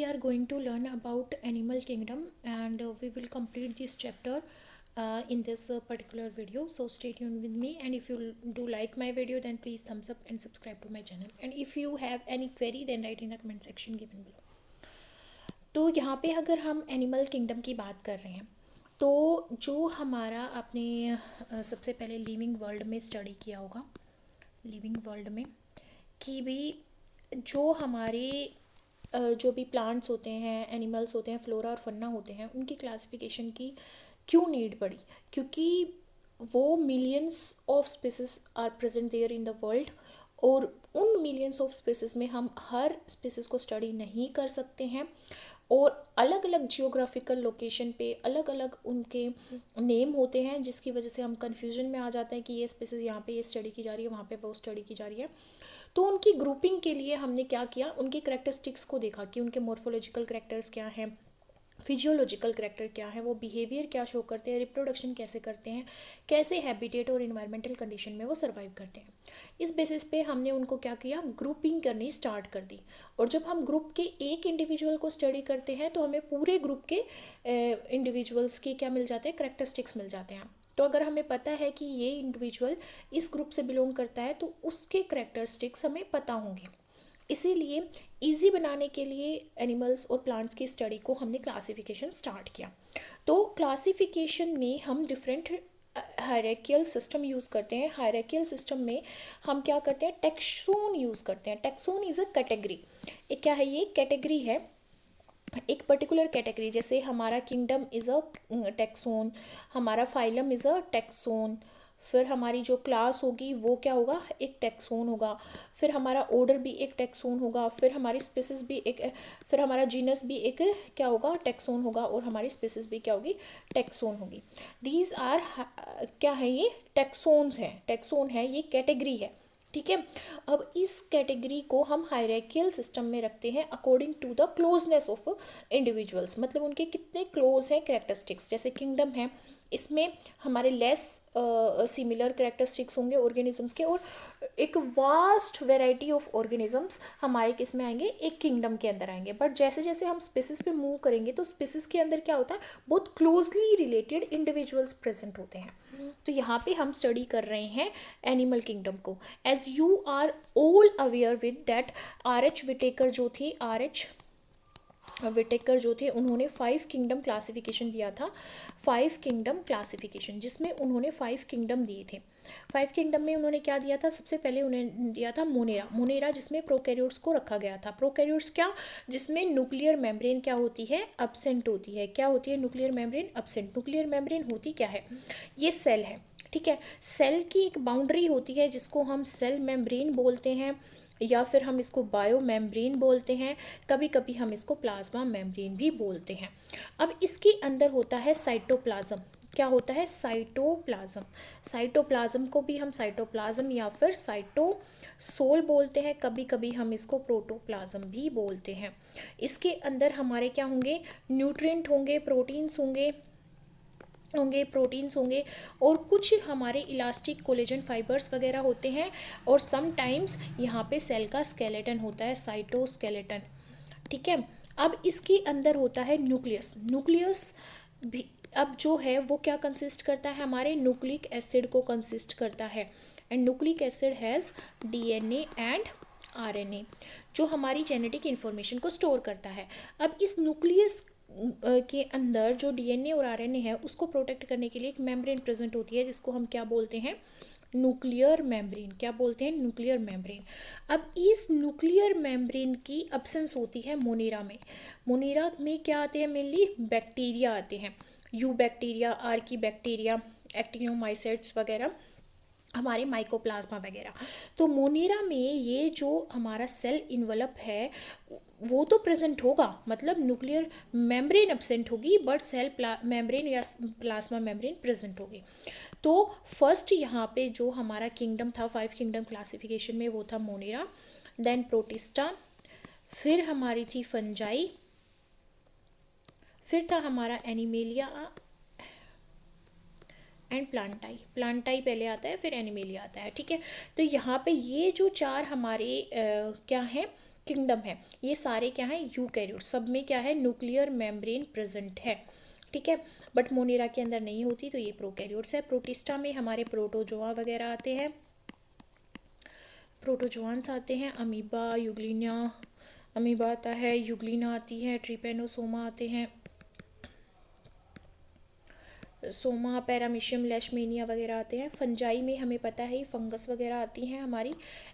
we are going to learn about animal kingdom, and we will complete this chapter in this particular video. So stay tuned with me, and if you do like my video, then please thumbs up and subscribe to my channel. And if you have any query, then write in the comment section given below. तो यहाँ पे अगर हम animal kingdom की बात कर रहे हैं, तो जो हमारा आपने सबसे पहले लिविंग वर्ल्ड में स्टडी किया होगा, लिविंग वर्ल्ड में कि भी जो हमारे जो भी प्लांट्स होते हैं, एनिमल्स होते हैं, फ्लोरा और फन्ना होते हैं, उनकी क्लासिफिकेशन की क्यों नीड पड़ी? क्योंकि वो millions of species are present there in the world, और उन मिलियंस ऑफ स्पीसीज में हम हर स्पीसीज को स्टडी नहीं कर सकते हैं, और अलग अलग जियोग्राफिकल लोकेशन पे अलग अलग उनके नेम होते हैं, जिसकी वजह से हम कन्फ्यूजन में आ जाते हैं कि ये स्पीसीज यहाँ पे ये स्टडी की जा रही है, वहाँ पे वो स्टडी की जा रही है। तो उनकी ग्रुपिंग के लिए हमने क्या किया, उनके करेक्टरिस्टिक्स को देखा कि उनके मॉर्फोलॉजिकल करेक्टर्स क्या हैं, फिजियोलॉजिकल करेक्टर क्या है, वो बिहेवियर क्या शो करते हैं, रिप्रोडक्शन कैसे करते हैं, कैसे हैबिटेट और इन्वायरमेंटल कंडीशन में वो सर्वाइव करते हैं। इस बेसिस पे हमने उनको क्या किया, ग्रुपिंग करनी स्टार्ट कर दी। और जब हम ग्रुप के एक इंडिविजुअल को स्टडी करते हैं तो हमें पूरे ग्रुप के इंडिविजुअल्स के क्या मिल जाते हैं, करेक्टरिस्टिक्स मिल जाते हैं। तो अगर हमें पता है कि ये इंडिविजुअल इस ग्रुप से बिलोंग करता है, तो उसके करेक्टरिस्टिक्स हमें पता होंगे। इसीलिए इजी बनाने के लिए एनिमल्स और प्लांट्स की स्टडी को हमने क्लासिफिकेशन स्टार्ट किया। तो क्लासिफिकेशन में हम डिफरेंट हायरार्कियल सिस्टम यूज़ करते हैं। हायरार्कियल सिस्टम में हम क्या करते हैं, टैक्सोन यूज़ करते हैं। Taxon is a category. एक क्या है, ये कैटेगरी है, एक पर्टिकुलर कैटेगरी। जैसे हमारा किंगडम इज़ अ टैक्सोन, हमारा फाइलम इज़ अ टैक्सोन, फिर हमारी जो क्लास होगी वो क्या होगा, एक टैक्सोन होगा, फिर हमारा ऑर्डर भी एक टैक्सोन होगा, फिर हमारी स्पीसीज भी एक, फिर हमारा जीनस भी एक क्या होगा, टैक्सोन होगा, और हमारी स्पीसीज भी क्या होगी, टैक्सोन होगी। दीज आर क्या है, ये टैक्सोन्स हैं, टैक्सोन है, ये कैटेगरी है, ठीक है। अब इस कैटेगरी को हम हायरार्कियल सिस्टम में रखते हैं according to the closeness of individuals, मतलब उनके कितने क्लोज हैं कैरेक्टरिस्टिक्स। जैसे किंगडम है, इसमें हमारे लेस सिमिलर कैरेक्टरिस्टिक्स होंगे ऑर्गेनिजम्स के, और एक वास्ट वेराइटी ऑफ ऑर्गेनिजम्स हमारे किस में आएंगे, एक किंगडम के अंदर आएंगे। बट जैसे जैसे हम स्पीसीज पे मूव करेंगे तो स्पीसीज के अंदर क्या होता है, बहुत क्लोजली रिलेटेड इंडिविजुअल्स प्रेजेंट होते हैं। तो यहाँ पे हम स्टडी कर रहे हैं एनिमल किंगडम को। As you are all aware with that R.H. Whittaker जो थे, R.H. विटेकर जो थे, उन्होंने 5 किंगडम क्लासिफिकेशन दिया था। 5 किंगडम क्लासिफिकेशन, जिसमें उन्होंने 5 किंगडम दिए थे। 5 किंगडम में उन्होंने क्या दिया था, सबसे पहले उन्होंने दिया था मोनेरा। मोनेरा जिसमें प्रोकैरियोट्स को रखा गया था। प्रोकैरियोट्स क्या, जिसमें न्यूक्लियर मेम्ब्रेन क्या होती है, एब्सेंट होती है। क्या होती है, nuclear membrane absent. Nuclear membrane होती क्या है, ये सेल है, ठीक है। सेल की एक बाउंड्री होती है जिसको हम सेल मेम्ब्रेन बोलते हैं, या फिर हम इसको बायो मेम्ब्रेन बोलते हैं, कभी कभी हम इसको प्लाज्मा मेम्ब्रेन भी बोलते हैं। अब इसके अंदर होता है साइटोप्लाज्म। क्या होता है, साइटोप्लाज्म। साइटोप्लाज्म को भी हम साइटोप्लाज्म या फिर साइटोसोल बोलते हैं, कभी कभी हम इसको प्रोटोप्लाज्म भी बोलते हैं। इसके अंदर हमारे क्या होंगे, न्यूट्रिएंट होंगे, प्रोटीन्स होंगे, प्रोटीन्स होंगे, और कुछ हमारे इलास्टिक कोलेजन फाइबर्स वगैरह होते हैं, और समटाइम्स यहाँ पे सेल का स्केलेटन होता है, साइटोस्केलेटन, ठीक है। अब इसके अंदर होता है न्यूक्लियस। न्यूक्लियस भी अब जो है वो क्या कंसिस्ट करता है, हमारे न्यूक्लिक एसिड को कंसिस्ट करता है। And nucleic acid has DNA and RNA, जो हमारी जेनेटिक इन्फॉर्मेशन को स्टोर करता है। अब इस न्यूक्लियस के अंदर जो DNA और RNA है, उसको प्रोटेक्ट करने के लिए एक मेम्ब्रेन प्रेजेंट होती है, जिसको हम क्या बोलते हैं, न्यूक्लियर मेम्ब्रेन। क्या बोलते हैं, न्यूक्लियर मेम्ब्रेन। अब इस न्यूक्लियर मेम्ब्रेन की एब्सेंस होती है मोनेरा में। मोनेरा में क्या आते हैं, मेनली बैक्टीरिया आते हैं, you bacteria, Archie bacteria, actinomycetes वगैरह, हमारे माइकोप्लाज्मा वगैरह। तो मोनेरा में ये जो हमारा सेल इन्वेलप है वो तो प्रेजेंट होगा, मतलब न्यूक्लियर मेम्ब्रेन एब्सेंट होगी, बट सेल मेम्ब्रेन या प्लाज्मा मेम्ब्रेन प्रेजेंट होगी। तो फर्स्ट यहाँ पे जो हमारा किंगडम था 5 किंगडम क्लासिफिकेशन में, वो था मोनेरा, देन प्रोटिस्टा, फिर हमारी थी फंजाई, फिर था हमारा एनिमेलिया एंड प्लांटाई। प्लांटाई पहले आता है, फिर एनिमेलिया आता है, ठीक है। तो यहाँ पे ये जो 4 हमारे क्या हैं, किंगडम है, ये सारे क्या हैं, यूकैरियोट, सब में क्या है, न्यूक्लियर मेम्ब्रेन प्रेजेंट है, ठीक है। बट मोनेरा के अंदर नहीं होती, तो ये प्रोकैरियोट्स है। प्रोटिस्टा में हमारे प्रोटोजोआ वगैरह आते हैं, प्रोटोजोआंस आते हैं, अमीबा, यूग्लिना, अमीबा आता है, यूग्लिना आती है, ट्रिपेनोसोमा आते हैं, सोमा, पैरामीशियम, लेशमेनिया वगैरह आते हैं। फंजाई में हमें पता है फंगस वगैरह आती हैं हमारी।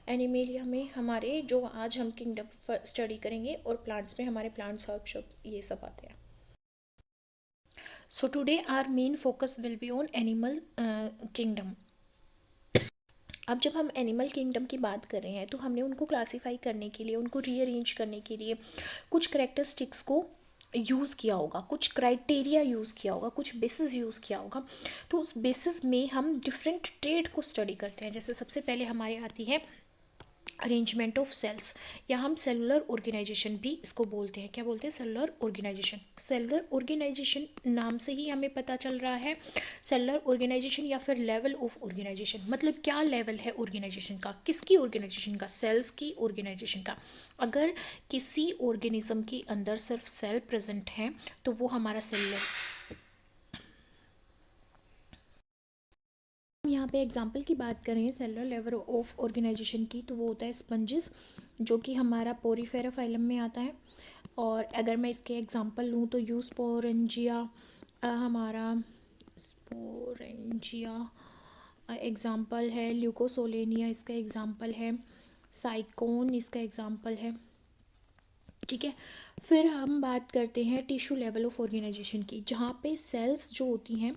एनिमेलिया में हमारे जो आज हम किंगडम स्टडी करेंगे, और प्लांट्स में हमारे प्लांट्स हर्ब ये सब आते हैं। So today our main focus will be on animal kingdom. अब जब हम एनिमल किंगडम की बात कर रहे हैं, तो हमने उनको क्लासीफाई करने के लिए, उनको रीअरेंज करने के लिए कुछ करेक्टरिस्टिक्स को यूज़ किया होगा, कुछ क्राइटेरिया यूज़ किया होगा, कुछ बेसिस यूज़ किया होगा। तो उस बेसिस में हम डिफरेंट ट्रेड को स्टडी करते हैं। जैसे सबसे पहले हमारे आती है अरेंजमेंट ऑफ सेल्स, या हम सेलुलर ऑर्गेनाइजेशन भी इसको बोलते हैं। क्या बोलते हैं? Cellular organisation. सेलुलर ऑर्गेनाइजेशन नाम से ही हमें पता चल रहा है, सेलुलर ऑर्गेनाइजेशन या फिर लेवल ऑफ ऑर्गेनाइजेशन, मतलब क्या लेवल है ऑर्गेनाइजेशन का, किसकी ऑर्गेनाइजेशन का, सेल्स की ऑर्गेनाइजेशन का। अगर किसी ऑर्गेनिज्म के अंदर सिर्फ सेल प्रेजेंट है, तो वो हमारा सेलुलर। यहाँ पे एग्जाम्पल की बात करें सेलुलर लेवल ऑफ ऑर्गेनाइजेशन की, तो वो होता है स्पंजिस, जो कि हमारा पोरीफेरा फाइलम में आता है। और अगर मैं इसके एग्जांपल लूँ तो यूस्पोरेंजिया हमारा स्पोरेंजिया एग्जांपल है, ल्यूकोसोलेनिया इसका एग्जांपल है, साइकोन इसका एग्जांपल है, ठीक है। फिर हम बात करते हैं टिश्यू लेवल ऑफ ऑर्गेनाइजेशन की, जहाँ पे सेल्स जो होती हैं,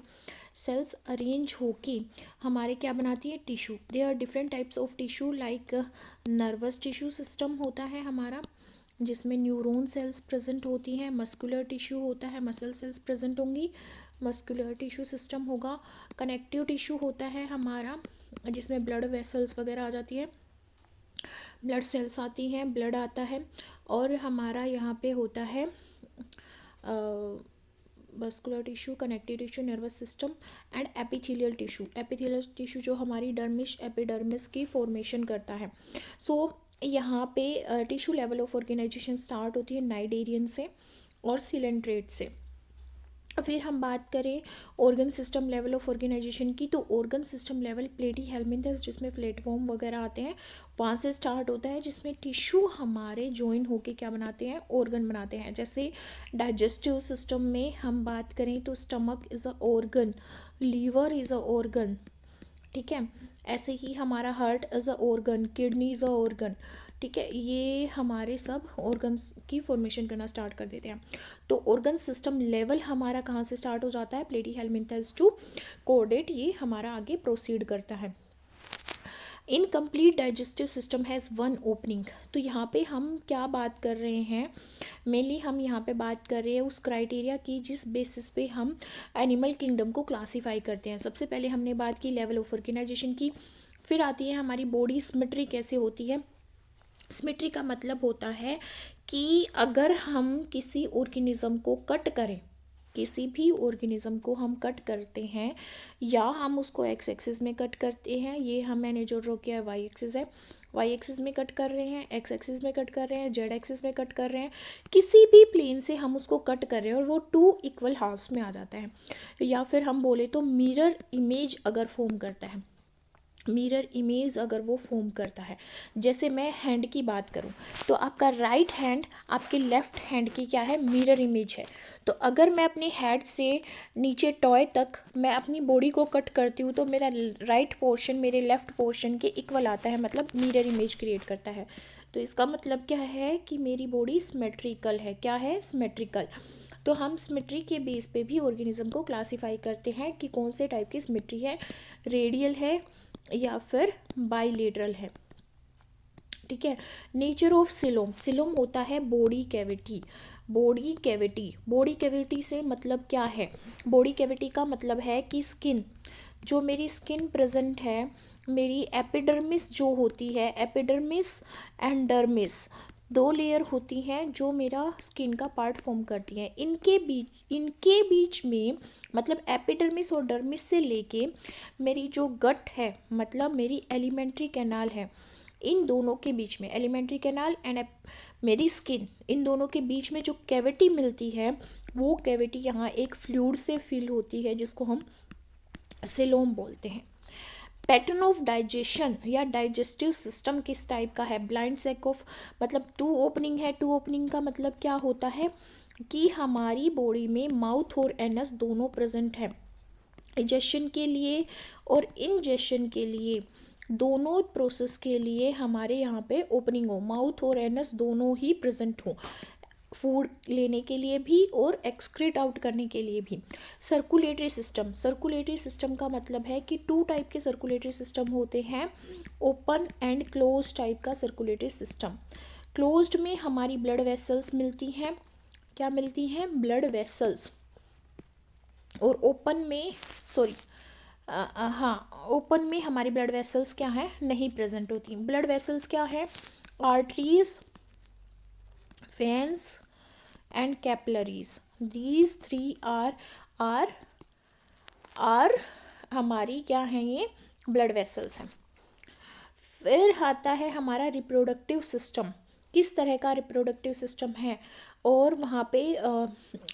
सेल्स अरेंज होके हमारे क्या बनाती है, tissue. They are different types of tissue, like nervous tissue system होता है हमारा, जिसमें न्यूरॉन सेल्स प्रेजेंट होती हैं, मस्कुलर टिश्यू होता है, मसल सेल्स प्रेजेंट होंगी, मस्कुलर टिश्यू सिस्टम होगा। कनेक्टिव टिश्यू होता है हमारा, जिसमें ब्लड वेसल्स वगैरह आ जाती हैं, ब्लड सेल्स आती हैं, ब्लड आता है। और हमारा यहाँ पे होता है muscular tissue, connective tissue, nervous system and epithelial tissue. Epithelial tissue जो हमारी डर्मिश एपिडर्मिस की फॉर्मेशन करता है। सो यहाँ पे tissue level of organisation start होती है नाइडेरियन से और सिलेंट्रेट से। फिर हम बात करें organ system level of organisation की, तो organ system level platyhelminthes, जिसमें प्लेटफॉर्म वगैरह आते हैं, वहाँ से स्टार्ट होता है, जिसमें टिश्यू हमारे ज्वाइन होके क्या बनाते हैं, ऑर्गन बनाते हैं। जैसे डाइजेस्टिव सिस्टम में हम बात करें तो stomach is a organ, liver is a organ, ठीक है। ऐसे ही हमारा heart is a organ, kidney is a organ, ठीक है। ये हमारे सब ऑर्गन्स की फॉर्मेशन करना स्टार्ट कर देते हैं। तो ऑर्गन सिस्टम लेवल हमारा कहाँ से स्टार्ट हो जाता है, प्लेटी हेलमिंथस टू कोर्डेट, ये हमारा आगे प्रोसीड करता है। Incomplete digestive system has one opening. तो यहाँ पे हम क्या बात कर रहे हैं, मेनली हम यहाँ पे बात कर रहे हैं उस क्राइटेरिया की जिस बेसिस पे हम एनिमल किंगडम को क्लासीफाई करते हैं। सबसे पहले हमने बात की लेवल ऑफ ऑर्गेनाइजेशन की, फिर आती है हमारी बॉडी सिमेट्री कैसे होती है। सिमेट्री का मतलब होता है कि अगर हम किसी ऑर्गेनिज्म को कट करें, किसी भी ऑर्गेनिज्म को हम कट करते हैं, या हम उसको एक्स एक्सिस में कट करते हैं, ये हम मैंने जो ड्रॉ किया है वाई एक्सिस है, वाई एक्सिस में कट कर रहे हैं, एक्स एक्सिस में कट कर रहे हैं, जेड एक्सिस में कट कर रहे हैं, किसी भी प्लेन से हम उसको कट कर रहे हैं और वो 2 इक्वल हाफ्स में आ जाता है, या फिर हम बोले तो मिरर इमेज अगर फॉर्म करता है, मिरर इमेज अगर वो फॉर्म करता है। जैसे मैं हैंड की बात करूं, तो आपका राइट हैंड आपके लेफ्ट हैंड की क्या है, मिरर इमेज है। तो अगर मैं अपने हेड से नीचे टॉय तक मैं अपनी बॉडी को कट करती हूँ, तो मेरा राइट पोर्शन मेरे लेफ्ट पोर्शन के इक्वल आता है, मतलब मिरर इमेज क्रिएट करता है। तो इसका मतलब क्या है कि मेरी बॉडी सिमेट्रिकल है। क्या है, सिमेट्रिकल। तो हम सिमेट्री के बेस पे भी ऑर्गेनिज्म को क्लासीफाई करते हैं कि कौन से टाइप की सिमेट्री है, रेडियल है या फिर बाइलेटरल है, ठीक है। नेचर ऑफ सिलोम, सिलोम होता है body cavity. Body cavity, body cavity से मतलब क्या है, बॉडी कैविटी का मतलब है कि स्किन, जो मेरी स्किन प्रेजेंट है, मेरी एपिडर्मिस जो होती है, एपिडर्मिस एंड डर्मिस 2 लेयर होती हैं जो मेरा स्किन का पार्ट फॉर्म करती हैं। इनके बीच में, मतलब एपिडर्मिस और डर्मिस से लेके मेरी जो गट है, मतलब मेरी एलिमेंट्री कैनाल है, इन दोनों के बीच में, एलिमेंट्री कैनाल एंड मेरी स्किन, इन दोनों के बीच में जो कैविटी मिलती है वो कैविटी यहाँ एक फ्लूइड से फिल होती है जिसको हम सिलोम बोलते हैं। पैटर्न ऑफ डाइजेशन या डाइजेस्टिव सिस्टम किस टाइप का है? ब्लाइंड सैक ऑफ, मतलब टू ओपनिंग है। टू ओपनिंग का मतलब क्या होता है कि हमारी बॉडी में माउथ और एनस दोनों प्रेजेंट है। डाइजेशन के लिए और इंजेशन के लिए, दोनों प्रोसेस के लिए हमारे यहाँ पे ओपनिंग हो, माउथ और एनस दोनों ही प्रेजेंट हो, फूड लेने के लिए भी और एक्सक्रीट आउट करने के लिए भी। सर्कुलेटरी सिस्टम, सर्कुलेटरी सिस्टम का मतलब है कि टू टाइप के सर्कुलेटरी सिस्टम होते हैं, ओपन एंड क्लोज टाइप का सर्कुलेटरी सिस्टम। क्लोज्ड में हमारी ब्लड वेसल्स मिलती हैं, क्या मिलती हैं? Blood vessels. और ओपन में, सॉरी हाँ, ओपन में हमारी ब्लड वेसल्स क्या है? नहीं प्रेजेंट होती। ब्लड वेसल्स क्या है? Arteries, veins and capillaries, these three are हमारी क्या है? ये ब्लड वेसल्स हैं। फिर आता है हमारा रिप्रोडक्टिव सिस्टम, किस तरह का रिप्रोडक्टिव सिस्टम है? और वहाँ पे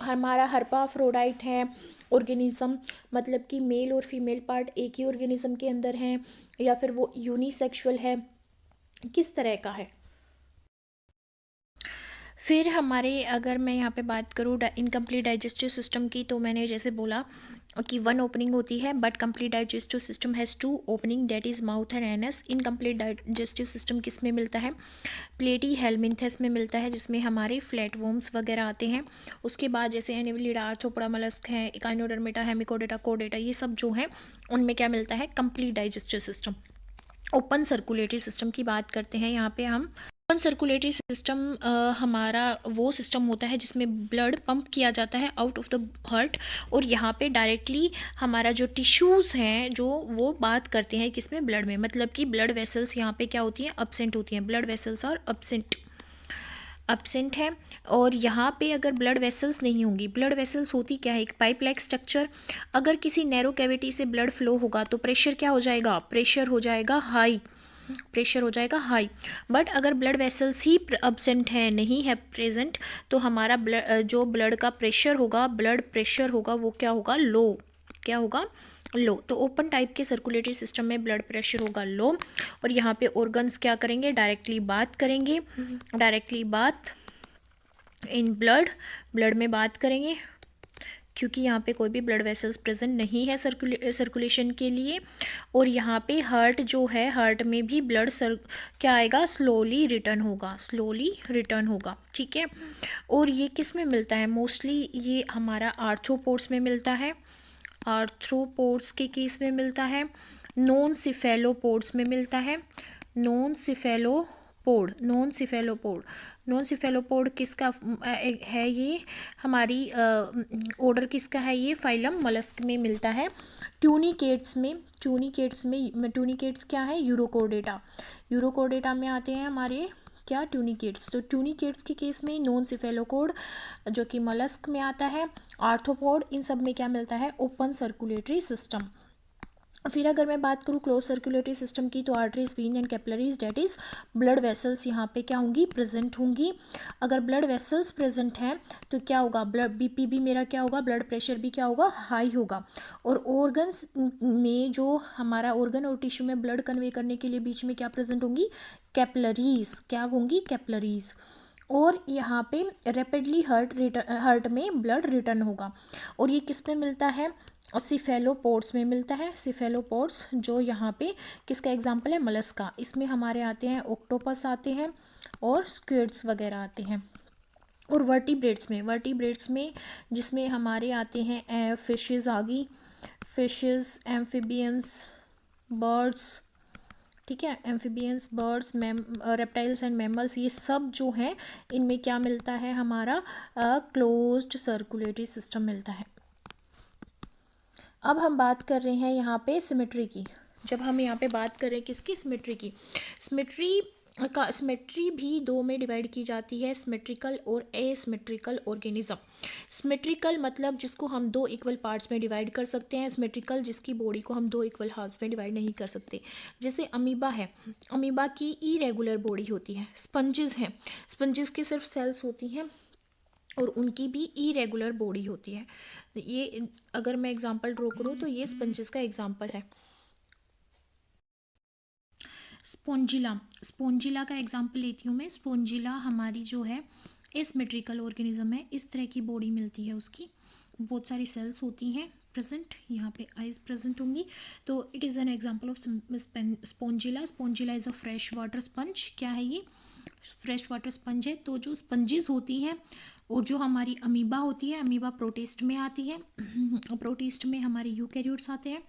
हमारा हर्माफ्रोडाइट है ऑर्गेनिज्म, मतलब कि मेल और फीमेल पार्ट एक ही ऑर्गेनिज्म के अंदर हैं, या फिर वो यूनिसेक्सुअल है, किस तरह का है? फिर हमारे, अगर मैं यहाँ पे बात करूँ इनकम्प्लीट डाइजेस्टिव सिस्टम की, तो मैंने जैसे बोला कि वन ओपनिंग होती है, but complete digestive system has two opening, that is mouth and anus. Incomplete digestive system किस में मिलता है? प्लेटी हेलमिन्थेस में मिलता है, जिसमें हमारे फ्लैट वोम्स वगैरह आते हैं। उसके बाद जैसे एनिवलिडा, आर्थ्रोपोडा, मोलस्क है, इकाइनोडर्मेटा, हेमिकोडेटा, कोडेटा, ये सब जो है उनमें क्या मिलता है? Complete digestive system. Open circulatory system की बात करते हैं यहाँ पे हम। ओपन सर्कुलेटरी सिस्टम हमारा वो सिस्टम होता है जिसमें ब्लड पंप किया जाता है आउट ऑफ द हार्ट, और यहाँ पे डायरेक्टली हमारा जो टिश्यूज़ हैं जो वो बात करते हैं किसमें? ब्लड में। मतलब कि ब्लड वेसल्स यहाँ पे क्या होती हैं? अब्सेंट होती हैं। ब्लड वेसल्स और अब्सेंट है। और यहाँ पे अगर ब्लड वेसल्स नहीं होंगी, ब्लड वेसल्स होती क्या है? एक पाइप लाइक स्ट्रक्चर। अगर किसी नैरो कैविटी से ब्लड फ्लो होगा तो प्रेशर क्या हो जाएगा? प्रेशर हो जाएगा हाई, प्रेशर हो जाएगा हाई। बट अगर ब्लड वेसल्स ही अब्सेंट है, नहीं है प्रेजेंट, तो हमारा जो ब्लड का प्रेशर होगा, ब्लड प्रेशर होगा, वो क्या होगा? लो। क्या होगा? लो। तो ओपन टाइप के सर्कुलेटरी सिस्टम में ब्लड प्रेशर होगा लो, और यहाँ पे ऑर्गन्स क्या करेंगे? डायरेक्टली बात करेंगे, डायरेक्टली बात इन ब्लड में बात करेंगे, क्योंकि यहाँ पे कोई भी ब्लड वेसल्स प्रेजेंट नहीं है सर्कुलेशन के लिए। और यहाँ पे हार्ट जो है, हार्ट में भी ब्लड क्या आएगा? स्लोली रिटर्न होगा, स्लोली रिटर्न होगा, ठीक है। और ये किस में मिलता है? मोस्टली ये हमारा आर्थ्रोपोड्स में मिलता है, आर्थ्रोपोड्स के केस में मिलता है, नॉन सिफेलोपोड्स में मिलता है, non cephalopod, non cephalopod, non cephalopod किसका है? ये हमारी ऑर्डर किसका है? ये फाइलम मोलस्क में मिलता है। ट्यूनिकेट्स में, ट्यूनिकेट्स क्या है? यूरोकोडेटा, यूरोकोडेटा में आते हैं हमारे क्या? ट्यूनिकेट्स। तो ट्यूनिकेट्स के केस में नॉन सिफेलोकोड जो कि मोलस्क में आता है, आर्थ्रोपोड, इन सब में क्या मिलता है? Open circulatory system. फिर अगर मैं बात करूँ क्लोज सर्कुलेटरी सिस्टम की, तो arteries, vein and capillaries, that is blood vessels यहाँ पे क्या होंगी? प्रेजेंट होंगी। अगर ब्लड वेसल्स प्रेजेंट हैं तो क्या होगा? ब्लड बीपी भी मेरा क्या होगा? ब्लड प्रेशर भी क्या होगा? हाई होगा। और ऑर्गन्स में जो हमारा ऑर्गन और टिश्यू में ब्लड कन्वे करने के लिए बीच में क्या प्रेजेंट होंगी? कैपिलरीज, क्या होंगी? कैपिलरीज। और यहाँ पे रैपिडली हार्ट में ब्लड रिटर्न होगा। और ये किस में मिलता है? सिफेलोपोड्स में मिलता है। सिफेलोपोड्स जो यहाँ पे किसका एग्जाम्पल है? मोलस्का। इसमें हमारे आते हैं ऑक्टोपस आते हैं और स्क्विड्स वगैरह आते हैं। और वर्टिब्रेट्स में जिसमें हमारे आते हैं फिशेस आ गई, फिशेस, एम्फीबियंस, बर्ड्स, ठीक है, amphibians, birds, reptiles and mammals, ये सब जो हैं इनमें क्या मिलता है? हमारा क्लोज्ड सर्कुलेटरी सिस्टम मिलता है। अब हम बात कर रहे हैं यहाँ पे सिमेट्री की। जब हम यहाँ पे बात करें किसकी? सिमेट्री की। सिमेट्री का सिमेट्री भी दो में डिवाइड की जाती है, सिमेट्रिकल और एसिमेट्रिकल ऑर्गेनिज्म। सिमेट्रिकल मतलब जिसको हम दो इक्वल पार्ट्स में डिवाइड कर सकते हैं, सिमेट्रिकल जिसकी बॉडी को हम दो इक्वल हाफ्स में डिवाइड नहीं कर सकते। जैसे अमीबा है, अमीबा की इरेगुलर बॉडी होती है। स्पंजेस हैं, स्पंजेस के सिर्फ सेल्स होती हैं और उनकी भी इरेगुलर बॉडी होती है। ये अगर मैं एग्जांपल ड्रॉ करूँ तो ये स्पंजेस का एग्जांपल है। स्पोंजिला, स्पोंजिला का एग्जांपल लेती हूँ मैं। स्पोंजिला हमारी जो है एसिमेट्रिकल ऑर्गेनिज्म है, इस तरह की बॉडी मिलती है उसकी, बहुत सारी सेल्स होती हैं प्रेजेंट, यहाँ पे आइज प्रेजेंट होंगी। तो it is an example of spongilla. Spongilla is a fresh water sponge. क्या है ये? फ्रेश वाटर स्पंज है। तो जो स्पंजेस होती हैं और जो हमारी अमीबा होती है, अमीबा प्रोटिस्ट में आती है प्रोटिस्ट में हमारे यूकैरियोट्स आते हैं।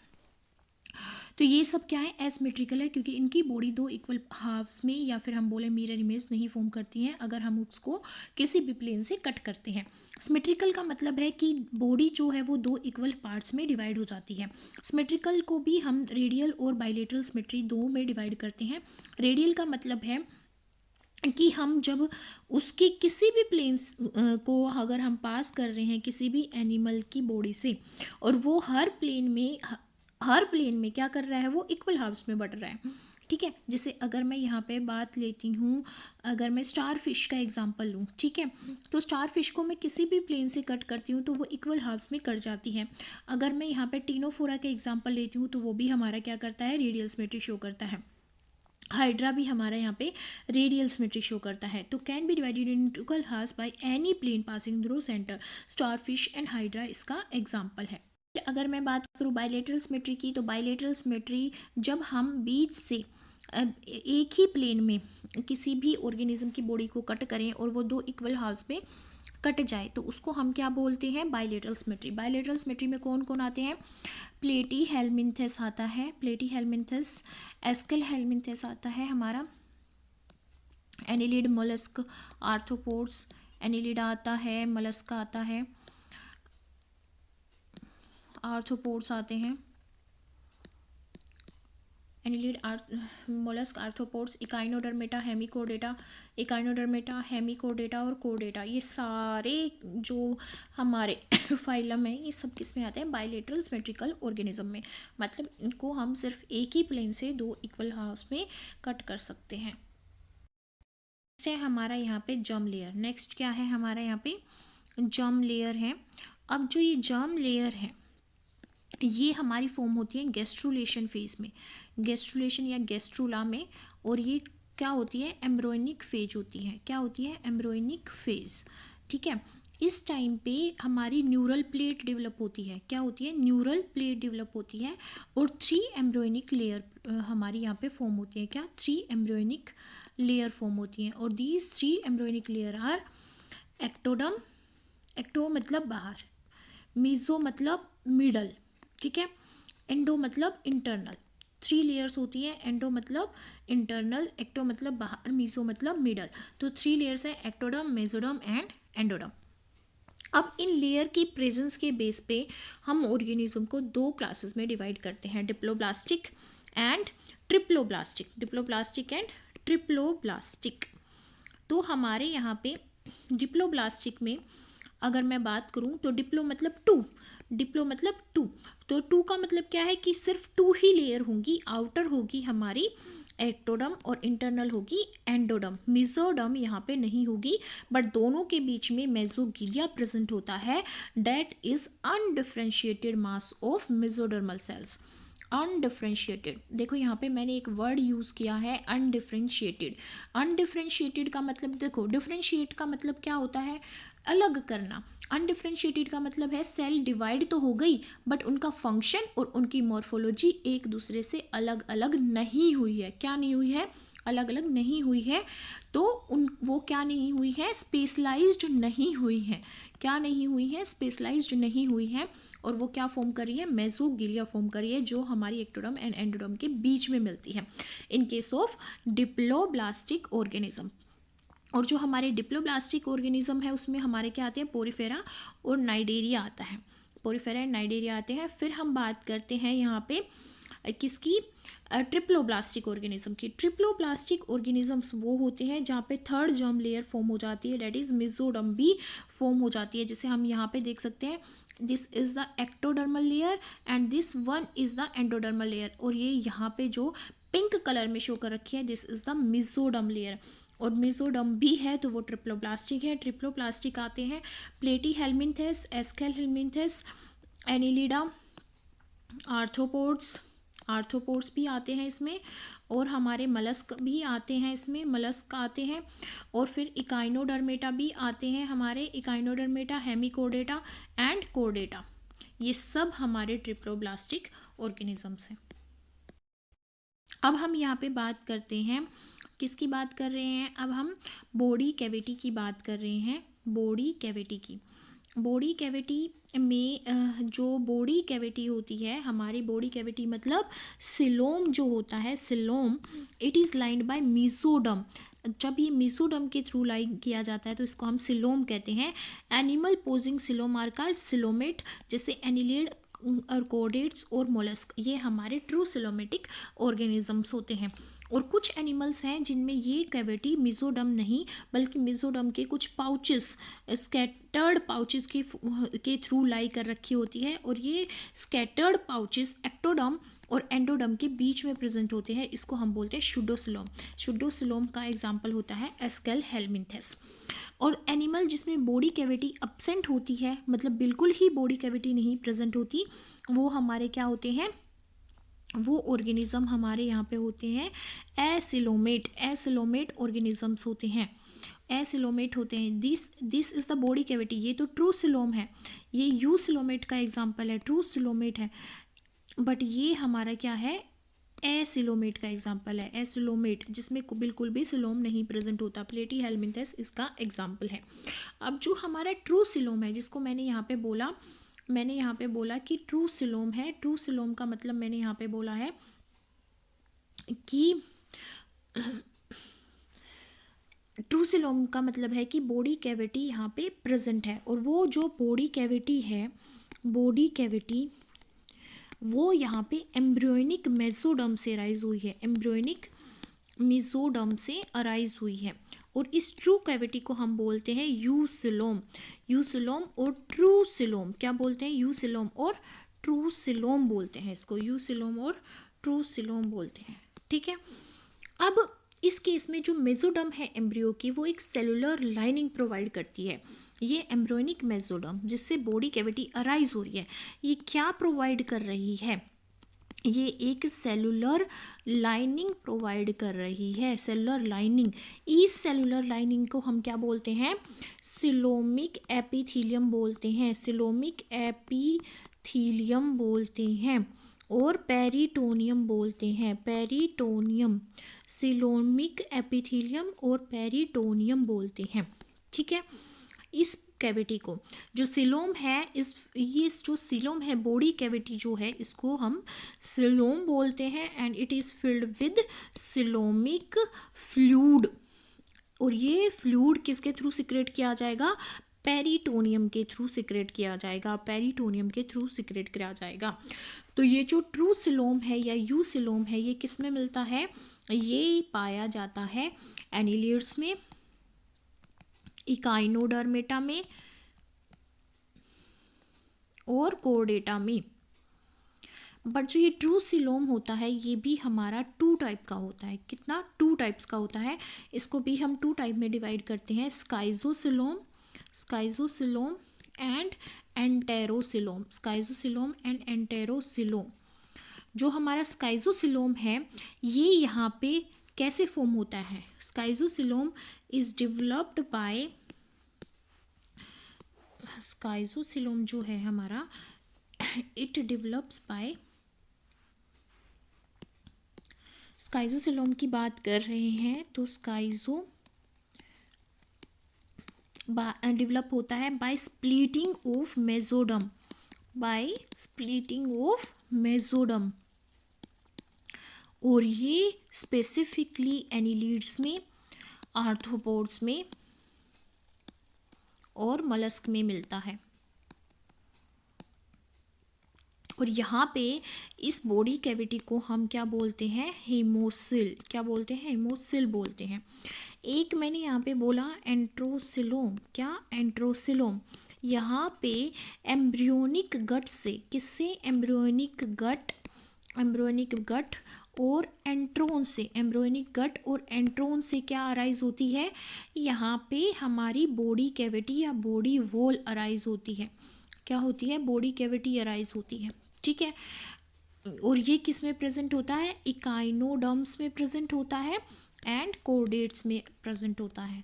तो ये सब क्या है? एसिमेट्रिकल है, क्योंकि इनकी बॉडी दो इक्वल हाफ्स में या फिर हम बोले मिरर इमेज नहीं फॉर्म करती हैं अगर हम उसको किसी भी प्लेन से कट करते हैं। सिमेट्रिकल का मतलब है कि बॉडी जो है वो दो इक्वल पार्ट्स में डिवाइड हो जाती है। सिमेट्रिकल को भी हम रेडियल और बाइलेटरल सिमेट्री दो में डिवाइड करते हैं। रेडियल का मतलब है कि हम जब उसके किसी भी प्लेन्स को अगर हम पास कर रहे हैं किसी भी एनिमल की बॉडी से, और वो हर प्लेन में क्या कर रहा है, वो इक्वल हाफ्स में बट रहा है। ठीक है, जैसे अगर मैं यहाँ पे बात लेती हूँ, अगर मैं स्टार फिश का एग्जांपल लूँ, ठीक है, तो स्टार फिश को मैं किसी भी प्लेन से कट करती हूँ तो वो इक्वल हाफ्स में कट जाती है। अगर मैं यहाँ पे टीनोफोरा का एग्जांपल लेती हूँ तो वो भी हमारा क्या करता है? रेडियल सिमेट्री शो करता है। हाइड्रा भी हमारा यहाँ पे रेडियल सिमेट्री शो करता है। तो can be divided in equal halves by any plane passing through centre. Starfish and hydra इसका एग्जांपल है। अगर मैं बात करूँ बायलेटरल सिमेट्री की, तो बायलेटरल सिमेट्री जब हम बीच से एक ही प्लेन में किसी भी ऑर्गेनिज्म की बॉडी को कट करें और वो दो इक्वल हाफ्स में कट जाए तो उसको हम क्या बोलते हैं? Bilateral symmetry. बायलेटरल सिमेट्री में कौन कौन आते हैं? प्लेटी हेलमिंथेस आता है, प्लेटी हेलमिंथेस, एस्केल हेलमिंथेस आता है हमारा, एनिलिड, मोलस्क, आर्थ्रोपोड्स, एनिलिड आता है, मोलस्क आता है, आर्थ्रोपोड्स आते हैं, annelid, mollusc, arthropods, Echinodermata, hemichordata, Echinodermata, hemichordata और कोडेटा, ये सारे जो हमारे फाइलम है ये सब किस में आते हैं? बायलेटरल सिमेट्रिकल ऑर्गेनिज्म में। मतलब इनको हम सिर्फ एक ही प्लेन से दो इक्वल हाफ्स में कट कर सकते हैं। नेक्स्ट है हमारा यहाँ पे जर्म लेयर। नेक्स्ट क्या है हमारा यहाँ पे? जर्म लेयर है। अब जो ये जर्म लेयर है ये हमारी फॉर्म होती है गैस्ट्रुलेशन फेज में, गैस्ट्रुलेशन या गैस्ट्रुला में, और ये क्या होती है? एम्ब्रोनिक फेज होती है। क्या होती है? Embryonic phase. ठीक है, इस टाइम पे हमारी न्यूरल प्लेट डेवलप होती है। क्या होती है? न्यूरल प्लेट डेवलप होती है और 3 एम्ब्रोनिक लेयर हमारी यहाँ पे फॉर्म होती है। क्या? 3 एम्ब्रोनिक लेयर फॉर्म होती हैं और these 3 embryonic layer are ectoderm, ecto मतलब बाहर, मीजो मतलब मिडल, ठीक है, एंडो मतलब इंटरनल। 3 लेयर्स होती हैं, एंडो मतलब इंटरनल, एक्टो मतलब बाहर, मीजो मतलब मिडल। तो 3 लेयर्स हैं, एक्टोडम, मेसोडम एंड एंडोडम। अब इन लेयर की प्रेजेंस के बेस पे हम ऑर्गेनिज्म को दो क्लासेस में डिवाइड करते हैं, diploblastic and triploblastic, diploblastic and triploblastic. तो हमारे यहाँ पे डिप्लोब्लास्टिक में अगर मैं बात करूँ तो डिप्लो मतलब टू, डिप्लो मतलब टू, तो टू का मतलब क्या है कि सिर्फ 2 ही लेयर होंगी। आउटर होगी हमारी एक्टोडम और इंटरनल होगी एंडोडम, मिजोडम यहाँ पे नहीं होगी, बट दोनों के बीच में मेसोगिलिया प्रेजेंट होता है, that is undifferentiated mass of mesodermal cells. Undifferentiated, देखो यहाँ पे मैंने एक वर्ड यूज़ किया है अनडिफरेंशिएटेड। अनडिफरेंशिएटेड का मतलब, देखो डिफरेंशिएट का मतलब क्या होता है? अलग करना। अनडिफरेंशिएटेड का मतलब है सेल डिवाइड तो हो गई बट उनका फंक्शन और उनकी मॉर्फोलॉजी एक दूसरे से अलग अलग नहीं हुई है। क्या नहीं हुई है? अलग अलग नहीं हुई है। तो वो क्या नहीं हुई है? स्पेशलाइज्ड नहीं हुई है। क्या नहीं हुई है? स्पेशलाइज्ड नहीं हुई है। और वो क्या फॉर्म कर रही है? मेसोगिलिया फॉर्म कर रही है, जो हमारी एक्टोडम एंड एंडोडम के बीच में मिलती है in case of diploblastic organism. और जो हमारे डिप्लोब्लास्टिक ऑर्गेनिज्म है उसमें हमारे क्या आते हैं? पोरिफेरा और नाइडेरिया आता है, पोरिफेरा एंड नाइडेरिया आते हैं। फिर हम बात करते हैं यहाँ पे किसकी, ट्रिप्लोब्लास्टिक ऑर्गेनिज्म की। ट्रिप्लोब्लास्टिक ऑर्गेनिजम्स वो होते हैं जहाँ पे थर्ड जर्म लेयर फॉर्म हो जाती है, डेट इज मेसोडर्म भी फॉर्म हो जाती है, जैसे हम यहाँ पे देख सकते हैं this is the ectodermal layer and this one is the endodermal layer, और ये यहाँ पे जो पिंक कलर में शो कर रखी है this is the mesoderm layer, और मेसोडर्म भी है तो वो ट्रिप्लोब्लास्टिक है। ट्रिप्लोब्लास्टिक आते हैं प्लेटी हेलमिंथेस, एस्केल हेलमिंथेस, एनिलिडा, आर्थ्रोपोड्स, आर्थ्रोपोड्स भी आते हैं इसमें, और हमारे मलस्क भी आते हैं इसमें, मलस्क आते हैं, और फिर इकाइनोडर्मेटा भी आते हैं हमारे, इकाइनोडर्मेटा, हेमिकोडेटा एंड कोडेटा, ये सब हमारे ट्रिप्लोब्लास्टिक ऑर्गेनिजम्स हैं। अब हम यहाँ पे बात करते हैं, किसकी बात कर रहे हैं, अब हम बॉडी कैविटी की बात कर रहे हैं, बॉडी कैविटी की। बॉडी कैविटी में जो बॉडी कैविटी होती है, हमारी बॉडी कैविटी मतलब सिलोम जो होता है, coelom, it is lined by mesoderm. जब ये मेसोडर्म के थ्रू लाइन किया जाता है तो इसको हम सिलोम कहते हैं। Animal possessing coelom are called coelomate, जैसे एनिलिड और कोडेट्स और मोलस्क, ये हमारे ट्रू सिलोमेटिक ऑर्गेनिजम्स होते हैं। और कुछ एनिमल्स हैं जिनमें ये कैविटी मेसोडर्म नहीं बल्कि मेसोडर्म के कुछ पाउचेस, स्कैटर्ड पाउचेस के थ्रू लाई कर रखी होती है, और ये स्कैटर्ड पाउचेस एक्टोडर्म और एंडोडर्म के बीच में प्रेजेंट होते हैं, इसको हम बोलते हैं शुडोसिलोम। शुडोसिलोम का एग्जाम्पल होता है एस्केल हेलमिंथेस। और एनिमल जिसमें बॉडी कैविटी अब्सेंट होती है, मतलब बिल्कुल ही बॉडी कैविटी नहीं प्रेजेंट होती, वो हमारे क्या होते हैं, वो ऑर्गेनिज्म हमारे यहाँ पे होते हैं एसिलोमेट, एसिलोमेट ऑर्गेनिजम्स होते हैं, एसिलोमेट होते हैं। This is the body cavity, ये तो ट्रू सिलोम है, ये यू सिलोमेट का एग्जाम्पल है, ट्रू सिलोमेट है, बट ये हमारा क्या है, एसिलोमेट का एग्जाम्पल है, एसिलोमेट जिसमें बिल्कुल भी सिलोम नहीं प्रेजेंट होता, प्लेटी हेलमिंथेस इसका एग्जाम्पल है। अब जो हमारा ट्रू सिलोम है, जिसको मैंने यहाँ पे बोला कि ट्रू सिलोम है, ट्रू सिलोम का मतलब मैंने यहाँ पे बोला है कि ट्रू सिलोम का मतलब है कि बॉडी कैविटी यहाँ पे प्रेजेंट है, और वो जो बॉडी कैविटी है, बॉडी कैविटी वो यहाँ पे एम्ब्रियोनिक मेसोडर्म से अराइज हुई है, एम्ब्रियोनिक मेसोडर्म से अराइज हुई है, और इस ट्रू कैविटी को हम बोलते हैं यूसिलोम। यूसिलोम और ट्रू सिलोम, क्या बोलते हैं, यूसिलोम और ट्रू सिलोम बोलते हैं इसको, यूसिलोम और ट्रू सिलोम बोलते हैं, ठीक है। अब इस केस में जो मेसोडर्म है एम्ब्रियो की, वो एक सेलुलर लाइनिंग प्रोवाइड करती है, ये एम्ब्रियोनिक मेसोडर्म जिससे बॉडी कैविटी अराइज हो रही है, ये क्या प्रोवाइड कर रही है, ये एक सेलुलर लाइनिंग प्रोवाइड कर रही है, सेलुलर लाइनिंग। इस सेलुलर लाइनिंग को हम क्या बोलते हैं, सिलोमिक एपिथीलियम बोलते हैं, सिलोमिक एपिथीलियम बोलते हैं, और पेरिटोनियम बोलते हैं, पेरिटोनियम, सिलोमिक एपिथीलियम और पेरिटोनियम बोलते हैं, ठीक है। इस कैविटी को जो सिलोम है, ये जो सिलोम है, बॉडी कैविटी जो है, इसको हम सिलोम बोलते हैं, and it is filled with coelomic fluid, और ये फ्लूइड किसके थ्रू सिक्रेट किया जाएगा, पेरिटोनियम के थ्रू सिक्रेट किया जाएगा, पेरिटोनियम के थ्रू सिक्रेट किया जाएगा। तो ये जो ट्रू सिलोम है या यू सिलोम है, ये किस में मिलता है, ये पाया जाता है एनिलिड्स में, इकाइनोडर्मेटा में और कोर्डेटा में। बट जो ये ट्रू सिलोम होता है, ये भी हमारा 2 टाइप का होता है, कितना, 2 टाइप्स का होता है, इसको भी हम 2 टाइप में डिवाइड करते हैं, स्काइजोसिलोम, स्काइजोसिलोम एंड एंटेरोसिलोम, स्काइजोसिलोम एंड एंटेरोसिलोम। जो हमारा स्काइजोसिलोम है, ये यहाँ पे कैसे फॉर्म होता है, स्काइजोसिलोम इज डेवलप्ड बाय, स्काइजोसिलोम जो है हमारा, इट डेवलप्स बाय, स्काइजोसिलोम की बात कर रहे हैं तो स्काइजो डेवलप होता है by splitting of mesoderm, by splitting of mesoderm, और ये स्पेसिफिकली एनिलिड्स में, आर्थ्रोपोड्स में और मलस्क में मिलता है। और यहाँ पे इस बॉडी कैविटी को हम क्या बोलते हैं, हेमोसिल, क्या बोलते हैं, हेमोसिल बोलते हैं। एक मैंने यहाँ पे बोला एंट्रोसिलोम, क्या, एंट्रोसिलोम। यहाँ पे एम्ब्रियोनिक गट से, किससे, एम्ब्रियोनिक गट, एम्ब्रियोनिक गट और एंट्रोन से, एम्ब्रियोनिक गट और एंट्रोन से क्या अराइज होती है, यहाँ पे हमारी बॉडी कैविटी या बॉडी वॉल अराइज होती है। क्या होती है, बॉडी कैविटी अराइज होती है, ठीक है। और ये किस में प्रेजेंट होता है, इकाइनोडर्म्स में प्रेजेंट होता है एंड कोर्डेट्स में प्रेजेंट होता है।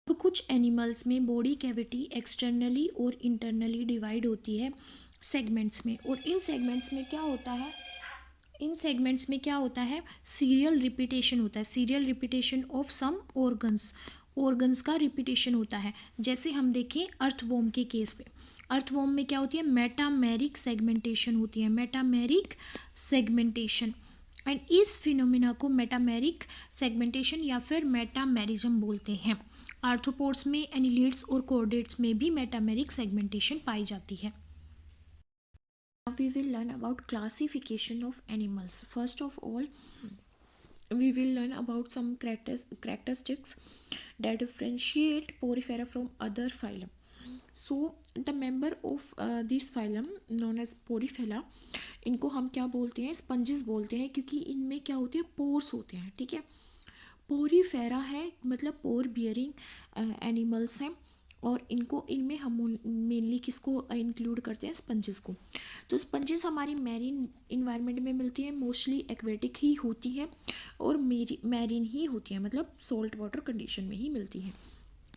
अब कुछ एनिमल्स में बॉडी कैविटी एक्सटर्नली और इंटरनली डिवाइड होती है सेगमेंट्स में, और इन सेगमेंट्स में क्या होता है, इन सेगमेंट्स में क्या होता है, सीरियल रिपीटेशन होता है, serial repetition of some organs, organs का रिपीटेशन होता है। जैसे हम देखें अर्थवॉर्म के केस पे, अर्थवॉर्म में क्या होती है, मेटामेरिक सेगमेंटेशन होती है, मेटामेरिक सेगमेंटेशन। एंड इस फिनोमिना को मेटामेरिक सेगमेंटेशन या फिर मेटामेरिज्म बोलते हैं। आर्थ्रोपोड्स में, एनिलिड्स और कॉर्डेट्स में भी मेटामेरिक सेगमेंटेशन पाई जाती है। Now we will learn about classification of animals. First of all, we will learn about some characteristics that differentiate Porifera from other phylum. So the member of this phylum known as Porifera, इनको हम क्या बोलते हैं, sponges बोलते हैं, क्योंकि इनमें क्या होते हैं, पोर्स होते हैं, ठीक है। पोरीफेरा है मतलब पोर बियरिंग एनिमल्स हैं, और इनको, इनमें हम मेनली किसको इंक्लूड करते हैं, स्पंजेस को। तो स्पंजेस हमारी मैरीन इन्वायरमेंट में मिलती है, मोस्टली एक्वेटिक ही होती है और मैरीन ही होती है, मतलब सॉल्ट वाटर कंडीशन में ही मिलती है।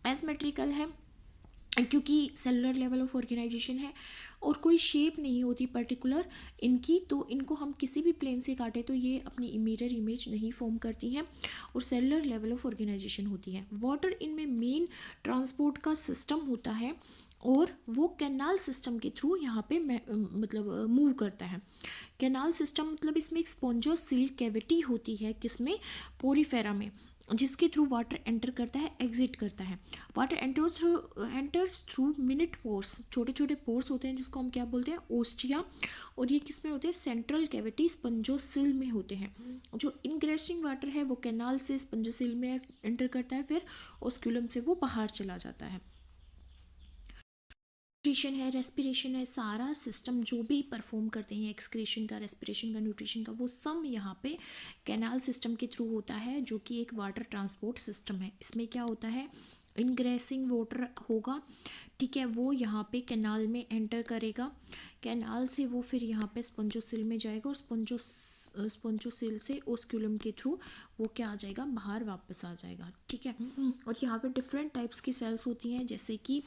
एसमेट्रिकल है क्योंकि सेलुलर लेवल ऑफ ऑर्गेनाइजेशन है और कोई शेप नहीं होती पर्टिकुलर इनकी, तो इनको हम किसी भी प्लेन से काटें तो ये अपनी मिरर इमेज नहीं फॉर्म करती हैं, और सेलुलर लेवल ऑफ ऑर्गेनाइजेशन होती है। वाटर इनमें मेन ट्रांसपोर्ट का सिस्टम होता है और वो कैनाल सिस्टम के थ्रू यहाँ पे मतलब मूव करता है। कैनाल सिस्टम मतलब इसमें एक स्पॉन्जोसिल कैविटी होती है, किसमें, पोरीफेरा में, जिसके थ्रू वाटर एंटर करता है, एग्जिट करता है। Water enters through minute pores, छोटे छोटे पोर्स होते हैं जिसको हम क्या बोलते हैं, ओस्टिया, और ये किस में होते हैं, सेंट्रल कैविटी स्पंजोसिल में होते हैं। जो इनग्रेसिंग वाटर है वो कैनाल से स्पंजोसिल में एंटर करता है, फिर ओस्क्यूलम से वो बाहर चला जाता है। न्यूट्रिशन है, रेस्पिरेशन है, सारा सिस्टम जो भी परफॉर्म करते हैं, एक्सक्रीशन का, रेस्पिरेशन का, न्यूट्रिशन का, वो सब यहाँ पे कैनाल सिस्टम के थ्रू होता है, जो कि एक वाटर ट्रांसपोर्ट सिस्टम है। इसमें क्या होता है, इनग्रेसिंग वाटर होगा, ठीक है, वो यहाँ पे कैनाल में एंटर करेगा, कैनाल से वो फिर यहाँ पे स्पंजोसिल में जाएगा, और स्पंजोसिल से ओस्क्यूलम के थ्रू वो क्या आ जाएगा, बाहर वापस आ जाएगा, ठीक है। और यहाँ पे डिफरेंट टाइप्स की सेल्स होती हैं, जैसे कि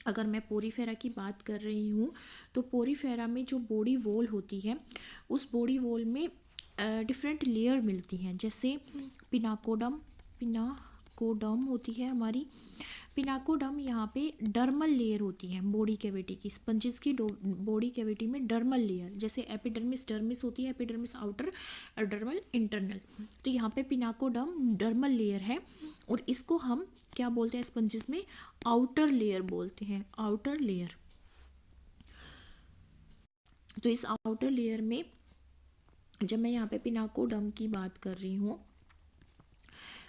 अगर मैं पोरीफेरा की बात कर रही हूँ तो पोरीफेरा में जो बॉडी वॉल होती है, उस बॉडी वॉल में डिफरेंट लेयर मिलती हैं, जैसे पिनाकोडम होती है हमारी। पिनाकोडम यहाँ पे डर्मल लेयर होती है बॉडी कैविटी की, स्पंजेस की बॉडी कैविटी में डर्मल लेयर, जैसे एपिडर्मिस डर्मिस होती है, एपिडर्मिस आउटर और डर्मल इंटरनल। तो यहाँ पे पिनाकोडम डर्मल लेयर है, और इसको हम क्या बोलते हैं स्पंजेस में, आउटर लेयर बोलते हैं, आउटर लेयर। तो इस आउटर लेयर में जब मैं यहाँ पे पिनाकोडम की बात कर रही हूँ,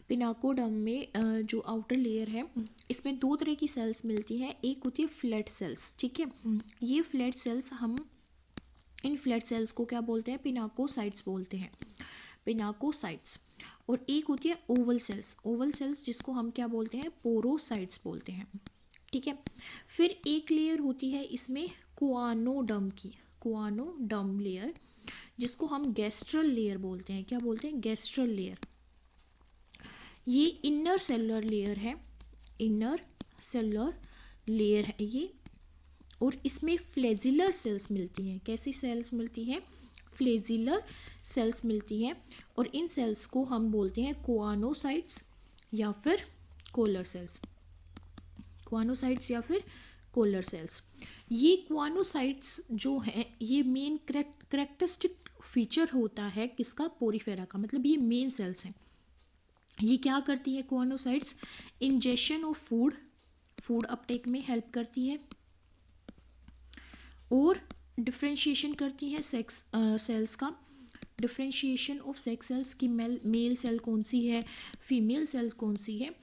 पिनाकोडम में जो आउटर लेयर है, इसमें दो तरह की सेल्स मिलती हैं, एक होती है फ्लैट सेल्स, ठीक है। ये फ्लैट सेल्स, हम इन फ्लैट सेल्स को क्या बोलते हैं, पिनाकोसाइट्स बोलते हैं, पिनाकोसाइट्स। और एक होती है ओवल सेल्स, ओवल सेल्स जिसको हम क्या बोलते हैं, पोरोसाइट्स बोलते हैं, ठीक है। फिर एक लेयर होती है इसमें कुआनोडम की, कुआनोडम लेयर, जिसको हम गैस्ट्रल लेयर बोलते हैं, क्या बोलते हैं, गैस्ट्रल लेयर। ये इनर सेलुलर लेयर है, इनर सेलुलर लेयर है ये, और इसमें फ्लैजिलर सेल्स मिलती हैं। कैसी सेल्स मिलती हैं, फ्लैजिलर सेल्स मिलती हैं, और इन सेल्स को हम बोलते हैं कोआनोसाइट्स या फिर कोलर सेल्स, कोआनोसाइट्स या फिर कोलर सेल्स। ये कोआनोसाइट्स जो हैं, ये मेन करेक्टरिस्टिक फीचर होता है किसका, पोरीफेरा का, मतलब ये मेन सेल्स हैं। ये क्या करती है choanocytes, ingestion of food, food uptake में हेल्प करती है, और डिफ्रेंशिएशन करती हैं सेक्स सेल्स का, डिफ्रेंशिएशन ऑफ सेक्स सेल्स की मेल सेल कौन सी है, फीमेल सेल कौन सी है,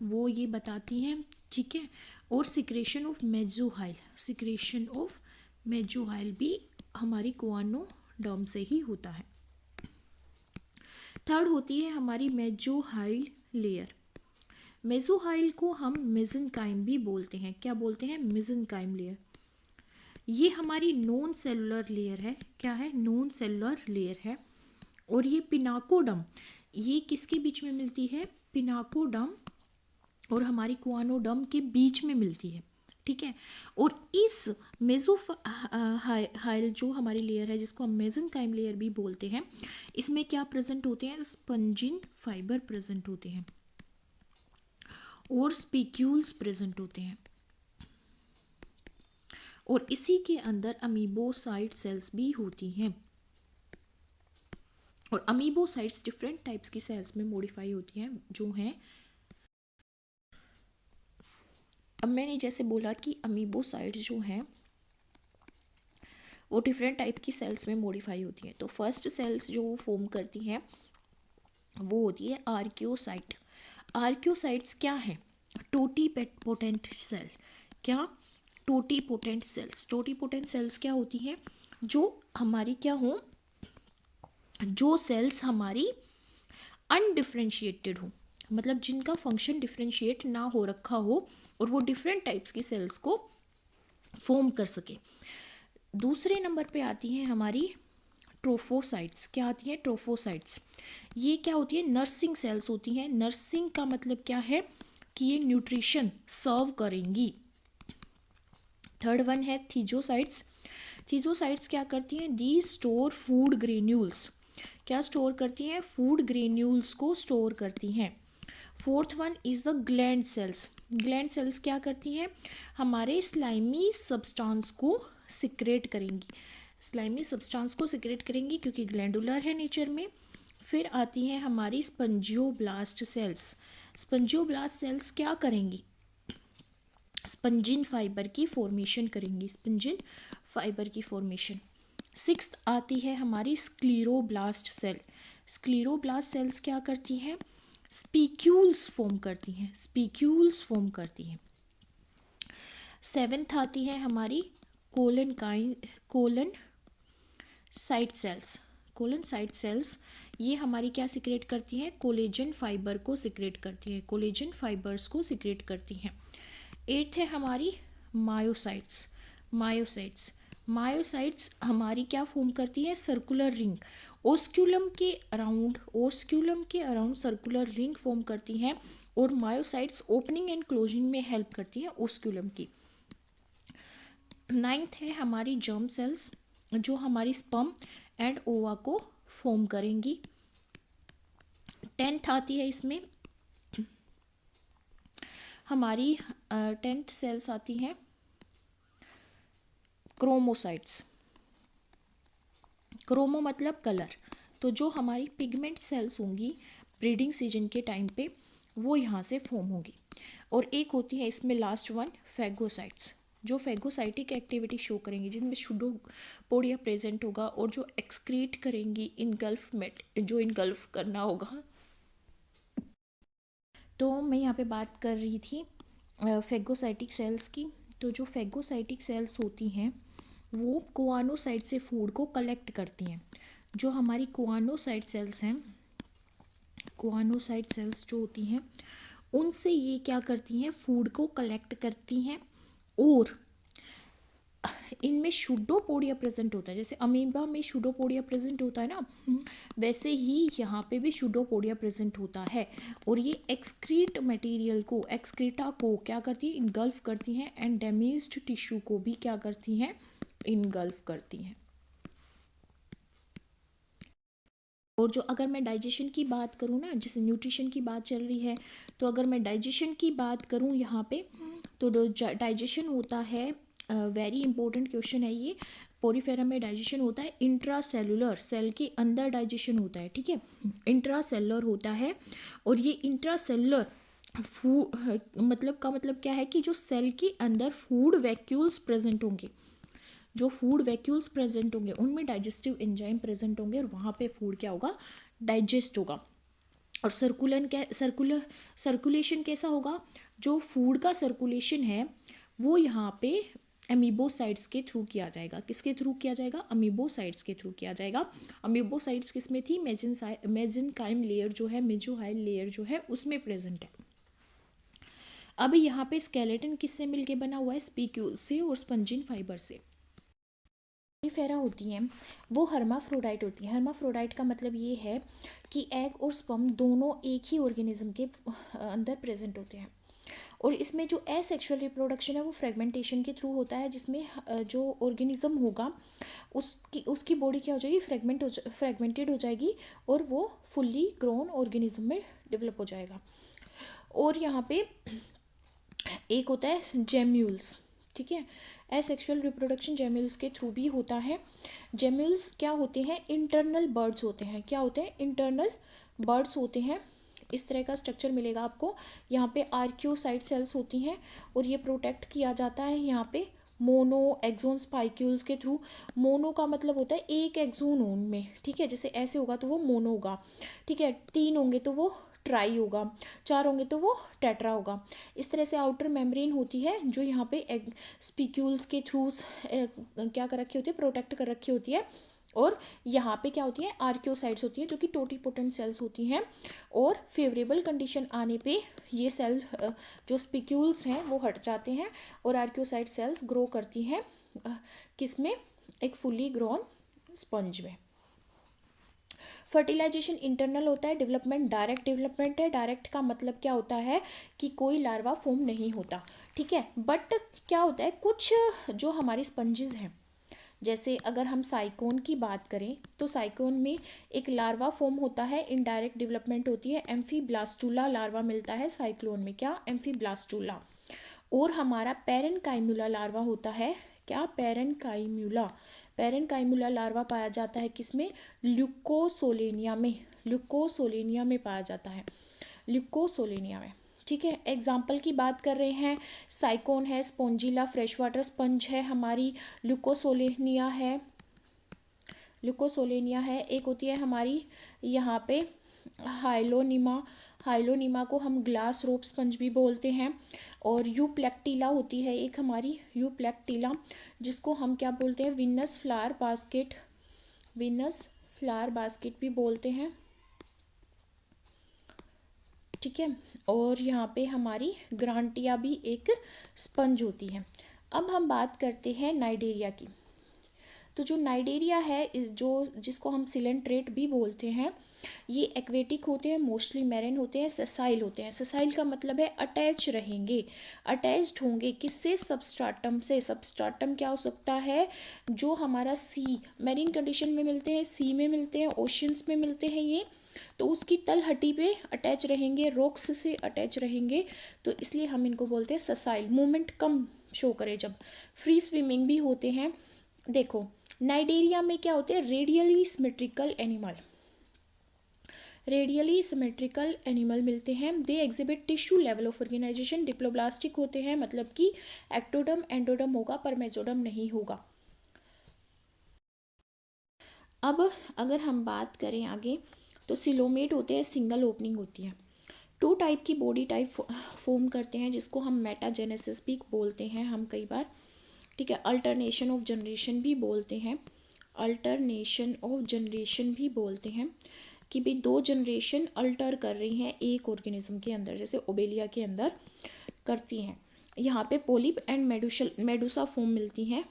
वो ये बताती हैं, ठीक है। और सिक्रेशन ऑफ मेसोहाइल, सिक्रेशन ऑफ मेसोहाइल भी हमारी कुआनोडर्म से ही होता है। थर्ड होती है हमारी मेसोहाइल लेयर। मेसोहाइल को हम मेसेनकाइम भी बोलते हैं। क्या बोलते हैं? Mesenchyme layer. ये हमारी नॉन सेलुलर लेयर है। क्या है? नॉन सेलुलर लेयर है। और ये पिनाकोडम, ये किसके बीच में मिलती है? पिनाकोडम और हमारी कुआनोडर्म के बीच में मिलती है, ठीक है। और इस मेसोहाइल जो हमारी लेयर है, जिसको हम मेसेनकाइम लेयर भी बोलते हैं, इसमें क्या प्रेजेंट होते हैं? स्पंजिन फाइबर प्रेजेंट होते हैं और स्पिक्यूल्स प्रेजेंट होते हैं। और इसी के अंदर अमीबोसाइट सेल्स भी होती हैं। और अमीबोसाइट्स डिफरेंट टाइप्स की सेल्स में मॉडिफाई होती हैं, जो हैं, अब मैंने जैसे बोला कि अमीबोसाइट्स जो हैं वो डिफरेंट टाइप की सेल्स में मॉडिफाई होती हैं। तो फर्स्ट सेल्स जो वो फॉर्म करती हैं वो होती है आर्कियोसाइट। आर्कियोसाइट्स क्या है? Totipotent cell. क्या? Totipotent cells. टोटीपोटेंट सेल्स क्या होती हैं? जो हमारी क्या हो, जो सेल्स हमारी अनडिफ्रेंशिएटेड हो, मतलब जिनका फंक्शन डिफ्रेंशिएट ना हो रखा हो और वो डिफरेंट टाइप्स की सेल्स को फॉर्म कर सके। दूसरे नंबर पे आती हैं हमारी ट्रोफोसाइट्स। क्या आती हैं? ट्रोफोसाइट्स। ये क्या होती है? नर्सिंग सेल्स होती हैं। नर्सिंग का मतलब क्या है? कि ये न्यूट्रिशन सर्व करेंगी। थर्ड वन है थीजोसाइट्स। थीजोसाइट्स क्या करती हैं? दी स्टोर फूड ग्रेन्यूल्स। क्या स्टोर करती हैं? फूड ग्रेन्यूल्स को स्टोर करती हैं। Fourth one is the gland sales. Gland sales क्या करती हैं? हमारे स्लाइमी सब्सटेंस को सिक्रेट करेंगी। स्लाइमी सब्सटेंस को सिक्रेट करेंगी क्योंकि ग्लैंडुलर है नेचर में। फिर आती है हमारी स्पंजियोब्लास्ट सेल्स। स्पंजियोब्लास्ट सेल्स क्या करेंगी? स्पंजिन फाइबर की फॉर्मेशन करेंगी। स्पंजिन फाइबर की फॉर्मेशन। सिक्स्थ आती है हमारी स्क्लीरोब्लास्ट सेल। स्क्लीरोब्लास्ट सेल्स क्या करती हैं? स्पीक्यूल्स फॉर्म करती हैं। स्पीक्यूल्स फॉर्म करती हैं। सेवेंथ आती है हमारी choanocyte cells. Choanocyte cells ये हमारी क्या सिक्रेट करती हैं? कोलेजन फाइबर को सिक्रेट करती हैं। कोलेजन फाइबर्स को सिक्रेट करती हैं। एट्थ है हमारी मायोसाइट्स। मायोसाइट्स मायोसाइट्स हमारी क्या फॉर्म करती है? Circular ring. ओस्क्यूलम के अराउंड सर्कुलर रिंग फॉर्म करती हैं। और मायोसाइट्स ओपनिंग एंड क्लोजिंग में हेल्प करती हैं ओस्क्यूलम की। नाइन्थ है हमारी जर्म सेल्स, जो हमारी स्पर्म एंड ओवा को फॉर्म करेंगी। टेंथ आती है इसमें हमारी टेंथ सेल्स आती हैं क्रोमोसाइट्स। क्रोमो मतलब कलर। तो जो हमारी पिगमेंट सेल्स होंगी ब्रीडिंग सीजन के टाइम पे, वो यहाँ से फॉर्म होंगी। और एक होती है इसमें लास्ट वन फैगोसाइट्स, जो फैगोसाइटिक एक्टिविटी शो करेंगी, जिनमें सूडोपोडिया प्रेजेंट होगा और जो एक्सक्रीट करेंगी जो इनगल्फ करना होगा। तो मैं यहाँ पे बात कर रही थी फैगोसाइटिक सेल्स की। तो जो फैगोसाइटिक सेल्स होती हैं वो कोआनोसाइट से फूड को कलेक्ट करती हैं। जो हमारी कोआनोसाइट सेल्स हैं, कोआनोसाइट सेल्स जो होती हैं उनसे ये क्या करती हैं? फूड को कलेक्ट करती हैं। और इनमें शूडोपोडिया प्रेजेंट होता है। जैसे अमीबा में शूडोपोडिया प्रेजेंट होता है ना, वैसे ही यहाँ पे भी शूडोपोडिया प्रेजेंट होता है। और ये एक्सक्रीटा को क्या करती है? इनगल्फ करती हैं। एंड डैमेज्ड टिश्यू को भी क्या करती हैं? इनगल्फ करती हैं। और जो अगर मैं डाइजेशन की बात करूँ ना, जैसे न्यूट्रिशन की बात चल रही है, तो अगर मैं डाइजेशन की बात करूँ यहाँ पे, तो डाइजेशन होता है, वेरी इंपॉर्टेंट क्वेश्चन है ये। पोरीफेरा में डाइजेशन होता है इंट्रा सेलुलर, सेल के अंदर डाइजेशन होता है, ठीक है, इंट्रा सेलुलर होता है। और ये इंट्रा सेलुलर मतलब क्या है कि जो सेल के अंदर फूड वैक्यूल्स प्रेजेंट होंगे, जो फूड वैक्यूल्स प्रेजेंट होंगे उनमें डाइजेस्टिव एंजाइम प्रेजेंट होंगे और वहाँ पे फूड क्या होगा, डाइजेस्ट होगा। और सर्कुलेशन कैसा होगा, जो फूड का सर्कुलेशन है वो यहाँ पे अमीबोसाइट्स के थ्रू किया जाएगा। किसके थ्रू किया जाएगा, अमीबोसाइट्स के थ्रू किया जाएगा। अमीबोसाइट्स किस में थी, मेसेंकाइम लेयर जो है, मेसोहाइल लेयर जो है उसमें प्रेजेंट है। अब यहाँ पे स्केलेटन किससे मिलके बना हुआ है, स्पीक्यूल से और स्पंजिन फाइबर से। फेरा होती हैं वो हर्माफ्रोडाइट होती है। हर्माफ्रोडाइट का मतलब ये है कि एग और स्पर्म दोनों एक ही ऑर्गेनिज्म के अंदर प्रेजेंट होते हैं। और इसमें जो एसेक्सुअल रिप्रोडक्शन है वो फ्रेगमेंटेशन के थ्रू होता है, जिसमें जो ऑर्गेनिज्म होगा उसकी बॉडी क्या हो जाएगी, फ्रेगमेंटेड हो जाएगी और वो फुल्ली ग्रोन ऑर्गेनिज्म में डेवलप हो जाएगा। और यहाँ पे एक होता है जेम्यूल्स, ठीक है। एसेक्सुअल रिप्रोडक्शन जेम्यूल्स के थ्रू भी होता है। जेम्यूल्स क्या होते हैं, इंटरनल बर्ड्स होते हैं। क्या होते हैं, इंटरनल बर्ड्स होते हैं। इस तरह का स्ट्रक्चर मिलेगा आपको। यहाँ पे आर्क्योसाइट सेल्स होती हैं और ये प्रोटेक्ट किया जाता है यहाँ पे मोनो एक्सोन स्पाइक्यूल्स के थ्रू। मोनो का मतलब होता है एक एक्सोन उनमें, ठीक है। जैसे ऐसे होगा तो वो मोनो होगा, ठीक है। 3 होंगे तो वो ट्राई होगा, 4 होंगे तो वो टेट्रा होगा। इस तरह से आउटर मेम्ब्रेन होती है जो यहाँ पे स्पीक्यूल्स के थ्रू क्या कर रखी होती है, प्रोटेक्ट कर रखी होती है। और यहाँ पे क्या होती है, आर्क्योसाइट्स होती हैं जो कि टोटीपोटेंट सेल्स होती हैं। और फेवरेबल कंडीशन आने पे ये सेल जो स्पिक्यूल्स हैं वो हट जाते हैं और आर्क्योसाइट सेल्स ग्रो करती हैं किस में, एक फुली ग्रोन स्पंज में। फर्टिलाइजेशन इंटरनल होता है, डेवलपमेंट डायरेक्ट डेवलपमेंट है। डायरेक्ट का मतलब क्या होता है कि कोई लार्वा फॉर्म नहीं होता, ठीक है। बट क्या होता है, कुछ जो हमारी स्पंजेस हैं, जैसे अगर हम साइकोन की बात करें तो साइकोन में एक लार्वा फॉर्म होता है, इनडायरेक्ट डेवलपमेंट होती है। एम्फीब्लास्टूला लार्वा मिलता है साइक्लोन में, क्या, एम्फीब्लास्टूला। और हमारा पेरेनकाइमुला लार्वा होता है, क्या, पेरेनकाइमुला। पेरेनकाइमुला लार्वा पाया जाता है किसमें, ल्यूकोसोलेनिया में। ल्यूकोसोलेनिया में पाया जाता है, ल्यूकोसोलेनिया में, ठीक है। एग्जाम्पल की बात कर रहे हैं, साइकोन है, स्पोंजिला फ्रेश वाटर स्पंज है हमारी, ल्यूकोसोलेनिया है, ल्यूकोसोलेनिया है। एक होती है हमारी यहाँ पे हाइलोनिमा। हाइलोनिमा को हम ग्लास रोप स्पंज भी बोलते हैं। और यूप्लेक्टिला होती है एक हमारी, यूप्लेक्टिला, जिसको हम क्या बोलते हैं, Venus flower basket, Venus flower basket भी बोलते हैं, ठीक है। और यहाँ पे हमारी ग्रांटिया भी एक स्पंज होती है। अब हम बात करते हैं नाइडेरिया की। तो जो नाइडेरिया है जिसको हम सिलेंट्रेट भी बोलते हैं, ये एक्वेटिक होते हैं, मोस्टली मैरिन होते हैं, ससाइल होते हैं। ससाइल का मतलब है अटैच रहेंगे, अटैच्ड होंगे किससे, सबस्ट्राटम से। सबस्ट्राटम क्या हो सकता है, जो हमारा सी मैरिन कंडीशन में मिलते हैं, सी में मिलते हैं, ओशियंस में मिलते हैं ये, तो उसकी तलहटी पे अटैच रहेंगे, रॉक्स से अटैच रहेंगे, तो इसलिए हम इनको बोलते हैं ससाइल। मूवमेंट कम शो करे जब। फ्री स्विमिंग भी होते हैं। देखो नाइडेरिया में क्या होते हैं, radially symmetrical animal, radially symmetrical animal मिलते हैं। They exhibit tissue level of organisation, diploblastic होते हैं, मतलब कि एक्टोडम एंडोडम होगा पर मेसोडम नहीं होगा। अब अगर हम बात करें आगे तो सिलोमेट होते हैं, सिंगल ओपनिंग होती है। 2 टाइप की बॉडी टाइप फॉर्म करते हैं जिसको हम मेटाजेनेसिस भी बोलते हैं हम कई बार, ठीक है। अल्टरनेशन ऑफ जनरेशन भी बोलते हैं, अल्टरनेशन ऑफ जनरेशन भी बोलते हैं कि भाई 2 जनरेशन अल्टर कर रही हैं एक ऑर्गेनिज्म के अंदर, जैसे ओबेलिया के अंदर करती हैं। यहाँ पे पोलिप एंड मेडुसा फॉर्म मिलती हैं।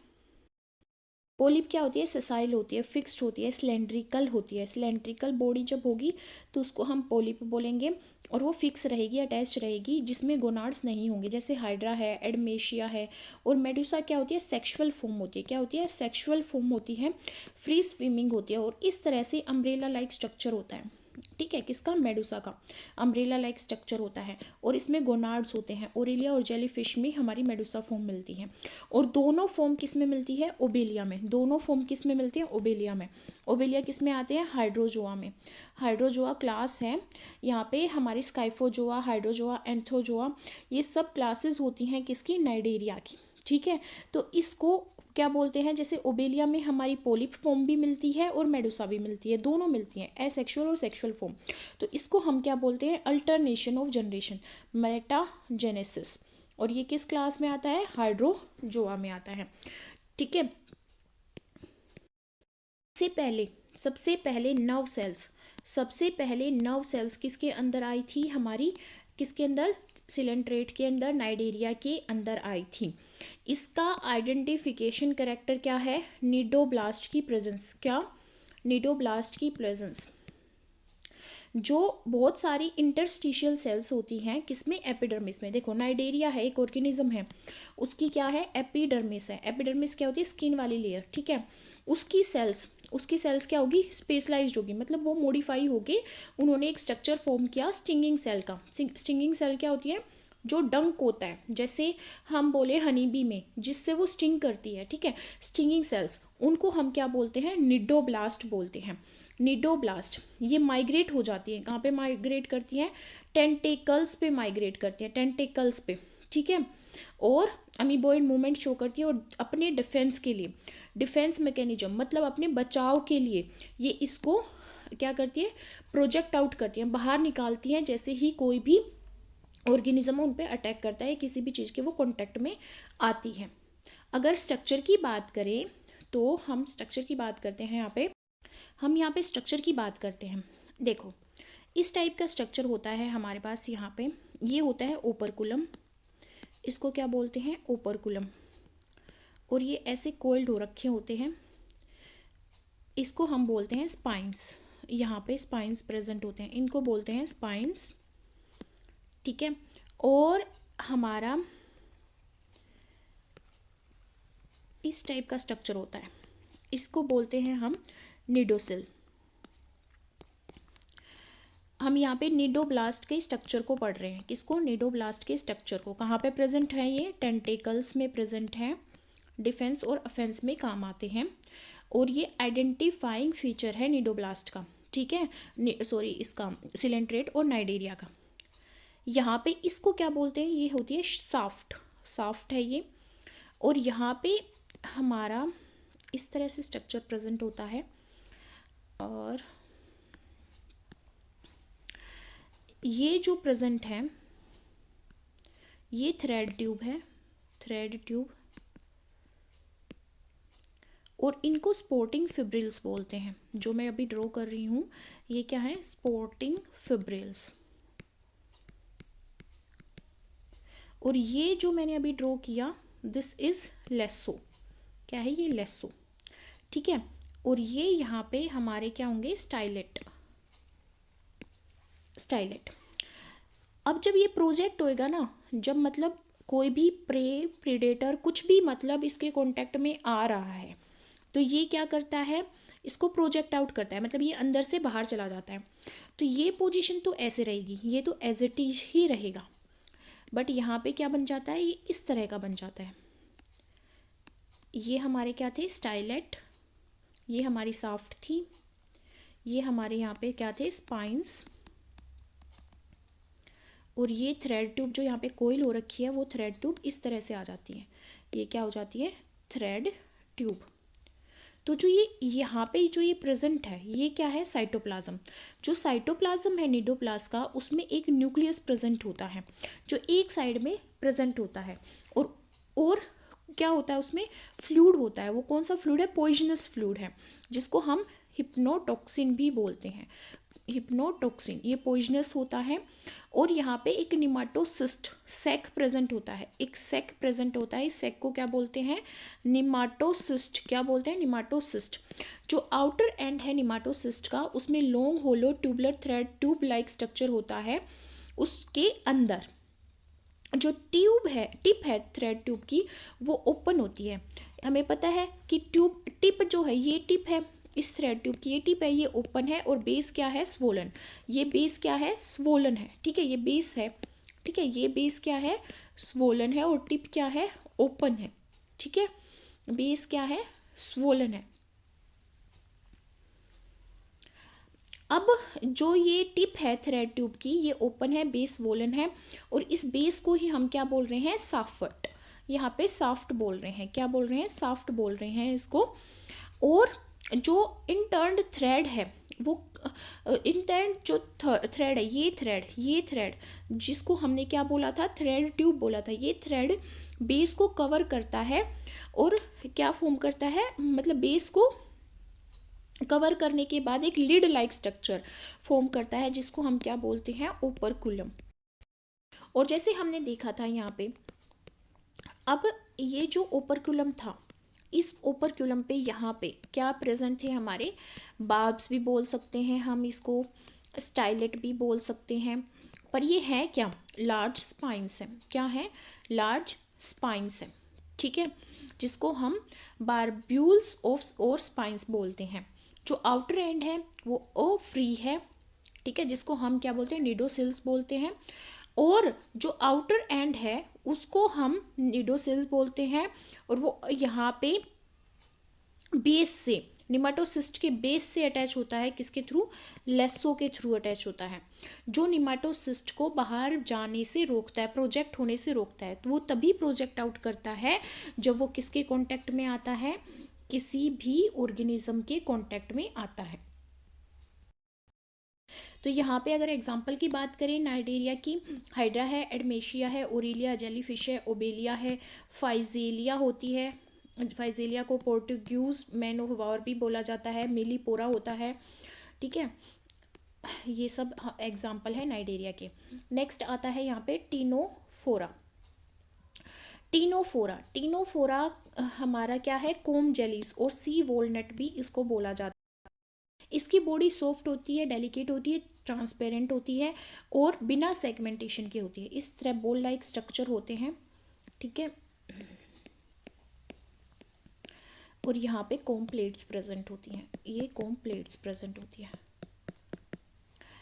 पोलिप क्या होती है, ससाइल होती है, फिक्स्ड होती है, सिलेंड्रिकल होती है। सिलेंड्रिकल बॉडी जब होगी तो उसको हम पोलिप बोलेंगे और वो फिक्स रहेगी, अटैच रहेगी, जिसमें गोनाड्स नहीं होंगे, जैसे हाइड्रा है, एडमेशिया है। और मेडुसा क्या होती है, सेक्सुअल फॉर्म होती है। क्या होती है, सेक्सुअल फॉर्म होती है, फ्री स्विमिंग होती है। और इस तरह से अम्ब्रेला लाइक स्ट्रक्चर होता है, ठीक है, किसका, मेडुसा का अम्ब्रेला लाइक स्ट्रक्चर होता है। और इसमें गोनाड्स होते हैं। ओरेलिया और जेलीफिश में हमारी मेडुसा फॉर्म मिलती है। और दोनों फॉर्म किस में मिलती है, ओबेलिया में। दोनों फॉर्म किस में मिलती है, ओबेलिया में। ओबेलिया किस में आते हैं, हाइड्रोजोआ में। हाइड्रोजोआ क्लास है यहाँ पे हमारी, स्काइफोजोआ, हाइड्रोजोआ, एंथोजोआ, ये सब क्लासेस होती हैं किसकी, नाइडेरिया की, ठीक है। तो इसको क्या बोलते हैं, जैसे ओबेलिया में हमारी पोलिप फॉर्म भी मिलती है और मेडुसा भी मिलती है, दोनों मिलती हैं, एसेक्सुअल और सेक्सुअल फॉर्म। तो इसको हम क्या बोलते हैं, अल्टरनेशन ऑफ जनरेशन, मेटाजेनेसिस। और ये किस क्लास में आता है, हाइड्रोजोआ में आता है। ठीक है। सबसे पहले नर्व सेल्स किसके अंदर आई थी हमारी, किसके अंदर, सिलेंट्रेट के अंदर, नाइडेरिया के अंदर आई थी। इसका आइडेंटिफिकेशन कैरेक्टर क्या है, निडोब्लास्ट की प्रेजेंस। क्या, निडोब्लास्ट की प्रेजेंस। जो बहुत सारी इंटरस्टिशियल सेल्स होती हैं, किसमें, एपिडर्मिस में। देखो नाइडेरिया है, एक ऑर्गेनिज्म है, उसकी क्या है, एपिडर्मिस है। एपिडर्मिस क्या होती है, स्किन वाली लेयर। ठीक है। उसकी सेल्स क्या होगी, स्पेशलाइज्ड होगी, मतलब वो मॉडिफाई होगी, उन्होंने एक स्ट्रक्चर फॉर्म किया स्टिंगिंग सेल का। स्टिंगिंग सेल क्या होती है, जो डंक होता है, जैसे हम बोले हनी बी में, जिससे वो स्टिंग करती है। ठीक है। स्टिंगिंग सेल्स, उनको हम क्या बोलते हैं, निडोब्लास्ट बोलते हैं। निडोब्लास्ट ये माइग्रेट हो जाती हैं, कहाँ पे माइग्रेट करती हैं, टेंटेकल्स पे माइग्रेट करती हैं, टेंटेकल्स पे। ठीक है। और अमीबोइड मूवमेंट शो करती है, और अपने डिफेंस के लिए, डिफेंस मैकेनिज्म मतलब अपने बचाव के लिए ये इसको क्या करती है, प्रोजेक्ट आउट करती हैं, बाहर निकालती हैं, जैसे ही कोई भी ऑर्गेनिज्म उन पे अटैक करता है, किसी भी चीज़ के वो कॉन्टैक्ट में आती है। अगर स्ट्रक्चर की बात करें तो हम स्ट्रक्चर की बात करते हैं, यहाँ पे स्ट्रक्चर की बात करते हैं। देखो इस टाइप का स्ट्रक्चर होता है हमारे पास, यहाँ पे ये होता है ओपरकुलम, इसको क्या बोलते हैं, ओपरकुलम। और ये ऐसे कोइल्ड हो रखे होते हैं, इसको हम बोलते हैं स्पाइंस। यहाँ पे स्पाइंस प्रेजेंट होते हैं, इनको बोलते हैं स्पाइंस। ठीक है। और हमारा इस टाइप का स्ट्रक्चर होता है, इसको बोलते हैं हम निडोसिल। हम यहाँ पे निडोब्लास्ट के स्ट्रक्चर को पढ़ रहे हैं, किसको, निडोब्लास्ट के स्ट्रक्चर को। कहाँ पे प्रेजेंट है, ये टेंटेकल्स में प्रेजेंट है, डिफेंस और अफेंस में काम आते हैं, और ये आइडेंटिफाइंग फीचर है निडोब्लास्ट का। ठीक है। इसका सिलेंट्रेट और नाइडेरिया का। यहाँ पे इसको क्या बोलते हैं, ये होती है साफ्ट है ये। और यहाँ पे हमारा इस तरह से स्ट्रक्चर प्रेजेंट होता है, और ये जो प्रेजेंट है ये थ्रेड ट्यूब है, थ्रेड ट्यूब, और इनको स्पोर्टिंग फिब्रिल्स बोलते हैं। जो मैं अभी ड्रॉ कर रही हूँ ये क्या है, स्पोर्टिंग फिब्रिल्स। और ये जो मैंने अभी ड्रॉ किया, दिस इज लेसो। क्या है ये, लेसो। ठीक है। और ये यहाँ पे हमारे क्या होंगे, स्टाइलेट। अब जब ये प्रोजेक्ट होएगा ना, जब मतलब कोई भी प्रेडेटर कुछ भी मतलब इसके कांटेक्ट में आ रहा है, तो ये क्या करता है, इसको प्रोजेक्ट आउट करता है, मतलब ये अंदर से बाहर चला जाता है। तो ये पोजीशन तो ऐसे रहेगी, ये तो एज इट इज ही रहेगा, बट यहाँ पे क्या बन जाता है, ये इस तरह का बन जाता है। ये हमारे क्या थे, स्टाइलेट, ये हमारी साफ्ट थी, ये हमारे यहाँ पे क्या थे, स्पाइंस, और ये थ्रेड ट्यूब जो यहाँ पे कोइल हो रखी है, वो थ्रेड ट्यूब इस तरह से आ जाती है, ये क्या हो जाती है, थ्रेड ट्यूब। तो जो ये यहाँ पे जो ये प्रेजेंट है, ये क्या है, साइटोप्लाज्म। जो साइटोप्लाज्म है निडोप्लास्ट का, उसमें एक न्यूक्लियस प्रेजेंट होता है, जो एक साइड में प्रेजेंट होता है, और क्या होता है उसमें, फ्लूइड होता है। वो कौन सा फ्लूइड है, पॉइजनस फ्लूइड है, जिसको हम हिप्नोटॉक्सिन भी बोलते हैं। हिप्नोटॉक्सिन ये पॉइजनस होता है। और यहाँ पे एक निमाटोसिस्ट सैक प्रेजेंट होता है, एक सैक प्रेजेंट होता है, इस सैक को क्या बोलते हैं, निमाटोसिस्ट। क्या बोलते हैं, निमाटोसिस्ट। जो आउटर एंड है निमाटोसिस्ट का, उसमें long hollow tubular thread tube like structure होता है। उसके अंदर जो टिप है थ्रेड ट्यूब की, वो ओपन होती है। हमें पता है कि टिप जो है, ये टिप है इस थ्रेड ट्यूब की, ये टिप है, ये ओपन है, और बेस क्या है, स्वोलन। ये बेस क्या है, स्वोलन है। ठीक है, ये बेस है। ठीक है, ये बेस क्या है, स्वोलन है, और टिप क्या है, ओपन है। ठीक है, बेस क्या है, स्वोलन है। अब जो ये टिप है थ्रेड ट्यूब की, ये ओपन है, बेस स्वोलन है, और इस बेस को ही हम क्या बोल रहे हैं, साफट। यहाँ पे साफ्ट बोल रहे हैं, क्या बोल रहे हैं, साफ्ट बोल रहे हैं इसको। और जो इंटर्न्ड थ्रेड है वो इंटर्न्ड जो थ्रेड है, ये थ्रेड जिसको हमने क्या बोला था, थ्रेड ट्यूब बोला था, ये थ्रेड बेस को कवर करता है और क्या फॉर्म करता है, मतलब बेस को कवर करने के बाद एक लिड लाइक स्ट्रक्चर फॉर्म करता है जिसको हम क्या बोलते हैं, ओपरकुलम। और जैसे हमने देखा था यहाँ पे, अब ये जो ओपरकुलम था, इस ओपरक्यूलम पे यहाँ पे क्या प्रेजेंट थे हमारे, बार्ब्स भी बोल सकते हैं हम इसको, स्टाइलेट भी बोल सकते हैं, पर ये है क्या, लार्ज स्पाइंस है, क्या है, लार्ज स्पाइंस है, ठीक है, जिसको हम बारब्यूल्स ऑफ और स्पाइंस बोलते हैं। जो आउटर एंड है वो ओ फ्री है, ठीक है, जिसको हम क्या बोलते हैं, निडोसिल्स बोलते हैं। और जो आउटर एंड है उसको हम निडोसिल्स बोलते हैं, और वो यहाँ पे बेस से, निमाटोसिस्ट के बेस से अटैच होता है, किसके थ्रू, लेसो के थ्रू अटैच होता है, जो निमाटोसिस्ट को बाहर जाने से रोकता है, प्रोजेक्ट होने से रोकता है। तो वो तभी प्रोजेक्ट आउट करता है जब वो किसके कांटेक्ट में आता है, किसी भी ऑर्गेनिज्म के कांटेक्ट में आता है। तो यहाँ पे अगर एग्जाम्पल की बात करें नाइडेरिया की, हाइड्रा है, एडमेशिया है, ओरेलिया जेलीफिश है, ओबेलिया है, फाइजेलिया होती है, फाइजेलिया को पोर्टुग्यूज मैन ऑफ वॉर भी बोला जाता है, मिलीपोरा होता है, ठीक है, ये सब एग्जाम्पल है नाइडेरिया के। नेक्स्ट आता है यहाँ पे टीनोफोरा। टीनोफोरा हमारा क्या है, कोम जेलीस और सी वॉलनट भी इसको बोला जाता है। इसकी बॉडी सॉफ्ट होती है, डेलिकेट होती है, ट्रांसपेरेंट होती है और बिना सेगमेंटेशन की होती है। इस तरह बॉल लाइक स्ट्रक्चर होते हैं, ठीक है, और यहाँ पे कोम प्लेट्स प्रेजेंट होती हैं, ये कोम प्लेट्स प्रेजेंट होती है।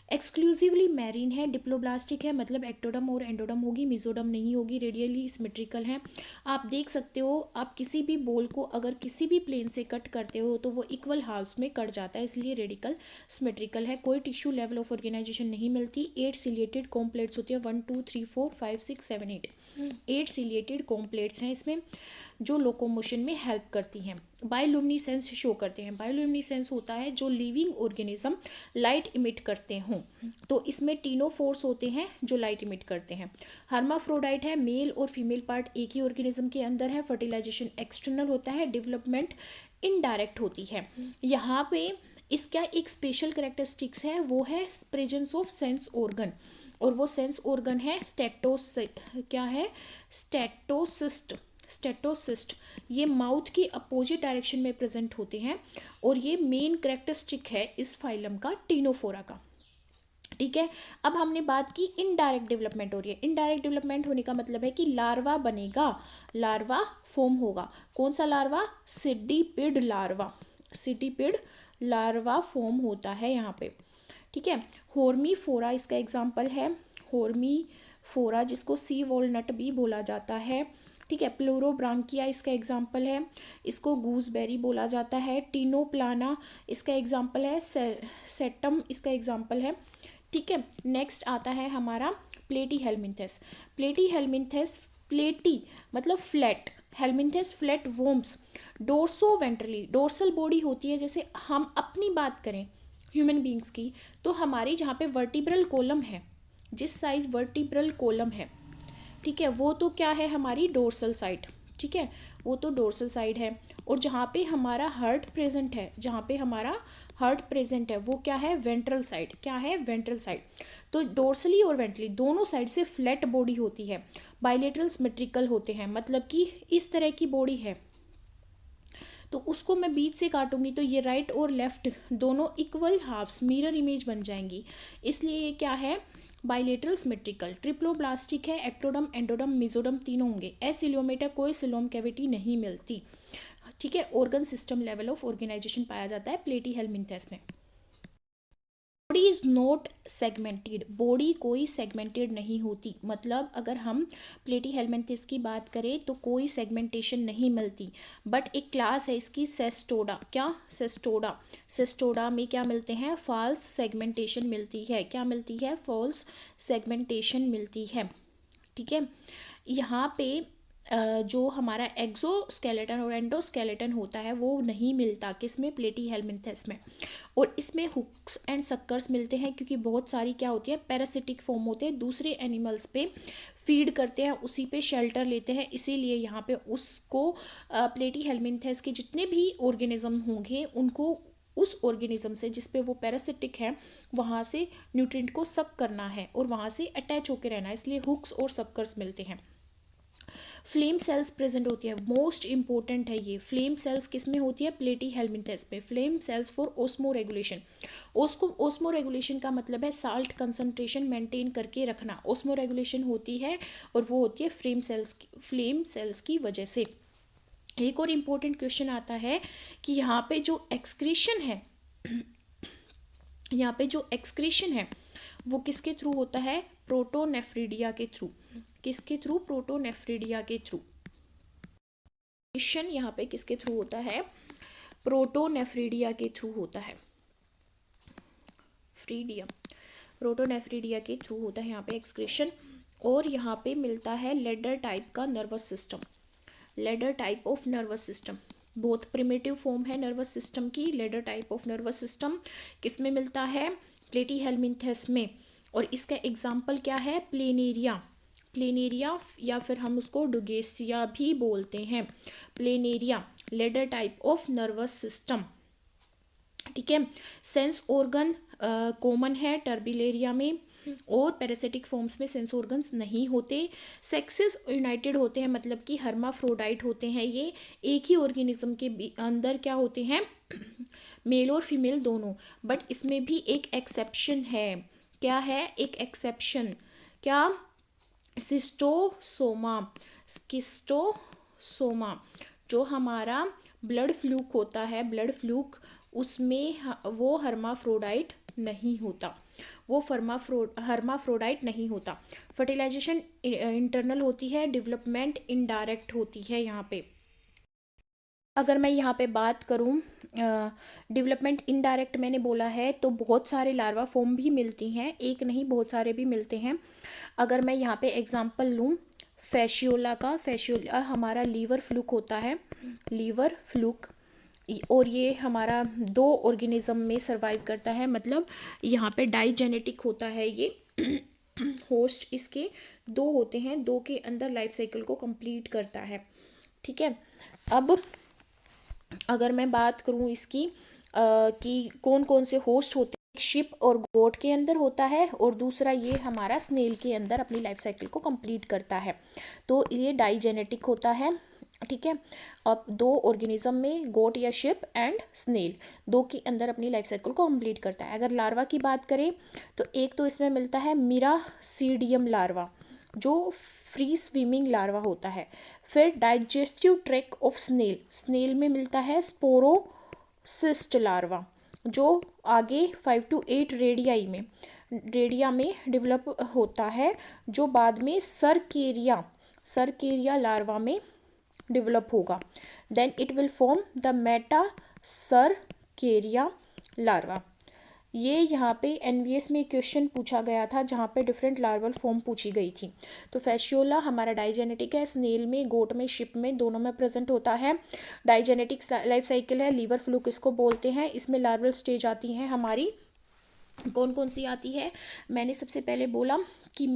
एक्सक्लूसिवली मैरीन है, डिप्लोब्लास्टिक है, मतलब एक्टोडम और एंडोडम होगी, मिजोडम नहीं होगी, रेडियली सिमेट्रिकल है। आप देख सकते हो, आप किसी भी बॉल को अगर किसी भी प्लेन से कट करते हो तो वो इक्वल हाफ्स में कट जाता है, इसलिए रेडिकल सिमेट्रिकल है। कोई टिश्यू लेवल ऑफ ऑर्गेनाइजेशन नहीं मिलती। 8 सिलिएटेड कॉम्प्लेट्स होती है, 1 2 3 4 5 6 7 8 8 सिलिएटेड कॉम्प्लेट्स हैं इसमें, जो लोकोमोशन में हेल्प करती हैं। बायोल्यूमिनेसेंस शो करते हैं, बायोल्यूमिनेसेंस होता है जो लिविंग ऑर्गेनिज्म लाइट इमिट करते हों, तो इसमें टीनोफोर्स होते हैं जो लाइट इमिट करते हैं। हर्माफ्रोडाइट है, मेल और फीमेल पार्ट एक ही ऑर्गेनिज्म के अंदर है, फर्टिलाइजेशन एक्सटर्नल होता है, डेवलपमेंट इनडायरेक्ट होती है। यहाँ पे इसका एक स्पेशल करेक्टरिस्टिक्स है, वो है प्रेजेंस ऑफ सेंस ऑर्गन, और वो सेंस ऑर्गन है क्या है, स्टेटोसिस्ट। ये माउथ की अपोजिट डायरेक्शन में प्रेजेंट होते हैं, और ये मेन करेक्टरिस्टिक है इस फाइलम का, टीनोफोरा का, ठीक है। अब हमने बात की इनडायरेक्ट डेवलपमेंट हो रही है। इनडायरेक्ट डेवलपमेंट होने का मतलब है कि लार्वा बनेगा, लार्वा फॉर्म होगा। कौन सा लार्वा, सिडिपिड लार्वा, सिडिपिड लार्वा फॉर्म होता है यहाँ पे, ठीक है। होर्मीफोरा इसका एग्जाम्पल है, होर्मीफोरा जिसको सी वॉलनट भी बोला जाता है, ठीक है। प्लूरोब्रांकिया इसका एग्जाम्पल है, इसको गूसबेरी बोला जाता है। टीनोप्लाना इसका एग्जाम्पल है, सेटम इसका एग्जाम्पल है, ठीक है। नेक्स्ट आता है हमारा प्लेटी हेलमिंथेस। प्लेटी हेलमिंथेस, प्लेटी मतलब flat, helminthes flat worms, dorso ventrally, dorsal body होती है। जैसे हम अपनी बात करें ह्यूमन बींग्स की, तो हमारी जहाँ पे वर्टिब्रल कॉलम है, जिस साइड वर्टिब्रल कॉलम है, ठीक है, वो तो क्या है, हमारी डोर्सल साइड, ठीक है, वो तो डोर्सल साइड है। और जहाँ पे हमारा हार्ट प्रेजेंट है, जहाँ पे हमारा हार्ट प्रेजेंट है, वो क्या है, वेंट्रल साइड, क्या है, वेंट्रल साइड। तो डोर्सली और वेंट्रली दोनों साइड से फ्लैट बॉडी होती है, बाइलेटरल सिमेट्रिकल होते हैं, मतलब कि इस तरह की बॉडी है। तो उसको मैं बीच से काटूंगी तो ये राइट और लेफ्ट दोनों इक्वल हाफ्स मिरर इमेज बन जाएंगी, इसलिए ये क्या है, बाइलेटरल सिमेट्रिकल। ट्रिप्लोब्लास्टिक है, एक्टोडम एंडोडम मिजोडम तीनों होंगे। एसिलोमेटा कोई सिलोम कैविटी नहीं मिलती, ठीक है। Organ system level of organisation पाया जाता है प्लेटी हेलमिंथेस में। Body is not segmented, body कोई सेगमेंटेड नहीं होती, मतलब अगर हम प्लेटी हेलमिंथेस की बात करें तो कोई सेगमेंटेशन नहीं मिलती। बट एक क्लास है इसकी सेस्टोडा, क्या, सेस्टोडा, सेस्टोडा में क्या मिलते हैं, फॉल्स सेगमेंटेशन मिलती है, क्या मिलती है, फॉल्स सेगमेंटेशन मिलती है, ठीक है। यहाँ पे जो हमारा एक्सोस्केलेटन और एंडोस्केलेटन होता है वो नहीं मिलता, किसमें, प्लेटीहेल्मिन्थेस में। और इसमें हुक्स एंड सक्कर्स मिलते हैं, क्योंकि बहुत सारी क्या होती है, पैरासिटिक फॉर्म होते हैं, दूसरे एनिमल्स पे फीड करते हैं, उसी पे शेल्टर लेते हैं, इसीलिए यहाँ पे उसको प्लेटीहेल्मिन्थेस के जितने भी ऑर्गेनिज्म होंगे उनको उस ऑर्गेनिज्म से जिस पे वो पैरासिटिक है वहाँ से न्यूट्रिएंट को सक करना है और वहाँ से अटैच होकर रहना है, इसलिए हुक्स और सक्कर्स मिलते हैं। फ्लेम सेल्स प्रेजेंट होती है, मोस्ट इंपॉर्टेंट है ये। फ्लेम सेल्स किस में होती है, प्लेटीहेल्मिन्थेस पे। Flame cells for osmo regulation. Osmo regulation का मतलब है साल्ट कंसंट्रेशन मेंटेन करके रखना, ओस्मो रेगुलेशन होती है और वो होती है फ्लेम सेल्स की वजह से। एक और इम्पोर्टेंट क्वेश्चन आता है कि यहाँ पे जो एक्सक्रीशन है यहाँ पे जो एक्सक्रीशन है वो किसके थ्रू होता है, प्रोटोनेफ्रिडिया के थ्रू। किसके थ्रू, प्रोटोनेफ्रिडिया के थ्रू। एक्सक्रीशन यहाँ पे किसके थ्रू होता है, प्रोटोनेफ्रिडिया के थ्रू होता है। फ्रीडिया, प्रोटोनेफ्रिडिया के थ्रू होता है यहाँ पे एक्सक्रीशन। और यहाँ पे मिलता है लेडर टाइप का nervous system, ladder type of nervous system. बहुत प्रिमिटिव फॉर्म है नर्वस सिस्टम की, ladder type of nervous system किस में मिलता है, प्लेटीहेल्मिन्थेस में। और इसका एग्जाम्पल क्या है, प्लेनेरिया। प्लेनेरिया या फिर हम उसको डुगेसिया भी बोलते हैं। Planaria ladder type of nervous system, ठीक है। सेंस ऑर्गन कॉमन है टर्बिलेरिया में, और पैरासिटिक फॉर्म्स में सेंस ऑर्गन्स नहीं होते। सेक्सेस यूनाइटेड होते हैं, मतलब कि हर्माफ्रोडाइट होते हैं ये। एक ही ऑर्गेनिज्म के अंदर क्या होते हैं, मेल और फीमेल दोनों। बट इसमें भी एक एक्सेप्शन है, क्या है एक एक्सेप्शन, क्या, सिस्टोसोमा। स्किस्टोसोमा जो हमारा ब्लड फ्लूक होता है, ब्लड फ्लूक, उसमें वो हर्माफ्रोडाइट नहीं होता, वो हर्माफ्रोडाइट नहीं होता। फर्टिलाइजेशन इंटरनल होती है, डेवलपमेंट इनडायरेक्ट होती है यहाँ पे। अगर मैं यहाँ पे बात करूँ डेवलपमेंट इनडायरेक्ट मैंने बोला है, तो बहुत सारे लार्वा फॉर्म भी मिलती हैं, एक नहीं बहुत सारे भी मिलते हैं। अगर मैं यहाँ पे एग्जांपल लूँ फैशियोला का, फैशियोला हमारा लीवर फ्लूक होता है, लीवर फ्लूक। और ये हमारा 2 ऑर्गेनिज्म में सर्वाइव करता है, मतलब यहाँ पे डाइजेनेटिक होता है ये होस्ट इसके 2 होते हैं, 2 के अंदर लाइफ साइकिल को कंप्लीट करता है, ठीक है। अब अगर मैं बात करूँ इसकी कि कौन कौन से होस्ट होते हैं, शिप और गोट के अंदर होता है, और दूसरा ये हमारा स्नेल के अंदर अपनी लाइफ साइकिल को कंप्लीट करता है, तो ये डाइजेनेटिक होता है, ठीक है। अब 2 ऑर्गेनिज्म में, गोट या शिप एंड स्नेल, 2 के अंदर अपनी लाइफ साइकिल को कंप्लीट करता है। अगर लार्वा की बात करें तो एक तो इसमें मिलता है मिरासीडियम लार्वा, जो फ्री स्विमिंग लार्वा होता है। फिर digestive tract of snail, snail में मिलता है स्पोरोसिस्ट लार्वा, जो आगे 5 to 8 रेडिया में डेवलप होता है, जो बाद में सरकेरिया लार्वा में डेवलप होगा। Then it will form the meta cercaria larva. ये यहाँ पे एनवीएस में क्वेश्चन पूछा गया था, जहाँ पे डिफरेंट लार्वल फॉर्म पूछी गई थी। तो फैशियोला हमारा डाइजेनेटिक है, स्नेल में, गोट में, शिप में, दोनों में प्रेजेंट होता है। डाइजेनेटिक लाइफ साइकिल है, लीवर फ्लूक इसको बोलते हैं। इसमें लार्वल स्टेज आती हैं हमारी, कौन कौन सी आती है, मैंने सबसे पहले बोला कि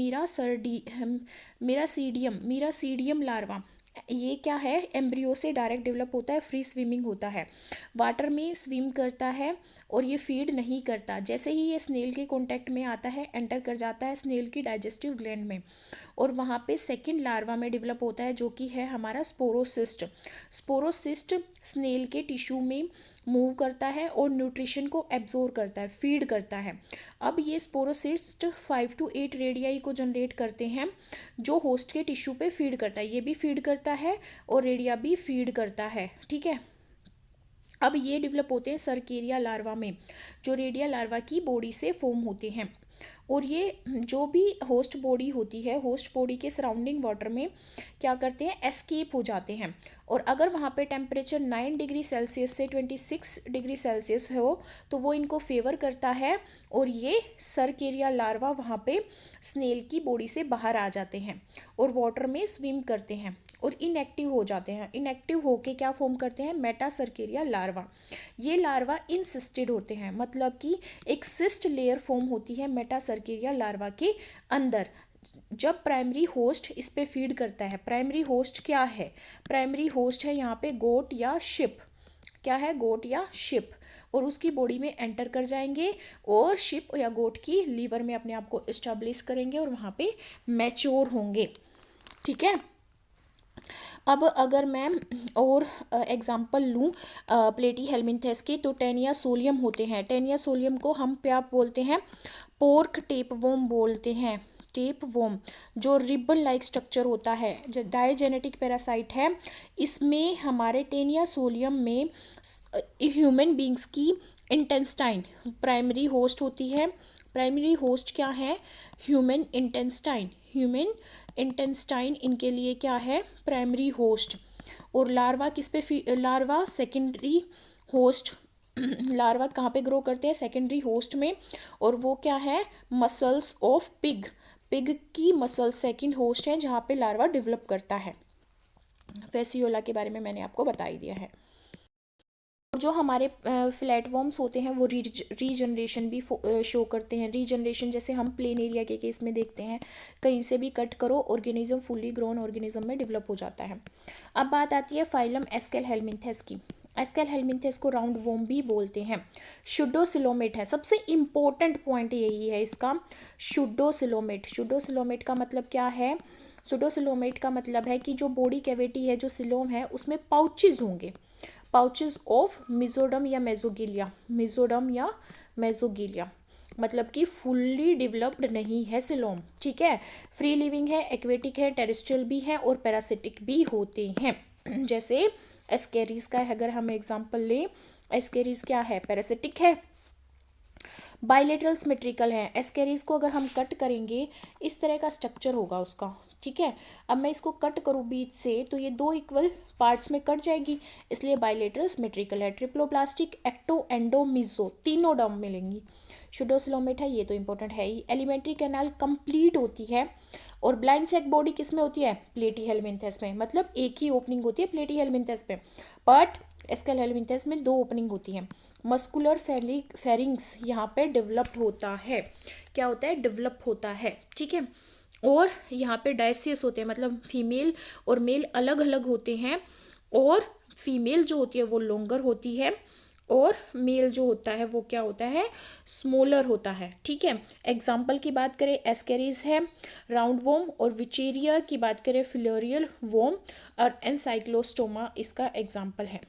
मीरासीडियम लार्वा, ये क्या है, एम्ब्रियो से डायरेक्ट डेवलप होता है, फ्री स्विमिंग होता है, वाटर में स्विम करता है और ये फीड नहीं करता। जैसे ही ये स्नेल के कांटेक्ट में आता है, एंटर कर जाता है स्नेल की डाइजेस्टिव ग्लैंड में, और वहाँ पे सेकंड लार्वा में डेवलप होता है, जो कि है हमारा स्पोरोसिस्ट। स्पोरोसिस्ट स्नेल के टिश्यू में मूव करता है और न्यूट्रिशन को एब्जॉर्ब करता है, फीड करता है। अब ये स्पोरोसिस्ट 5 to 8 रेडियाई को जनरेट करते हैं, जो होस्ट के टिश्यू पे फीड करता है, ये भी फीड करता है और रेडिया भी फीड करता है, ठीक है। अब ये डेवलप होते हैं सरकेरिया लार्वा में, जो रेडिया लार्वा की बॉडी से फॉर्म होते हैं। और ये जो भी होस्ट बॉडी होती है, होस्ट बॉडी के सराउंडिंग वाटर में क्या करते हैं, एस्केप हो जाते हैं। और अगर वहाँ पे टेम्परेचर 9 डिग्री सेल्सियस से 26 डिग्री सेल्सियस हो तो वो इनको फेवर करता है, और ये सरकेरिया लार्वा वहाँ पे स्नेल की बॉडी से बाहर आ जाते हैं और वाटर में स्विम करते हैं। और इनएक्टिव हो जाते हैं। इनएक्टिव होके क्या फॉर्म करते हैं, मेटासर्केरिया लार्वा। ये लार्वा इनसिस्टेड होते हैं, मतलब कि एक सिस्ट लेयर फॉर्म होती है मेटासर्केरिया लार्वा के अंदर। जब प्राइमरी होस्ट इस पे फीड करता है, प्राइमरी होस्ट क्या है, प्राइमरी होस्ट है यहाँ पे गोट या शिप, क्या है, गोट या शिप, और उसकी बॉडी में एंटर कर जाएंगे और शिप या गोट की लीवर में अपने आप को इस्टेब्लिश करेंगे और वहाँ पे मैच्योर होंगे। ठीक है, अब अगर मैं और एग्जांपल लूँ प्लेटी हेलमिंथेस की, तो टेनिया सोलियम होते हैं। टेनिया सोलियम को हम क्या बोलते हैं, पोर्क टेपवॉर्म बोलते हैं। टेपवॉर्म जो रिबन लाइक स्ट्रक्चर होता है, जो डायजेनेटिक पैरासाइट है, इसमें हमारे टेनिया सोलियम में ह्यूमन बींग्स की इंटेस्टाइन प्राइमरी होस्ट होती है। प्राइमरी होस्ट क्या है, ह्यूमन इंटेस्टाइन। ह्यूमन इंटेस्टाइन इनके लिए क्या है, प्राइमरी होस्ट। और लार्वा किस पे, लार्वा सेकेंडरी होस्ट। लार्वा कहाँ पे ग्रो करते हैं, सेकेंडरी होस्ट में, और वो क्या है, मसल्स ऑफ पिग। पिग की मसल सेकेंड होस्ट है जहाँ पे लार्वा डेवलप करता है। फेसियोला के बारे में मैंने आपको बता ही दिया है। जो हमारे फ्लैटवॉर्म्स होते हैं वो रीजनरेशन भी शो करते हैं। रीजनरेशन जैसे हम प्लेन एरिया के केस में देखते हैं, कहीं से भी कट करो ऑर्गेनिज्म फुल्ली ग्रोन ऑर्गेनिज्म में डेवलप हो जाता है। अब बात आती है फाइलम एस्केल हेलमिंथेस की। एस्केल हेलमिंथेस को राउंड वॉर्म भी बोलते हैं। शुडोसिलोमेट है, सबसे इंपॉर्टेंट पॉइंट यही है इसका, शुडोसिलोमेट। शुडोसिलोमेट का मतलब क्या है, शुडोसिलोमेट का मतलब है कि जो बॉडी कैविटी है, जो सिलोम है, उसमें पाउचेज होंगे, पाउचेज ऑफ मिजोडम या मेजोगिलिया। मिजोडम या मेजोगिलिया मतलब कि फुल्ली डेवलप्ड नहीं है सिलोम। ठीक है, फ्री लिविंग है, एक्वेटिक है, टेरेस्ट्रियल भी है और पैरासिटिक भी होते हैं। जैसे एस्केरीज का अगर हम एग्जांपल लें, एस्केरीज क्या है, पैरासिटिक है। बाइलेटरल सिमेट्रिकल है। एस्केरीज को अगर हम कट करेंगे इस तरह का स्ट्रक्चर होगा उसका। ठीक है, अब मैं इसको कट करूँ बीच से तो ये दो इक्वल पार्ट्स में कट जाएगी, इसलिए बाइलेटरल सिमेट्रिकल है। ट्रिप्लोप्लास्टिक, एक्टो, एंडो, मिजो तीनों डर्म मिलेंगी। शुडोसिलोमेट है, ये तो इंपॉर्टेंट है ही। एलिमेंट्री कैनाल कंप्लीट होती है। और ब्लाइंड सैक बॉडी किस में होती है, प्लेटी हेलमिंथेस में, मतलब एक ही ओपनिंग होती है प्लेटी हेलमिंथेस में, बट एस्केल हेलमिंथेस में दो ओपनिंग होती है। मस्कुलर फेरिंग्स यहाँ पे डेवलप्ड होता है, क्या होता है, डेवलप होता है। ठीक है, और यहाँ पे डायसियस होते हैं, मतलब फीमेल और मेल अलग अलग होते हैं, और फीमेल जो होती है वो लॉन्गर होती है और मेल जो होता है वो क्या होता है, स्मॉलर होता है। ठीक है, एग्जाम्पल की बात करें एस्केरीज है, राउंड वॉर्म, और विचेरियर की बात करें फिलोरियल वॉर्म, और एनसाइक्लोस्टोमा इसका एग्जाम्पल है।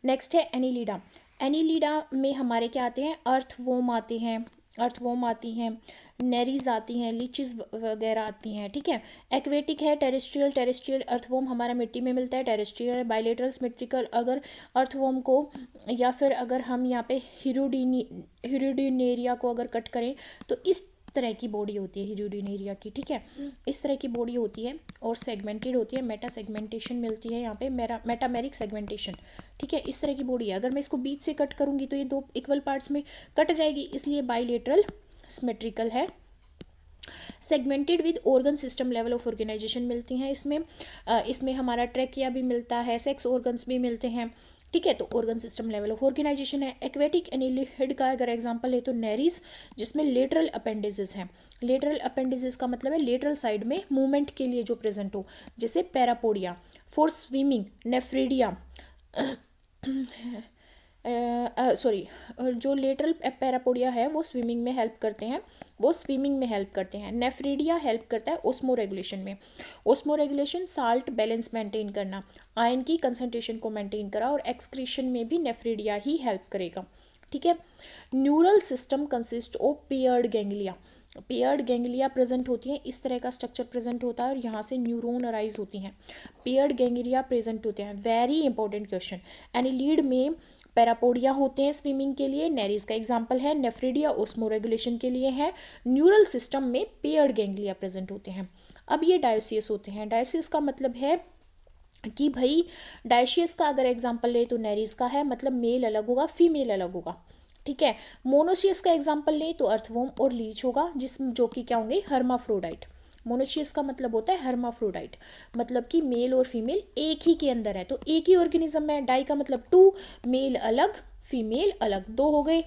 नेक्स्ट है एनीलिडा। एनीलिडा में हमारे क्या आते हैं, अर्थवॉर्म आते हैं, अर्थवॉर्म आती हैं, नेरीज आती हैं, लीचेस वगैरह आती हैं। ठीक है, एक्वेटिक है, टेरेस्ट्रियल। टेरेस्ट्रियल अर्थवॉर्म हमारा मिट्टी में मिलता है, टेरेस्ट्रियल है। बाइलेटरल सिमेट्रिकल अगर अर्थवॉर्म को, या फिर अगर हम यहाँ पे हिरुडिनेरिया को अगर कट करें तो इस तरह की बॉडी होती है हिरुडिनेरिया की। ठीक है, इस तरह की बॉडी होती है और सेगमेंटेड होती है, मेटा सेगमेंटेशन मिलती है यहाँ पे, मेटामेरिक सेगमेंटेशन। ठीक है, इस तरह की बॉडी है। अगर मैं इसको बीच से कट करूँगी तो ये दो इक्वल पार्ट्स में कट जाएगी, इसलिए बाइलेटरल सिमेट्रिकल है। Segmented with organ system level of organisation मिलती हैं इसमें। इसमें हमारा ट्रैकिया भी मिलता है, सेक्स ऑर्गन्स भी मिलते हैं। ठीक है, तो organ system level of organisation है। एक्वेटिक एनीलिड का अगर एग्जांपल है तो नेरीज, जिसमें लेटरल अपेंडिजेस हैं। लेटरल अपेंडिजेस का मतलब है लेटरल साइड में मूवमेंट के लिए जो प्रेजेंट हो, जैसे parapodia. For swimming nephridia, sorry, जो लेटरल पैरापोडिया है वो स्विमिंग में हेल्प करते हैं, वो स्विमिंग में हेल्प करते हैं। नेफ्रिडिया हेल्प करता है ओस्मो रेगुलेशन में। Osmo regulation salt balance maintain करना, आयन की कंसंट्रेशन को मेंटेन करा, और एक्सक्रीशन में भी नेफ्रिडिया ही हेल्प करेगा। ठीक है, neural system consist of paired ganglia. Paired ganglia present होती हैं, इस तरह का स्ट्रक्चर प्रेजेंट होता है और यहाँ से न्यूरॉन अराइज होती हैं। पेयर्ड गैंग्लिया प्रेजेंट होते हैं, वेरी इंपॉर्टेंट क्वेश्चन। एनीलिड में पैरापोडिया होते हैं स्विमिंग के लिए, नेरीज का एग्जाम्पल है। नेफ्रिडिया ओस्मो रेगुलेशन के लिए है। न्यूरल सिस्टम में पेयर्ड गैंग्लिया प्रेजेंट होते हैं। अब ये डायोसियस होते हैं। डायोसियस का मतलब है कि भाई डायोसियस का अगर एग्जाम्पल ले तो नेरीज का है, मतलब मेल अलग होगा, फीमेल अलग होगा। ठीक है, मोनोसियस का एग्जाम्पल लें तो अर्थवॉर्म और लीच होगा, जो कि क्या होंगे, हर्माफ्रोडाइट। मोनोशियस का मतलब होता है हर्माफ्रोडाइट, मतलब कि मेल और फीमेल एक ही के अंदर है, तो एक ही ऑर्गेनिज्म है। डाई का मतलब टू, मेल अलग फीमेल अलग, दो हो गए,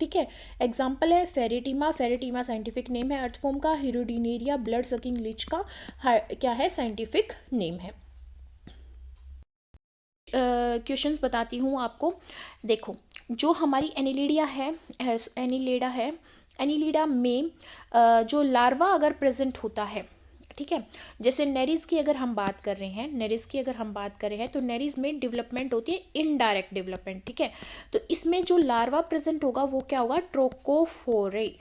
ठीक है। एग्जाम्पल है फेरेटीमा, फेरेटीमा साइंटिफिक नेम है अर्थवॉर्म का। हिरोडिनेरिया ब्लड सकिंग लीच का क्या है, साइंटिफिक नेम है। क्वेश्चंस बताती हूँ आपको। देखो, जो हमारी एनिलिडिया है, एनिलिडा है, एनिलिडा में जो लार्वा अगर प्रेजेंट होता है, ठीक है, जैसे नेरिस की अगर हम बात कर रहे हैं, नेरिस की अगर हम बात कर रहे हैं तो नेरिस में डेवलपमेंट होती है इनडायरेक्ट डेवलपमेंट, ठीक है। तो इसमें जो लार्वा प्रेजेंट होगा वो क्या होगा, ट्रोकोफोरे,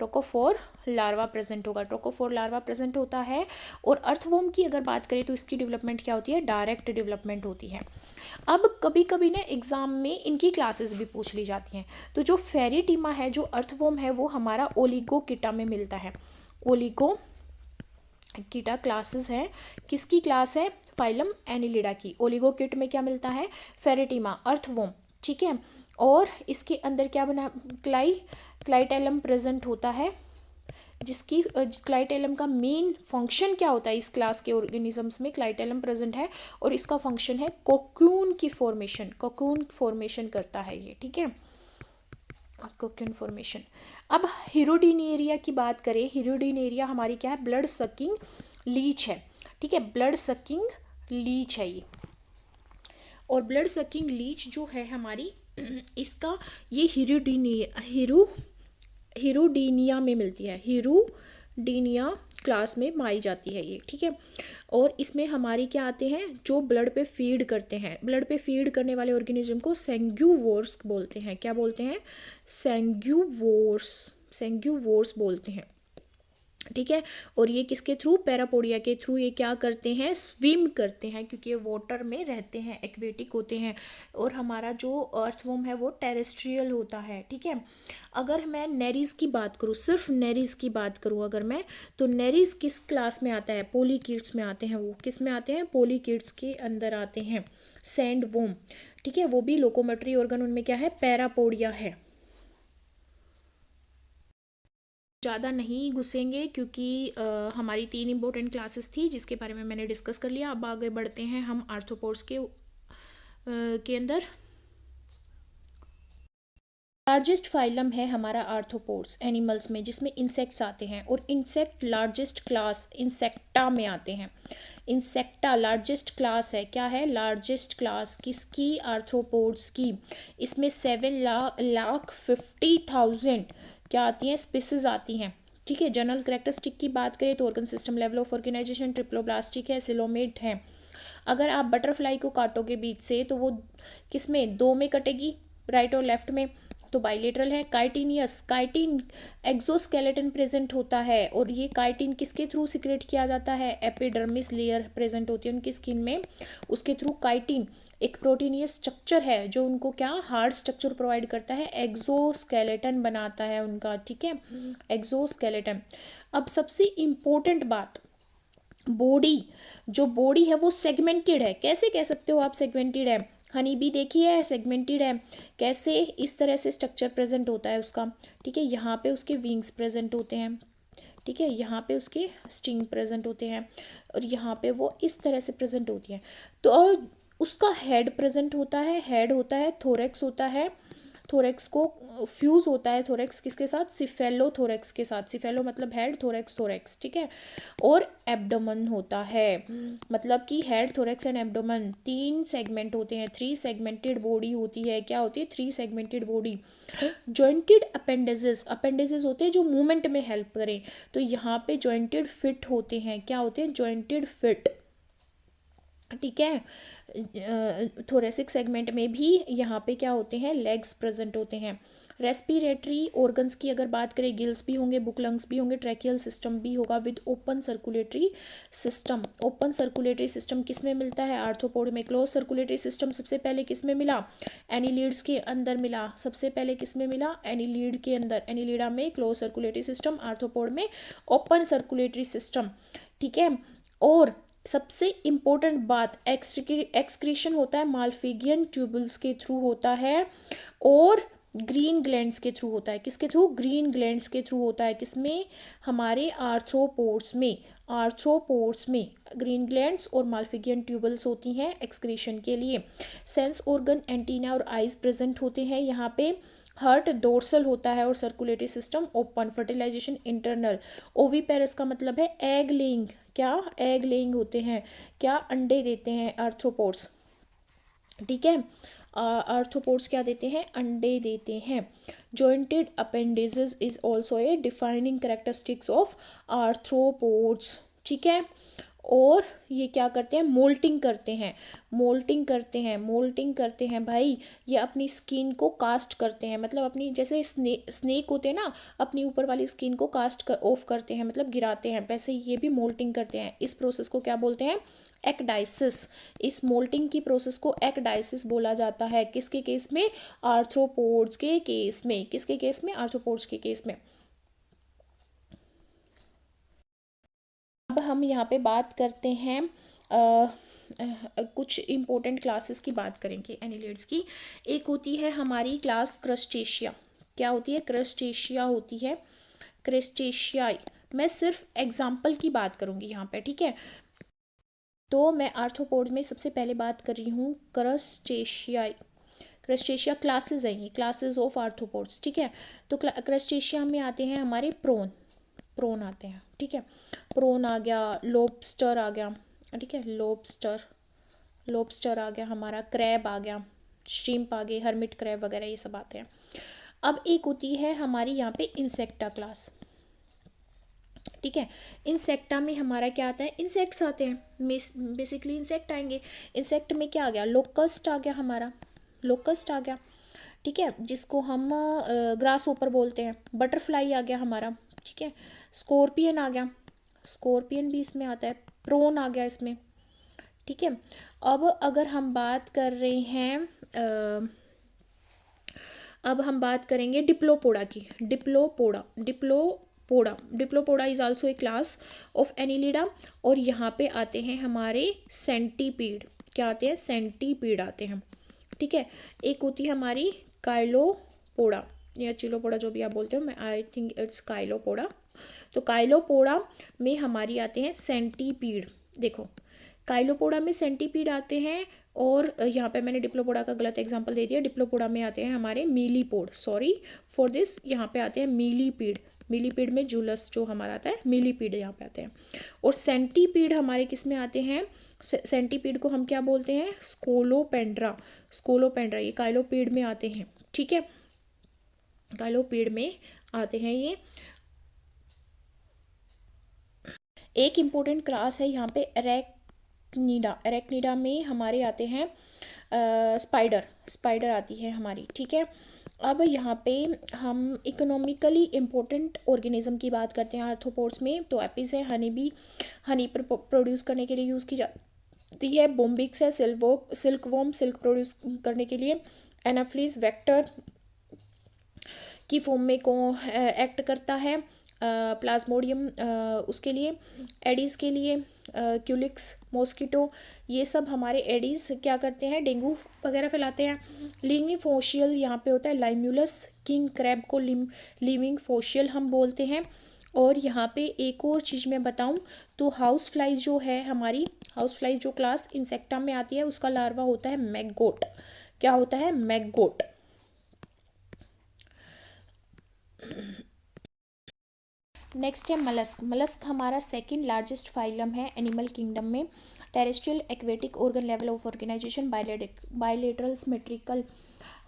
ट्रोकोफोर लार्वा प्रेजेंट होगा, ट्रोकोफोर लार्वा प्रेजेंट होता है। और अर्थवॉर्म की अगर बात करें तो इसकी डेवलपमेंट क्या होती है, डायरेक्ट डेवलपमेंट होती है। अब कभी कभी ना एग्जाम में इनकी क्लासेस भी पूछ ली जाती हैं। तो जो फेरेटीमा है, जो अर्थवॉर्म है, वो हमारा ओलिगोकिटा में मिलता है। ओलिगो कीटा क्लासेस हैं, किसकी क्लास है, फाइलम एनिलिडा की। ओलिगोकिट में क्या मिलता है, फेरेटीमा अर्थवॉर्म, ठीक है। और इसके अंदर क्या बना, क्लाइटेलम प्रेजेंट होता है, जिसकी क्लाइटेलम का मेन फंक्शन क्या होता है, इस क्लास के ऑर्गेनिजम्स में क्लाइटेलम प्रेजेंट है और इसका फंक्शन है कोकून की फॉर्मेशन, कोकून फॉर्मेशन करता है ये, ठीक है, कोकून फॉर्मेशन। अब हिरोडिनेरिया की बात करें, हिरोडिनेरिया हमारी क्या है, ब्लड सकिंग लीच है, ठीक है, ब्लड सकिंग लीच है ये। और ब्लड सकिंग लीच जो है हमारी इसका ये हिरोडीनिया में मिलती है, हिरोडीनिया क्लास में पाई जाती है ये, ठीक है। और इसमें हमारी क्या आते हैं, जो ब्लड पे फीड करते हैं, ब्लड पे फीड करने वाले ऑर्गेनिज्म को सेंग्यूवोर्स बोलते हैं। क्या बोलते हैं, सेंग्यूवोर्स, सेंग्यूवोर्स बोलते हैं, ठीक है। और ये किसके थ्रू, पैरापोडिया के थ्रू ये क्या करते हैं, स्विम करते हैं, क्योंकि ये वाटर में रहते हैं, एक्वेटिक होते हैं। और हमारा जो अर्थवॉर्म है वो टेरेस्ट्रियल होता है, ठीक है। अगर मैं नेरिस की बात करूँ, सिर्फ नेरिस की बात करूँ अगर मैं, तो नेरिस किस क्लास में आता है, पोलीकीट्स में आते हैं। वो किस में आते हैं, पोलीकीट्स के अंदर आते हैं। सैंडवॉर्म, ठीक है, वो भी लोकोमोटरी ऑर्गन उनमें क्या है, पैरापोडिया है। ज़्यादा नहीं घुसेंगे क्योंकि हमारी 3 इंपॉर्टेंट क्लासेस थी जिसके बारे में मैंने डिस्कस कर लिया। अब आगे बढ़ते हैं हम आर्थ्रोपोड्स के अंदर। लार्जेस्ट फाइलम है हमारा आर्थ्रोपोड्स एनिमल्स में, जिसमें इंसेक्ट्स आते हैं। और इंसेक्ट लार्जेस्ट क्लास इंसेक्टा में आते हैं। इंसेक्टा लार्जेस्ट क्लास है, क्या है, लार्जेस्ट क्लास किसकी, आर्थ्रोपोड्स की। इसमें 7,50,000 क्या आती हैं, स्पीसीज आती हैं, ठीक है। जनरल कैरेक्टरिस्टिक की बात करें तो organ system, level of organisation triploblastic है, सिलोमेट है। अगर आप बटरफ्लाई को काटोगे बीच से तो वो किस में, दो में कटेगी, राइट और लेफ्ट में, तो बाइलेटरल है। काइटिनियस, काइटिन एक्सोस्केलेटन प्रेजेंट होता है। और ये काइटिन किसके थ्रू सिक्रेट किया जाता है, एपिडर्मिस लेयर प्रेजेंट होती है उनकी स्किन में, उसके थ्रू काइटिन एक प्रोटीनियस स्ट्रक्चर है जो उनको क्या, हार्ड स्ट्रक्चर प्रोवाइड करता है, एक्सोस्केलेटन बनाता है उनका, ठीक है, एक्सोस्केलेटन। अब सबसे इम्पोर्टेंट बात, बॉडी, जो बॉडी है वो सेगमेंटेड है। कैसे कह सकते हो आप सेगमेंटेड है, हनी बी देखी है, सेगमेंटेड है। कैसे, इस तरह से स्ट्रक्चर प्रेजेंट होता है उसका, ठीक है। यहाँ पे उसके विंग्स प्रेजेंट होते हैं, ठीक है, यहाँ पे उसके स्टिंग प्रेजेंट होते हैं, और यहाँ पे वो इस तरह से प्रेजेंट होती है। तो और उसका हेड प्रेजेंट होता है, हेड होता है, थोरेक्स होता है, थोरेक्स को फ्यूज होता है, थोरेक्स किसके साथ, सिफेलोथोरेक्स के साथ, सिफेलो मतलब हेड, थोरेक्स थोरेक्स, ठीक है। और एब्डोमेन होता है, मतलब कि head, thorax and abdomen 3 segment होते हैं, 3 सेगमेंटेड बॉडी होती है। क्या होती है, 3 segmented body. Jointed appendages, appendages होते हैं जो मूवमेंट में हेल्प करें, तो यहाँ पे जॉइंटेड फिट होते हैं। क्या होते हैं, जॉइंटेड फिट, ठीक है। थोरेसिक सेगमेंट में भी यहाँ पे क्या होते हैं, लेग्स प्रेजेंट होते हैं। रेस्पिरेटरी ऑर्गन्स की अगर बात करें, गिल्स भी होंगे, बुक लंग्स भी होंगे, ट्रैकियल सिस्टम भी होगा with open circulatory system. Open circulatory system किस में मिलता है, आर्थ्रोपोड में। क्लोज सर्कुलेटरी सिस्टम सबसे पहले किस में मिला, एनिलीड्स के अंदर मिला। सबसे पहले किस में मिला, एनिलीड के अंदर, एनिलीडा में क्लोज सर्कुलेटरी सिस्टम, आर्थ्रोपोड में ओपन सर्कुलेटरी सिस्टम, ठीक है। और सबसे इम्पोर्टेंट बात, एक्सक्रीशन होता है माल्फिगियन ट्यूबल्स के थ्रू होता है। और ग्रीन ग्लैंड्स के थ्रू होता है। किसके थ्रू? ग्रीन ग्लैंड्स के थ्रू होता है। किसमें? हमारे आर्थ्रोपोड्स में। आर्थ्रोपोड्स में ग्रीन ग्लैंड्स और माल्फिगियन ट्यूबल्स होती हैं एक्सक्रीशन के लिए। सेंस ऑर्गन, एंटीना और आइज प्रेजेंट होते हैं यहाँ पे। हार्ट डोर्सल होता है और circulatory system open. Fertilisation internal. Oviparous का मतलब है एग लेइंग। क्या? एग लेइंग होते हैं। क्या? अंडे देते हैं आर्थ्रोपोड्स। ठीक है, आर्थ्रोपोड्स क्या देते हैं? अंडे देते हैं। Jointed appendages is also a defining characteristics of arthropods. ठीक है, और ये क्या करते हैं? मोल्टिंग करते हैं। मोल्टिंग करते हैं, मोल्टिंग करते हैं भाई। ये अपनी स्किन को कास्ट करते हैं, मतलब अपनी जैसे स्नेक होते हैं ना, अपनी ऊपर वाली स्किन को कास्ट ऑफ करते हैं, मतलब गिराते हैं, वैसे ये भी मोल्टिंग करते हैं। इस प्रोसेस को क्या बोलते हैं? एक्डाइसिस। इस मोल्टिंग की प्रोसेस को एक्डाइसिस बोला जाता है। किसके केस में? आर्थ्रोपोड्स के केस में। किसके केस में? आर्थ्रोपोड्स के केस में। अब हम यहाँ पे बात करते हैं कुछ इम्पोर्टेंट क्लासेस की बात करेंगे एनिलिड्स की। एक होती है हमारी क्लास क्रस्टेशिया। क्या होती है? क्रस्टेशिया होती है। क्रस्टेशियाई। मैं सिर्फ एग्जाम्पल की बात करूँगी यहाँ पे, ठीक है। तो मैं आर्थ्रोपोड में सबसे पहले बात कर रही हूँ क्रस्टेशियाई। क्रस्टेशिया क्लासेस हैं, ये क्लासेस ऑफ आर्थ्रोपोड्स, ठीक है। तो क्रस्टेशिया में आते हैं हमारे प्रोन। प्रोन आते हैं, ठीक है। प्रोन आ गया, लोबस्टर आ गया, ठीक है, लोबस्टर। लोबस्टर आ गया हमारा, क्रैब आ गया, श्रिम्प आ गए, हर्मिट क्रैब वगैरह ये सब आते हैं। अब एक होती है हमारी यहाँ पे इंसेक्टा क्लास, ठीक है। इंसेक्टा में हमारा क्या आता है? इंसेक्ट्स आते हैं, बेसिकली इंसेक्ट आएंगे। इंसेक्ट में क्या आ गया? लोकस्ट आ गया हमारा, लोकस्ट आ गया, ठीक है, जिसको हम ग्रास ऊपर बोलते हैं। बटरफ्लाई आ गया हमारा, ठीक है। स्कॉर्पियन आ गया, स्कॉर्पियन भी इसमें आता है। प्रोन आ गया इसमें, ठीक है। अब अगर हम बात कर रहे हैं अब हम बात करेंगे डिप्लोपोडा की। Diplopoda, Diplopoda, Diplopoda is also a class of Annelida. और यहाँ पे आते हैं हमारे सेंटीपीड। क्या आते हैं? सेंटीपीड आते हैं, ठीक है। एक होती है हमारी काइलोपोडा या चिलोपोडा, जो भी आप बोलते हो, मैं आई थिंक इट्स काइलोपोडा। तो काइलोपोडा में हमारी आते हैं सेंटीपीड। देखो, काइलोपोडा में सेंटीपीड आते हैं। और यहाँ पे मैंने डिप्लोपोडा का गलत एग्जांपल दे दिया। डिप्लोपोडा में आते हैं हमारे मीलीपोड, सॉरी फॉर दिस। यहाँ पे आते हैं मीलीपीड। मीलीपीड में जूलस जो हमारा आता है, मीलीपीड यहाँ पे आते हैं। और सेंटीपीड हमारे किस में आते हैं? सेंटीपीड को हम क्या बोलते हैं? स्कोलोपेंड्रा। स्कोलोपेंड्रा ये काइलोपीड में आते हैं, ठीक है। काइलोपीड में आते हैं ये। एक इम्पोर्टेंट क्लास है यहाँ पे एरेक्निडा। एरेक्निडा में हमारे आते हैं स्पाइडर। स्पाइडर आती है हमारी, ठीक है। अब यहाँ पे हम इकोनॉमिकली इम्पोर्टेंट ऑर्गेनिज्म की बात करते हैं आर्थ्रोपोड्स में। तो एपिस है, हनी बी, हनी प्रोड्यूस करने के लिए यूज़ की जाती है। बोम्बिक्स है, सिल्कवॉर्म, सिल्क प्रोड्यूस करने के लिए। एनाफ्लीज वेक्टर की फॉर्म में को एक्ट करता है। प्लाज्मोडियम उसके लिए, एडीज़ के लिए, क्यूलिक्स, मॉस्किटो, ये सब हमारे एडीज़ क्या करते हैं? डेंगू वगैरह फैलाते हैं। लिविंग फोशियल यहाँ पे होता है लाइम्यूलस। किंग क्रैब को लिविंग फोशियल हम बोलते हैं। और यहाँ पे एक और चीज़ मैं बताऊँ तो हाउस फ्लाइज जो है हमारी, हाउस फ्लाइज जो क्लास इंसेक्टा में आती है, उसका लार्वा होता है मैगगोट। क्या होता है? मैगगोट। नेक्स्ट है मलस्क। मलस्क हमारा सेकंड लार्जेस्ट फाइलम है एनिमल किंगडम में। Terrestrial aquatic organ level of organisation bilateral symmetrical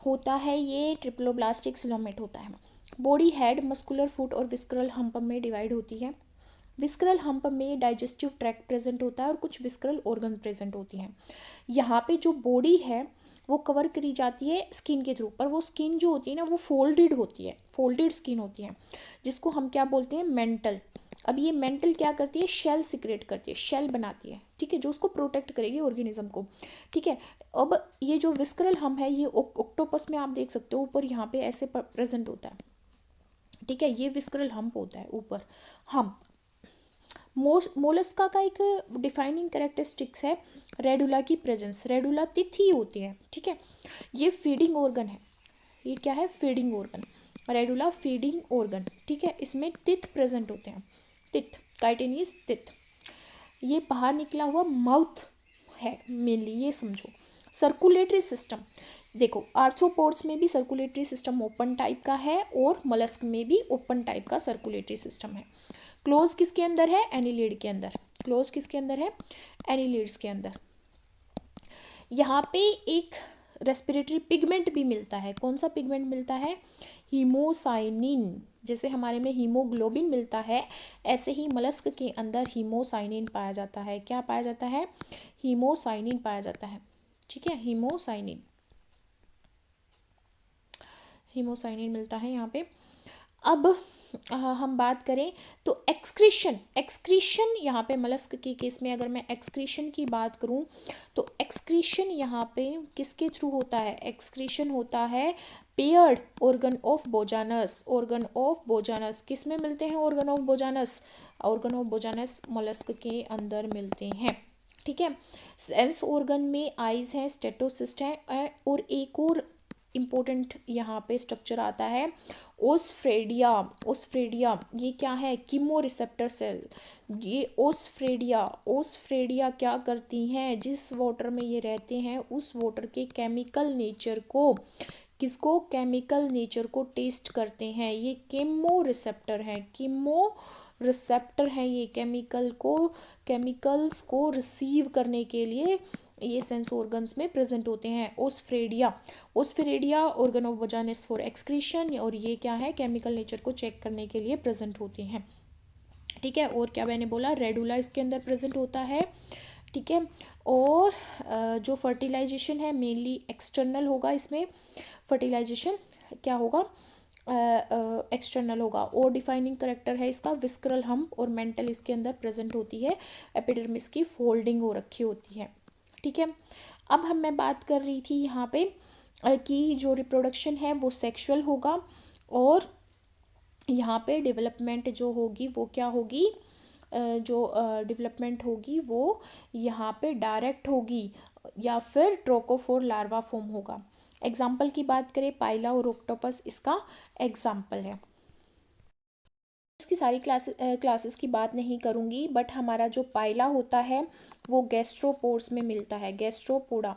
होता है। ये ट्रिप्लोब्लास्टिक सिलोमेट होता है। बॉडी हेड, मस्कुलर फुट और विस्करल हम्प में डिवाइड होती है। विस्करल हम्प में डाइजेस्टिव ट्रैक्ट प्रेजेंट होता है और कुछ विस्करल ऑर्गन प्रेजेंट होती हैं। यहाँ पे जो बॉडी है वो कवर करी जाती है स्किन के थ्रू, पर वो स्किन जो होती है ना वो फोल्डेड होती है, फोल्डेड स्किन होती है, जिसको हम क्या बोलते हैं? मेंटल। अब ये मेंटल क्या करती है? शेल सिक्रेट करती है, शेल बनाती है, ठीक है, जो उसको प्रोटेक्ट करेगी ऑर्गेनिज्म को, ठीक है। अब ये जो विस्करल हम्प है, ये ऑक्टोपस में आप देख सकते हो ऊपर यहाँ पे ऐसे प्रेजेंट होता है, ठीक है। ये विस्करल हम्प होता है ऊपर, हम्प। मोलस्का का एक डिफाइनिंग कैरेक्टरिस्टिक्स है रेडुला की प्रेजेंस। रेडुला तिथि होती है, ठीक है। ये फीडिंग ऑर्गन है, ये क्या है, feeding organ, radula feeding organ, ठीक है। इसमें तित प्रेजेंट होते हैं, तित, काइटिनिस तित। ये बाहर निकला हुआ माउथ है मेनली, ये समझो। सर्कुलेटरी सिस्टम, देखो आर्थ्रोपोड्स में भी सर्कुलेटरी सिस्टम ओपन टाइप का है और मोलस्क में भी ओपन टाइप का सर्कुलेटरी सिस्टम है। क्लोज किसके अंदर है, एनिलिड के अंदर। क्लोज किसके अंदर है, एनिलिड्स के अंदर। यहाँ पे एक रेस्पिरेटरी पिगमेंट भी मिलता है। कौन सा पिगमेंट मिलता है, हीमोसाइनिन। जैसे हमारे में हीमोग्लोबिन मिलता है, ऐसे ही मलस्क के अंदर हीमोसाइनिन पाया जाता है। क्या पाया जाता है, हीमोसाइनिन पाया जाता है, ठीक है। हीमोसाइनिन, हीमोसाइनिन मिलता है यहाँ पे। अब हम बात करें तो एक्सक्रीशन, एक्सक्रीशन यहाँ पे मलस्क के केस में अगर मैं एक्सक्रीशन की बात करूँ तो एक्सक्रीशन यहाँ पे किसके थ्रू होता है, एक्सक्रीशन होता है paired organ of Bojanus. Organ of Bojanus किस में मिलते हैं, organ of Bojanus, organ of Bojanus mollusc के अंदर मिलते हैं, ठीक है। सेंस ऑर्गन में आइज है, स्टेटोसिस्ट है, और एक और इम्पोर्टेंट यहाँ पे स्ट्रक्चर आता है ओस्फ्रेडिया। ओस्फ्रेडिया ये क्या है, कीमो रिसेप्टर सेल। ये ओस्फ्रेडिया, ओस्फ्रेडिया क्या करती हैं, जिस वाटर में ये रहते हैं उस वाटर के केमिकल नेचर को, किसको, केमिकल नेचर को टेस्ट करते हैं। ये कीमो रिसेप्टर है, कीमो रिसेप्टर है ये, केमिकल्स को रिसीव करने के लिए ये सेंस ऑर्गन्स में प्रेजेंट होते हैं। Osphradia, osphradia organ of Bojanus for excretion, और ये क्या है, केमिकल नेचर को चेक करने के लिए प्रेजेंट होते हैं, ठीक है। और क्या मैंने बोला, रेडुला इसके अंदर प्रेजेंट होता है, ठीक है। और जो फर्टिलाइजेशन है मेनली एक्सटर्नल होगा, इसमें फर्टिलाइजेशन क्या होगा, एक्सटर्नल होगा। और डिफाइनिंग करेक्टर है इसका विस्करल हम्प, और मेंटल इसके अंदर प्रेजेंट होती है, एपिडर्मिस की फोल्डिंग हो रखी होती है, ठीक है। अब मैं बात कर रही थी यहाँ पे कि जो रिप्रोडक्शन है वो सेक्सुअल होगा, और यहाँ पे डेवलपमेंट जो होगी वो क्या होगी, जो डेवलपमेंट होगी वो यहाँ पे डायरेक्ट होगी या फिर ट्रोकोफोर लार्वा फॉर्म होगा। एग्जाम्पल की बात करें, पाइला और ऑक्टोपस इसका एग्जाम्पल है। इसकी सारी क्लासेस की बात नहीं करूँगी, बट हमारा जो पाइला होता है वो गैस्ट्रोपोड्स में मिलता है। गैस्ट्रोपोडा,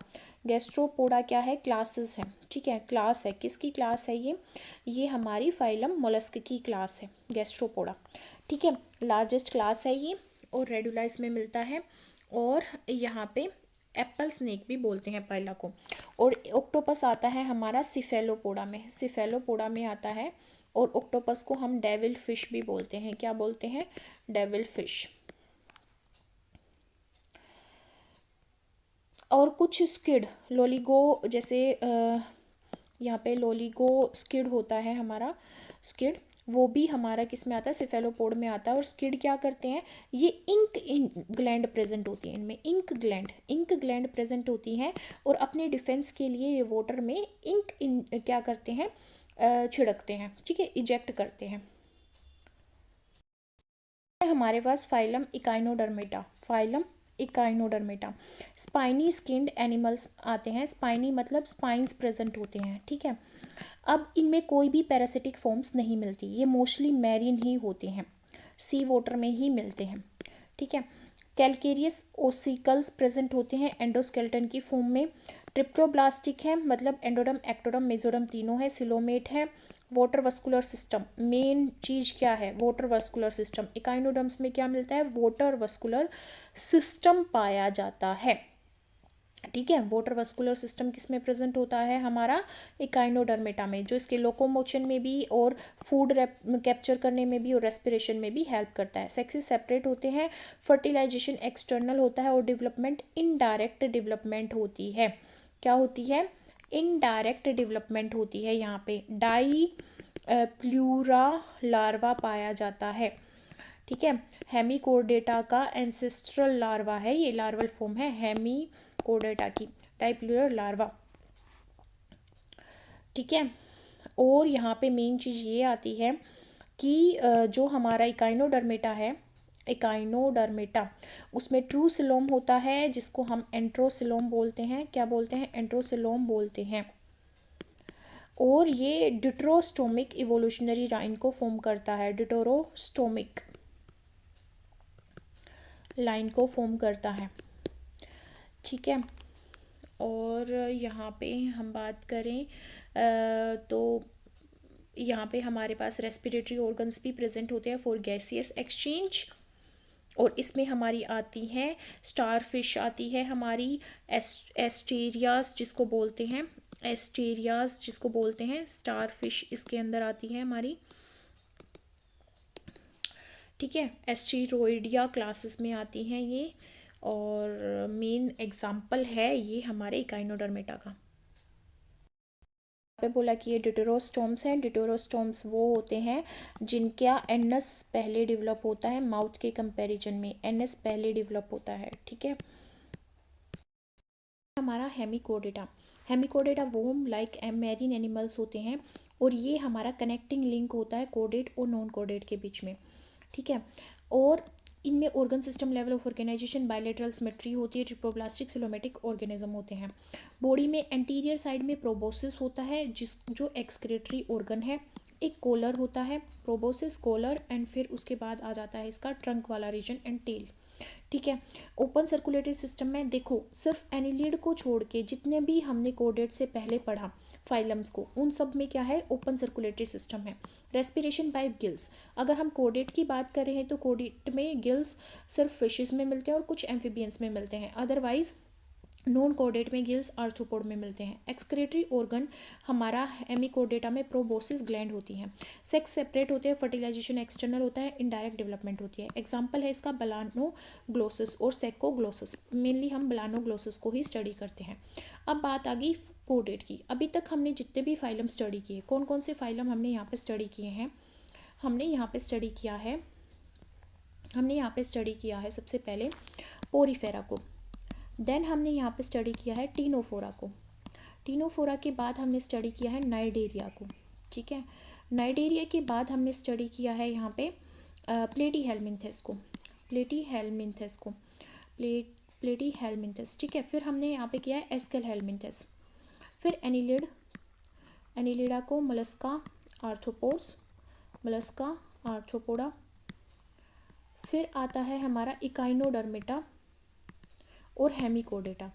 गैस्ट्रोपोडा क्या है, क्लासेस है, ठीक है, क्लास है। किसकी क्लास है ये हमारी फाइलम मोलस्क की क्लास है गैस्ट्रोपोडा, ठीक है। लार्जेस्ट क्लास है ये, और रेडुलाइस में मिलता है, और यहाँ पे एप्पल स्नेक भी बोलते हैं पाइला को। और ऑक्टोपस आता है हमारा सिफेलोपोडा में, सिफेलोपोडा में आता है। और ऑक्टोपस को हम डेविल फिश भी बोलते हैं, क्या बोलते हैं, डेविल फिश। और कुछ स्किड, लोलिगो, जैसे यहाँ पे लोलिगो स्किड होता है हमारा, स्किड वो भी हमारा किस में आता है, सिफेलोपोड में आता है। और स्किड क्या करते हैं, ये इंक ग्लैंड प्रेजेंट होती है इनमें, इंक ग्लैंड प्रेजेंट होती हैं, और अपने डिफेंस के लिए ये वाटर में क्या करते हैं, छिड़कते हैं, ठीक है, इजेक्ट करते हैं। हमारे पास phylum echinodermata, phylum echinodermata. Spiny skinned animals आते हैं, स्पाइनी मतलब स्पाइंस प्रेजेंट होते हैं, ठीक है। अब इनमें कोई भी पैरासिटिक फॉर्म्स नहीं मिलती, ये मोस्टली मैरीन ही होते हैं, सी वाटर में ही मिलते हैं, ठीक है। कैलकेरियस ओसिकल्स प्रेजेंट होते हैं एंडोस्केलेटन की फॉर्म में। ट्रिप्टोब्लास्टिक है, मतलब एंडोडम, एक्टोडम, मेसोडम तीनों है। सिलोमेट है। वाटर वस्कुलर सिस्टम, मेन चीज़ क्या है, वाटर वस्कुलर सिस्टम। इकाइनोडम्स में क्या मिलता है, वाटर वस्कुलर सिस्टम पाया जाता है, ठीक है। वाटर वस्कुलर सिस्टम किस में प्रेजेंट होता है, हमारा इकाइनोडर्मेटा में, जो इसके लोकोमोशन में भी और फूड कैप्चर करने में भी और रेस्पिरेशन में भी हेल्प करता है। सेक्सेस सेपरेट होते हैं, फर्टिलाइजेशन एक्सटर्नल होता है, और डेवलपमेंट इनडायरेक्ट डेवलपमेंट होती है। क्या होती है, इनडायरेक्ट डेवलपमेंट होती है। यहाँ पे डाई प्लूरा लार्वा पाया जाता है, ठीक है। हेमिकोर्डेटा का एंसेस्ट्रल लार्वा है ये, लार्वल फॉर्म है हेमिकोर्डेटा की, डाइप्लूरल लार्वा, ठीक है। और यहाँ पे मेन चीज़ ये आती है कि जो हमारा इकाइनोडर्मेटा है, इकाइनोडर्मेटा, उसमें ट्रू सिलोम होता है, जिसको हम एंट्रोसिलोम बोलते हैं, क्या बोलते हैं, एंट्रोसिलोम बोलते हैं। और ये डिट्रोस्टोमिक इवोल्यूशनरी लाइन को फॉर्म करता है, डिट्रोस्टोमिक लाइन को फॉर्म करता है, ठीक है। और यहाँ पे हम बात करें तो यहाँ पे हमारे पास रेस्पिरेटरी ऑर्गन्स भी प्रेजेंट होते हैं फॉर गैसियस एक्सचेंज, और इसमें हमारी आती हैं स्टार फिश, आती है हमारी एस्टेरियास जिसको बोलते हैं, एस्टेरियास जिसको बोलते हैं, स्टार फिश इसके अंदर आती है हमारी, ठीक है। एस्टेरोइडिया क्लासेस में आती हैं ये, और मेन एग्जाम्पल है ये हमारे इकाइनोडर्मेटा का। पे बोला कि ये डिटेरोस्टोम्स हैं। डिटेरोस्टोम्स वो होते हैं जिनका एनस पहले डेवलप होता है, माउथ के कंपैरिजन में एनस पहले डेवलप होता है, ठीक है। हमारा hemichordata, hemichordata worm like marine animals होते हैं, और ये हमारा कनेक्टिंग लिंक होता है कोडेट और नॉन कोडेट के बीच में, ठीक है। और इनमें organ system level of organisation bilateral symmetry होती है, ट्रिप्लोब्लास्टिक सिलोमेटिक ऑर्गेनिज्म होते हैं। बॉडी में एंटीरियर साइड में प्रोबोसिस होता है जो एक्सक्रीटरी ऑर्गन है, एक कोलर होता है, प्रोबोसिस कोलर, एंड फिर उसके बाद आ जाता है इसका ट्रंक वाला रीजन एंड टेल, ठीक है। ओपन सर्कुलेटरी सिस्टम में देखो सिर्फ एनिलिड को छोड़ के जितने भी हमने कोडेट से पहले पढ़ा फाइलम्स को, उन सब में क्या है, ओपन सर्कुलेटरी सिस्टम है। रेस्पिरेशन बाय गिल्स, अगर हम कोडेट की बात कर रहे हैं तो कोडेट में गिल्स सिर्फ फिशेस में मिलते हैं और कुछ एम्फीबियंस में मिलते हैं, अदरवाइज नॉन कोडेट में गिल्स आर्थ्रोपोड में मिलते हैं। एक्सक्रीटरी ऑर्गन हमारा हेमिकोडेटा में प्रोबोसिस ग्लैंड होती हैं। सेक्स सेपरेट होते हैं, फर्टिलाइजेशन एक्सटर्नल होता है, इनडायरेक्ट डेवलपमेंट होती है। एग्जाम्पल है इसका बलानोग्लोसिस और सेकोग्लोसिस, मेनली हम बलानोग्लोसिस को ही स्टडी करते हैं। अब बात आ गई कोडेट की। अभी तक हमने जितने भी फाइलम स्टडी किए, कौन कौन से फाइलम हमने यहाँ पे स्टडी किए हैं, हमने यहाँ पे स्टडी किया है सबसे पहले पोरीफेरा को, देन हमने यहाँ पे स्टडी किया है टीनोफोरा को, टीनोफोरा के बाद हमने स्टडी किया है नाइडेरिया को, ठीक है। नाइडेरिया के बाद हमने स्टडी किया है यहाँ पे प्लेटीहेल्मिन्थेस को, प्लेटीहेल्मिन्थेस, ठीक है। फिर हमने यहाँ पे किया है एस्केलहेल्मिन्थेस, फिर एनिलिडा को मोलस्का आर्थ्रोपोडा, फिर आता है हमारा इकाइनोडर्मेटा और हेमिकोडेटा।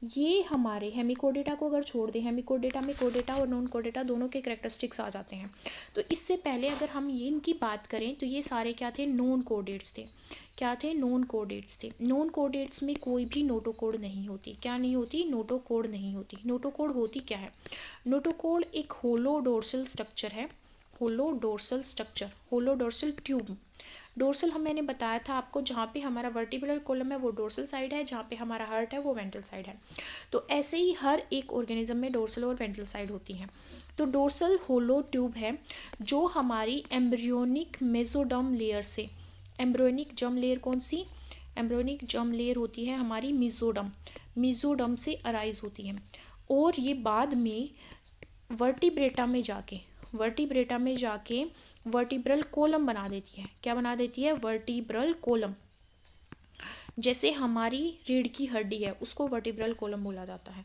ये हमारे हेमिकोडेटा को अगर छोड़ दें, हेमिकोडेटा में कोडेटा और नॉन कोडेटा दोनों के कैरेक्टरिस्टिक्स आ जाते हैं। तो इससे पहले अगर हम ये इनकी बात करें तो ये सारे क्या थे, नॉन कोडेट्स थे। क्या थे, नॉन कोडेट्स थे। नॉन कोडेट्स में कोई भी नोटोकोड नहीं होती। क्या नहीं होती, नोटोकोड नहीं होती। नोटोकोड होती क्या है, नोटोकोड एक होलो डोर्सल स्ट्रक्चर है, होलो डोर्सल ट्यूब। डोर्सल मैंने बताया था आपको, जहाँ पे हमारा वर्टिब्रल कॉलम है वो डोर्सल साइड है, जहाँ पे हमारा हार्ट है वो वेंट्रल साइड है। तो ऐसे ही हर एक ऑर्गेनिज्म में डोर्सल और वेंट्रल साइड होती हैं। तो डोर्सल होलो ट्यूब है जो हमारी एम्ब्रियोनिक मेसोडर्म लेयर से, एम्ब्रियोनिक जर्म लेयर कौन सी, एम्ब्रियोनिक जर्म लेयर होती है हमारी मीजोडर्म से अराइज होती है, और ये बाद में वर्टिब्रेटा में जाके वर्टिब्रल कोलम बना देती है। क्या बना देती है, वर्टिब्रल कोलम। जैसे हमारी रीढ़ की हड्डी है उसको वर्टिब्रल कोलम बोला जाता है।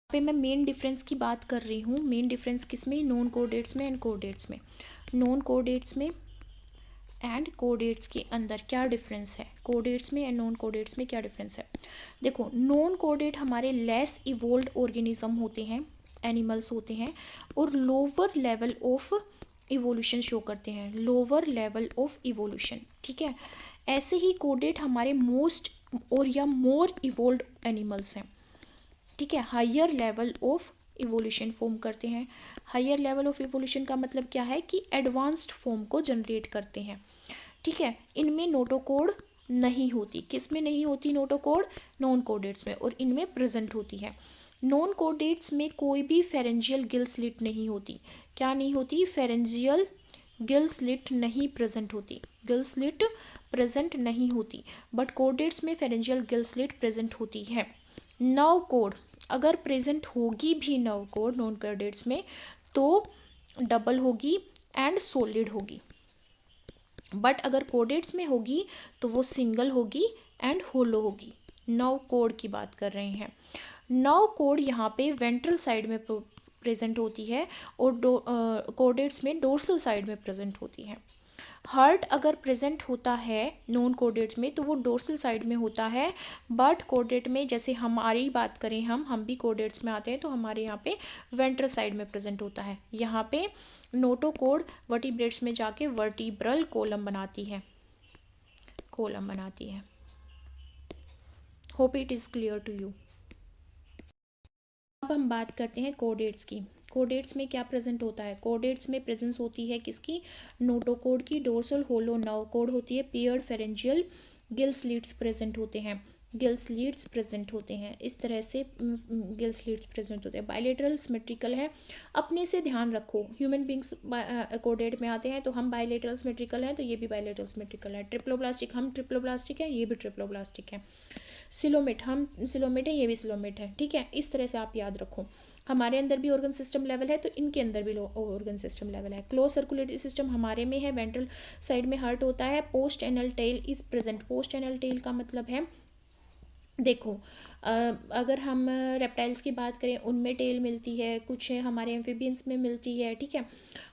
यहाँ पे मैं मेन डिफरेंस की बात कर रही हूँ। मेन डिफरेंस किस में, नॉन कोडेट्स में एंड कोडेट्स में। नॉन कोडेट्स में एंड कोडेट्स के अंदर क्या डिफरेंस है, कोडेट्स में एंड नॉन कोडेट्स में क्या डिफरेंस है। देखो नॉन कोडेट हमारे लेस इवोल्व ऑर्गेनिज्म होते हैं, एनिमल्स होते हैं, और lower level of evolution show करते हैं, लोअर लेवल ऑफ इवोल्यूशन, ठीक है। ऐसे ही कोडेट हमारे मोस्ट और या मोर इवोल्व एनिमल्स हैं, ठीक है, higher level of evolution form करते हैं। हायर लेवल ऑफ इवोल्यूशन का मतलब क्या है कि एडवांस्ड फॉर्म को जनरेट करते हैं, ठीक है। इनमें नोटोकोड नहीं होती, किस में नहीं होती नोटोकोड, नॉन कोडेट्स में, और इनमें प्रेजेंट होती है। नॉन कोडेट्स में कोई भी फेरेंजियल गिल स्लिट नहीं होती। क्या नहीं होती, फेरेंजियल गिल स्लिट नहीं प्रेजेंट होती, गिल स्लिट प्रेजेंट नहीं होती, बट कोडेट्स में फेरेंजियल गिल स्लिट प्रेजेंट होती है। नर्व कोड अगर प्रेजेंट होगी भी नर्व कोड नॉन कोडेट्स में तो डबल होगी एंड सॉलिड होगी, बट अगर कोडेट्स में होगी तो वो सिंगल होगी एंड होलो होगी। नर्व कोड की बात कर रहे हैं। नर्व कोड यहाँ पे वेंट्रल साइड में प्रेजेंट होती है और कोडेट्स में डोर्सल साइड में प्रेजेंट होती है। हार्ट अगर प्रेजेंट होता है नॉन कोडेट्स में तो वो डोर्सल साइड में होता है, बट कोडेट में जैसे हमारी बात करें हम भी कोडेट्स में आते हैं तो हमारे यहाँ पे वेंट्रल साइड में प्रेजेंट होता है। यहाँ पे नोटोकोड वर्टिब्रेट्स में जाके वर्टिब्रल कोलम बनाती है, hope it is clear to you. अब हम बात करते हैं कोडेट्स की। कोडेट्स में क्या प्रेजेंट होता है? कोडेट्स में प्रेजेंस होती है किसकी? नोटोकोड की। डोर्सल होलो नर्व कोड होती है। Peered pharyngeal gill slits present होते हैं, गिल स्लिट्स प्रेजेंट होते हैं। इस तरह से गिल स्लिट्स प्रेजेंट होते हैं। बायलेटरल सिमेट्रिकल है। अपने से ध्यान रखो, ह्यूमन बींग्स कोडेट में आते हैं तो हम बायलेटरल सिमेट्रिकल हैं, तो ये भी बायलेटरल सिमेट्रिकल है। ट्रिप्लोब्लास्टिक, हम ट्रिप्लोब्लास्टिक है, ये भी ट्रिप्लोब्लास्टिक है। सिलोमेट, हम सिलोमेट है, ये भी सिलोमेट है। ठीक है, इस तरह से आप याद रखो। हमारे अंदर भी ऑर्गन सिस्टम लेवल है तो इनके अंदर भी ऑर्गन सिस्टम लेवल है। क्लोज सर्कुलेटरी सिस्टम हमारे में है, वेंट्रल साइड में हार्ट होता है। Post anal tail is present. Post anal tail का मतलब है, देखो अगर हम रेप्टाइल्स की बात करें उनमें टेल मिलती है, कुछ हमारे एम्फीबियंस में मिलती है, ठीक है,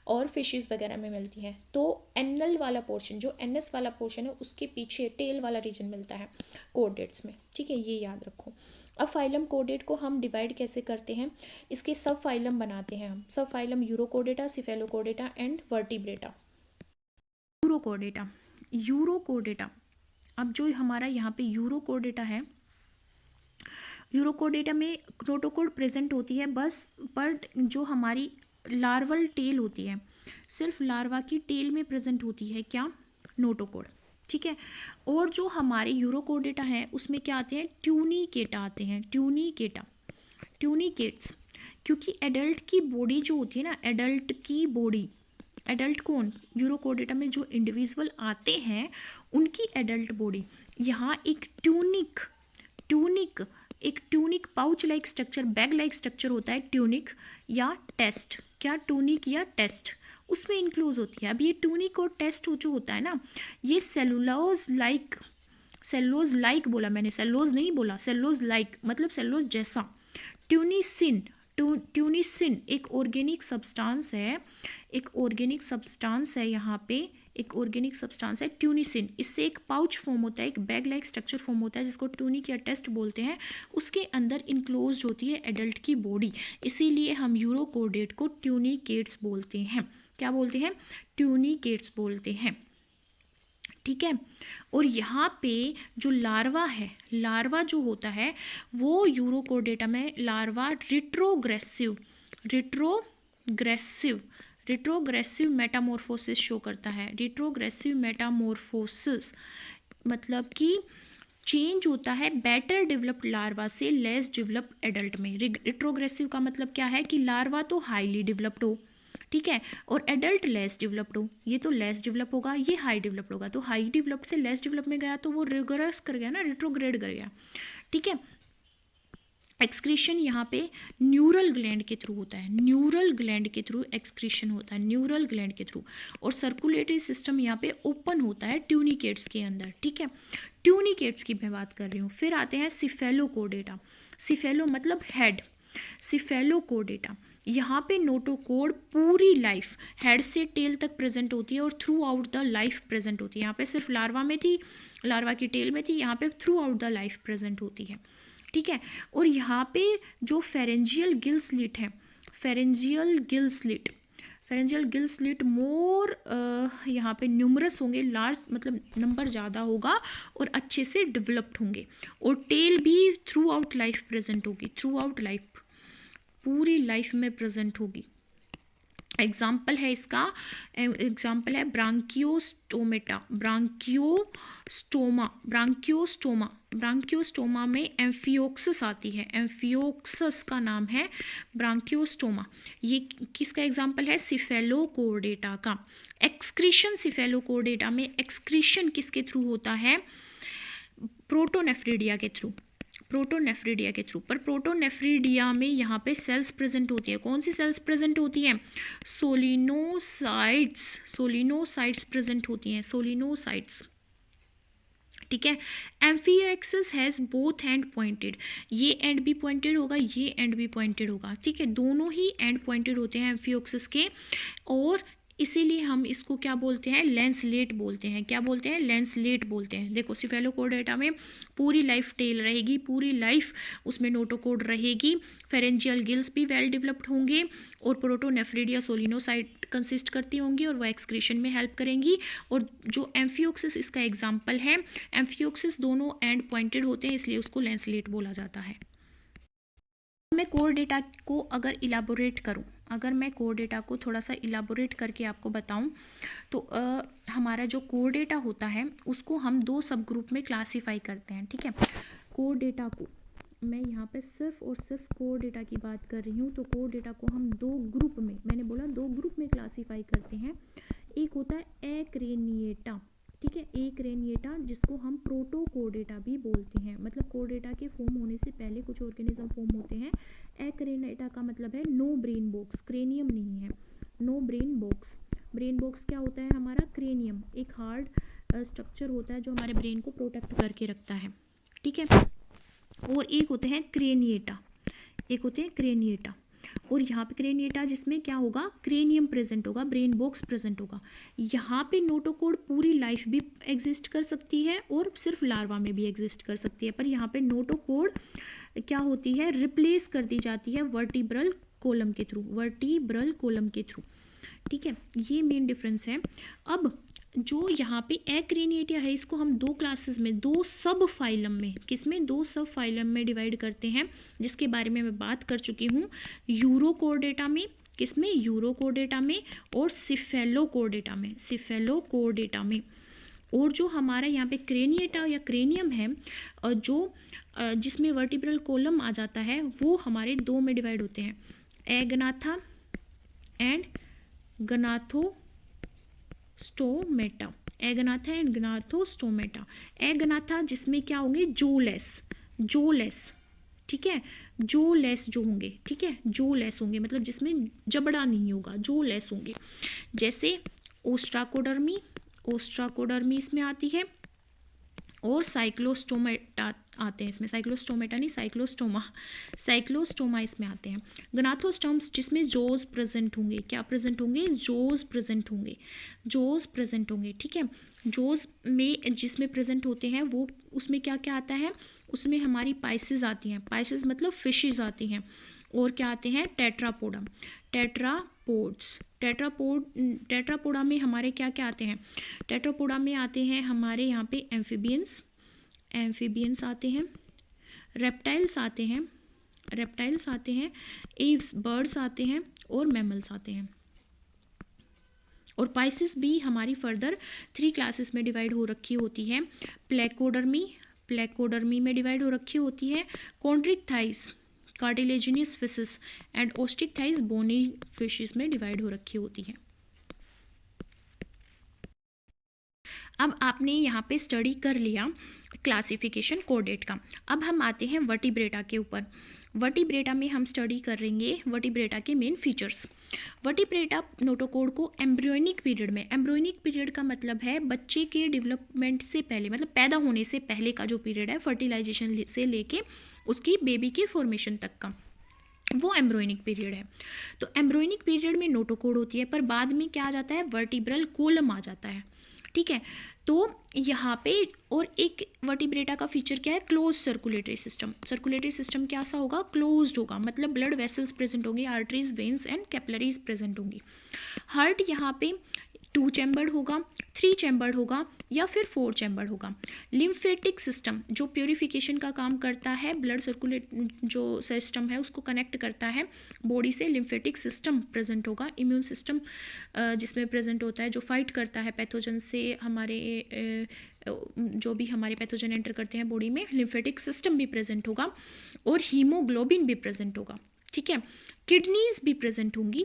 और फिशेस वगैरह में मिलती है। तो एनल वाला पोर्शन, जो एनएस वाला पोर्शन है उसके पीछे टेल वाला रीजन मिलता है कोडेट्स में। ठीक है, ये याद रखो। अब फाइलम कोडेट को हम डिवाइड कैसे करते हैं? इसके सब फाइलम बनाते हैं हम। Sub phylum urochordata, cephalochordata and vertebrata. Urochordata, अब जो हमारा यहाँ पे यूरोकोडेटा है, यूरोकोडेटा में क्रोटोकोड प्रेजेंट होती है बस, पर जो हमारी लार्वल टेल होती है, सिर्फ लार्वा की टेल में प्रेजेंट होती है क्या? नोटोकोड। ठीक है, और जो हमारे यूरोकोडेटा है उसमें क्या आते हैं? ट्यूनिकेटा आते हैं। ट्यूनिकेट्स, क्योंकि एडल्ट की बॉडी जो होती है ना, एडल्ट की बॉडी, एडल्ट कौन? यूरोकोडेटा में जो इंडिविजुअल आते हैं उनकी एडल्ट बॉडी, यहाँ एक tunic pouch like structure, bag like structure होता है, ट्यूनिक या टेस्ट। क्या? ट्यूनिक या टेस्ट, उसमें इंक्लूज होती है। अब ये ट्यूनिक और टेस्ट जो होता है ना, ये सेलुलोज लाइक बोला मैंने, सेलुलोज नहीं बोला, सेलुलोज लाइक मतलब सेलुलोज जैसा। ट्यूनिसिन एक ऑर्गेनिक सब्सटेंस है, यहाँ पे एक ऑर्गेनिक सब्सटेंस है ट्यूनिसिन। इससे एक पाउच फॉर्म होता है, एक बैग लाइक स्ट्रक्चर फॉर्म होता है जिसको ट्यूनिक या टेस्ट बोलते हैं। उसके अंदर इंक्लोज होती है एडल्ट की बॉडी, इसीलिए हम यूरोकोडेट को ट्यूनिकेट्स बोलते हैं। क्या बोलते हैं? ट्यूनिकेट्स बोलते हैं। ठीक है, और यहाँ पे जो लार्वा है, लार्वा जो होता है वो यूरोकोडेटा में लार्वा रिट्रोग्रेसिव मेटामॉर्फोसिस शो करता है। रिट्रोग्रेसिव मेटामॉर्फोसिस मतलब कि चेंज होता है बेटर डेवलप्ड लार्वा से लेस डेवलप्ड एडल्ट में। रिट्रोग्रेसिव का मतलब क्या है कि लार्वा तो हाईली डेवलप्ड हो, ठीक है, और एडल्ट लेस डेवलप्ड हो। ये तो लेस डेवलप होगा, ये हाई डेवलप्ड होगा, तो हाई डेवलप्ड से लेस डेवलप में गया तो वो रिग्रेस कर गया ना, रिट्रोग्रेड कर गया। ठीक है, एक्सक्रीशन यहाँ पे न्यूरल ग्लैंड के थ्रू होता है, न्यूरल ग्लैंड के थ्रू एक्सक्रीशन होता है, न्यूरल ग्लैंड के थ्रू। और सर्कुलेटरी सिस्टम यहाँ पे ओपन होता है ट्यूनिकेट्स के अंदर। ठीक है, ट्यूनिकेट्स की मैं बात कर रही हूँ। फिर आते हैं सिफेलोकोडेटा। सिफेलो मतलब हेड, सिफेलोकोडेटा, यहाँ पे नोटोकोड पूरी लाइफ हेड से टेल तक प्रेजेंट होती है और through out the life present होती है। यहाँ पे सिर्फ लार्वा में थी, लार्वा की टेल में थी, यहाँ पे through out the life present होती है। ठीक है, और यहाँ पे जो फेरेंजियल गिल स्लिट है, फेरेंजियल गिल स्लिट मोर यहाँ पे न्यूमरस होंगे, लार्ज मतलब नंबर ज़्यादा होगा और अच्छे से डेवलप्ड होंगे। और टेल भी थ्रू आउट लाइफ प्रेजेंट होगी, थ्रू आउट लाइफ, पूरी लाइफ में प्रेजेंट होगी। एग्जाम्पल है इसका, एग्जाम्पल है ब्रांकियोस्टोमा में एम्फियोक्सस आती है, एम्फियोक्सस का नाम है ब्रांकियोस्टोमा। ये किसका एग्जाम्पल है? सिफेलोकोडेटा का। एक्सक्रीशन सिफेलोकोडेटा में एक्सक्रीशन किसके थ्रू होता है? प्रोटोनेफ्रिडिया के थ्रू, पर प्रोटोनेफ्रिडिया में यहाँ पे सेल्स प्रेजेंट होती है। कौन सी सेल्स प्रेजेंट होती हैं? सोलिनोसाइट्स प्रेजेंट होती हैं, सोलिनोसाइट्स। ठीक है। Amphioxus has both and pointed, ये एंड भी पॉइंटेड होगा, ये एंड भी पॉइंटेड होगा, ठीक है, दोनों ही एंड पॉइंटेड होते हैं एम्फियोक्सिस के, और इसीलिए हम इसको क्या बोलते हैं, लेंसलेट बोलते हैं। क्या बोलते हैं, लेंसलेट बोलते हैं। देखो सिफेलोकोर्डेटा में पूरी लाइफ टेल रहेगी, पूरी लाइफ उसमें नोटोकोड रहेगी, फेरेंजियल गिल्स भी वेल डेवलप्ड होंगे, और प्रोटोनेफ्रिडिया सोलिनोसाइट कंसिस्ट करती होंगी और वो एक्सक्रीशन में हेल्प करेंगी। और जो एम्फियोक्सिस इसका एग्जाम्पल है, एम्फियोक्सिस दोनों एंड पॉइंटेड होते हैं, इसलिए उसको लेंसलेट बोला जाता है। मैं कोर डेटा को अगर इलाबोरेट करूं, अगर मैं कोर डेटा को थोड़ा सा इलाबोरेट करके आपको बताऊं, तो हमारा जो कोर डेटा होता है उसको हम दो सब ग्रुप में क्लासीफाई करते हैं, ठीक है। कोर डेटा को मैं यहाँ पे सिर्फ और सिर्फ कोर डेटा की बात कर रही हूँ, तो कोर डेटा को हम दो ग्रुप में, मैंने बोला दो ग्रुप में क्लासीफाई करते हैं। एक होता है एक्रेनिएटा, ठीक है, एक्रेनिएटा, जिसको हम प्रोटोकोडेटा भी बोलते हैं, मतलब कोडेटा के फॉर्म होने से पहले कुछ ऑर्गेनिज्म फॉर्म होते हैं। एक्रेनिएटा का मतलब है नो ब्रेन बॉक्स, क्रेनियम नहीं है, no brain box. Brain box क्या होता है हमारा, क्रेनियम, एक हार्ड स्ट्रक्चर होता है जो हमारे ब्रेन को प्रोटेक्ट करके रखता है, ठीक है। और एक होते हैं क्रेनिएटा, एक होते हैं क्रेनिएटा, और यहाँ पे क्रेनिएटा जिसमें क्या होगा, क्रेनियम प्रेजेंट होगा, ब्रेन बॉक्स प्रेजेंट होगा। यहाँ पे नोटोकोड पूरी लाइफ भी एग्जिस्ट कर सकती है और सिर्फ लार्वा में भी एग्जिस्ट कर सकती है, पर यहाँ पे नोटोकोड क्या होती है, रिप्लेस कर दी जाती है वर्टिब्रल कोलम के थ्रू, वर्टिब्रल कोलम के थ्रू, ठीक है, ये मेन डिफरेंस है। अब जो यहाँ पे एक्रेनिएटा है, इसको हम दो क्लासेस में, दो सब फाइलम में, किसमें, दो सब फाइलम में डिवाइड करते हैं, जिसके बारे में मैं बात कर चुकी हूँ, यूरोकोर्डेटा में, किसमें, यूरोकोर्डेटा में, और सिफेलोकोर्डेटा में, सिफेलोकोर्डेटा में। और जो हमारा यहाँ पे क्रेनिएटा या क्रेनियम है, जो जिसमें वर्टिब्रल कोलम आ जाता है, वो हमारे दो में डिवाइड होते हैं, एग्नाथा एंड ग्नाथो स्टोमेटा, एग्नाथा एंड ग्नाथोस्टोमेटा। एग्नाथा जिसमें क्या होंगे, जोलेस, जोलेस, ठीक है, जोलेस जो होंगे, ठीक है, जोलेस होंगे, मतलब जिसमें जबड़ा नहीं होगा, जोलेस होंगे, जैसे ओस्ट्राकोडर्मी, ओस्ट्राकोडर्मी इसमें आती है, और साइक्लोस्टोमेटा आते हैं इसमें, साइक्लोस्टोमेटा नहीं, साइक्लोस्टोमा, साइक्लोस्टोमा इसमें आते हैं। ग्नाथोस्टम्स जिसमें जोज प्रेजेंट होंगे, क्या प्रेजेंट होंगे, जोज प्रेजेंट होंगे, जोज प्रेजेंट होंगे, ठीक है। जोज में जिसमें प्रेजेंट होते हैं वो, उसमें क्या क्या आता है, उसमें हमारी पाइसेस आती हैं, पाइसेस मतलब फिशेज आती हैं, और क्या आते हैं, टेट्रापोडम, टेट्रापोड्स, टेट्रापोडा में हमारे क्या क्या आते हैं, टेट्रापोडा में आते हैं हमारे यहाँ पे एम्फीबियंस, एम्फीबियंस आते हैं, रेप्टाइल्स आते हैं, रेप्टाइल्स आते हैं, एव्स बर्ड्स आते हैं, और मैमल्स आते हैं। और पाइसेस भी हमारी फर्दर 3 क्लासेस में डिवाइड हो रखी होती है, प्लेकोडर्मी, प्लेकोडर्मी में डिवाइड हो रखी होती है, chondrichthyes cartilaginous fishes and osteichthyes bony fishes में डिवाइड हो रखी होती है। अब आपने यहाँ पे स्टडी कर लिया क्लासिफिकेशन कोडेट का। अब हम आते हैं वर्टिब्रेटा के ऊपर। वर्टिब्रेटा में हम स्टडी करेंगे वर्टिब्रेटा के मेन फीचर्स। वर्टिब्रेटा नोटोकोड को एम्ब्रियोनिक पीरियड में, एम्ब्रियोनिक पीरियड का मतलब है बच्चे के डेवलपमेंट से पहले, मतलब पैदा होने से पहले का जो पीरियड है, फर्टिलाइजेशन से लेके उसकी बेबी के फॉर्मेशन तक का, वो एम्ब्रियोनिक पीरियड है। तो एम्ब्रियोनिक पीरियड में नोटोकोड होती है, पर बाद में क्या आ जाता है, वर्टिब्रल कोलम आ जाता है, ठीक है। तो यहाँ पे और एक वर्टिब्रेटा का फीचर क्या है, close circulatory system. Circulatory system क्या सा होगा, क्लोज्ड होगा, मतलब ब्लड वेसल्स प्रेजेंट होंगी, arteries, veins and capillaries present होंगी। हार्ट यहाँ पे 2 चैम्बर्ड होगा, 3 चैम्बर्ड होगा, या फिर 4 चैम्बर्ड होगा। लिम्फेटिक सिस्टम जो प्योरीफिकेशन का काम करता है, ब्लड सर्कुलेट जो सिस्टम है उसको कनेक्ट करता है बॉडी से, लिम्फेटिक सिस्टम प्रेजेंट होगा। इम्यून सिस्टम जिसमें प्रेजेंट होता है, जो फाइट करता है पैथोजन से, हमारे जो भी हमारे पैथोजन एंटर करते हैं बॉडी में, लिम्फेटिक सिस्टम भी प्रेजेंट होगा, और हीमोग्लोबिन भी प्रेजेंट होगा, ठीक है। किडनीज भी प्रेजेंट होंगी,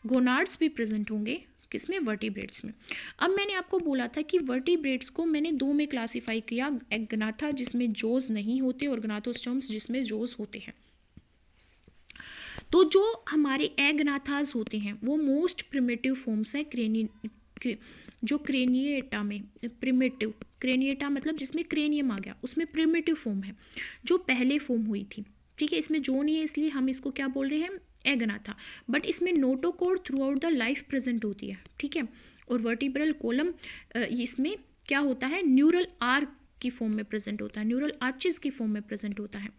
गोनाड्स भी प्रेजेंट होंगे, किसमें, वर्टिब्रेट्स में। अब मैंने आपको बोला था कि वर्टिब्रेट्स को मैंने 2 में क्लासीफाई किया, एग्नाथा जिसमें जोज नहीं होते और ग्नाथोस्टम्स जिसमें जोज होते हैं। तो जो हमारे एग्नाथास होते हैं वो मोस्ट प्रिमिटिव फॉर्म्स हैं जो क्रेनिएटा में प्रिमिटिव, क्रेनिएटा मतलब जिसमें क्रेनियम आ गया, उसमें प्रिमिटिव फॉर्म है जो पहले फॉर्म हुई थी, ठीक है। इसमें जो नहीं है इसलिए हम इसको क्या बोल रहे हैं, एगनाथा। बट इसमें notochord through out the life present होती है, ठीक है। और वर्टिब्रल कोलम इसमें क्या होता है, न्यूरल आर्क की फॉर्म में प्रेजेंट होता है, न्यूरल आर्चेस की फॉर्म में प्रेजेंट होता है।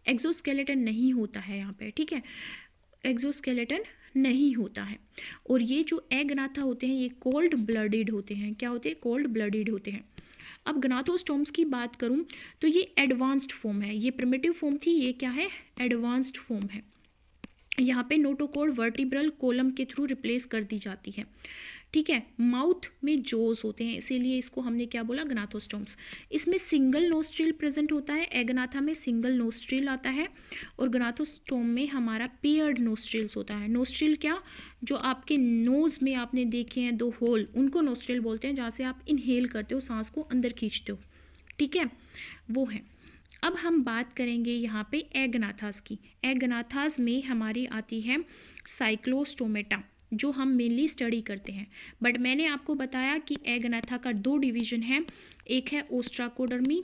एक्सोस्केलेटन नहीं होता है यहाँ पे, ठीक है, एक्सोस्केलेटन नहीं होता है। और ये जो एगनाथा होते हैं ये कोल्ड ब्लडेड होते हैं, क्या होते हैं, कोल्ड ब्लडेड होते हैं। अब ग्नाथोस्टोम्स की बात करूं तो ये एडवांस्ड फॉर्म है, ये प्रिमिटिव फॉर्म थी, ये क्या है, एडवांस्ड फॉर्म है। यहाँ पे नोटोकॉर्ड वर्टिब्रल कोलम के थ्रू रिप्लेस कर दी जाती है, ठीक है। माउथ में जोस होते हैं, इसीलिए इसको हमने क्या बोला, ग्नाथोस्टोम्स। इसमें सिंगल नोस्ट्रिल प्रेजेंट होता है, एगनाथा में सिंगल नोस्ट्रिल आता है, और ग्नाथोस्टोम में हमारा पेयर्ड नोस्ट्रिल्स होता है। नोस्ट्रिल क्या, जो आपके नोज में आपने देखे हैं 2 होल, उनको नोस्ट्रिल बोलते हैं, जहाँ से आप इनहेल करते हो, सांस को अंदर खींचते हो, ठीक है, वो है। अब हम बात करेंगे यहाँ पे एगनाथास की। एगनाथास में हमारी आती है साइक्लोस्टोमेटा, जो हम मेनली स्टडी करते हैं। बट मैंने आपको बताया कि एगनाथा का 2 डिवीजन है, एक है ओस्ट्राकोडर्मी,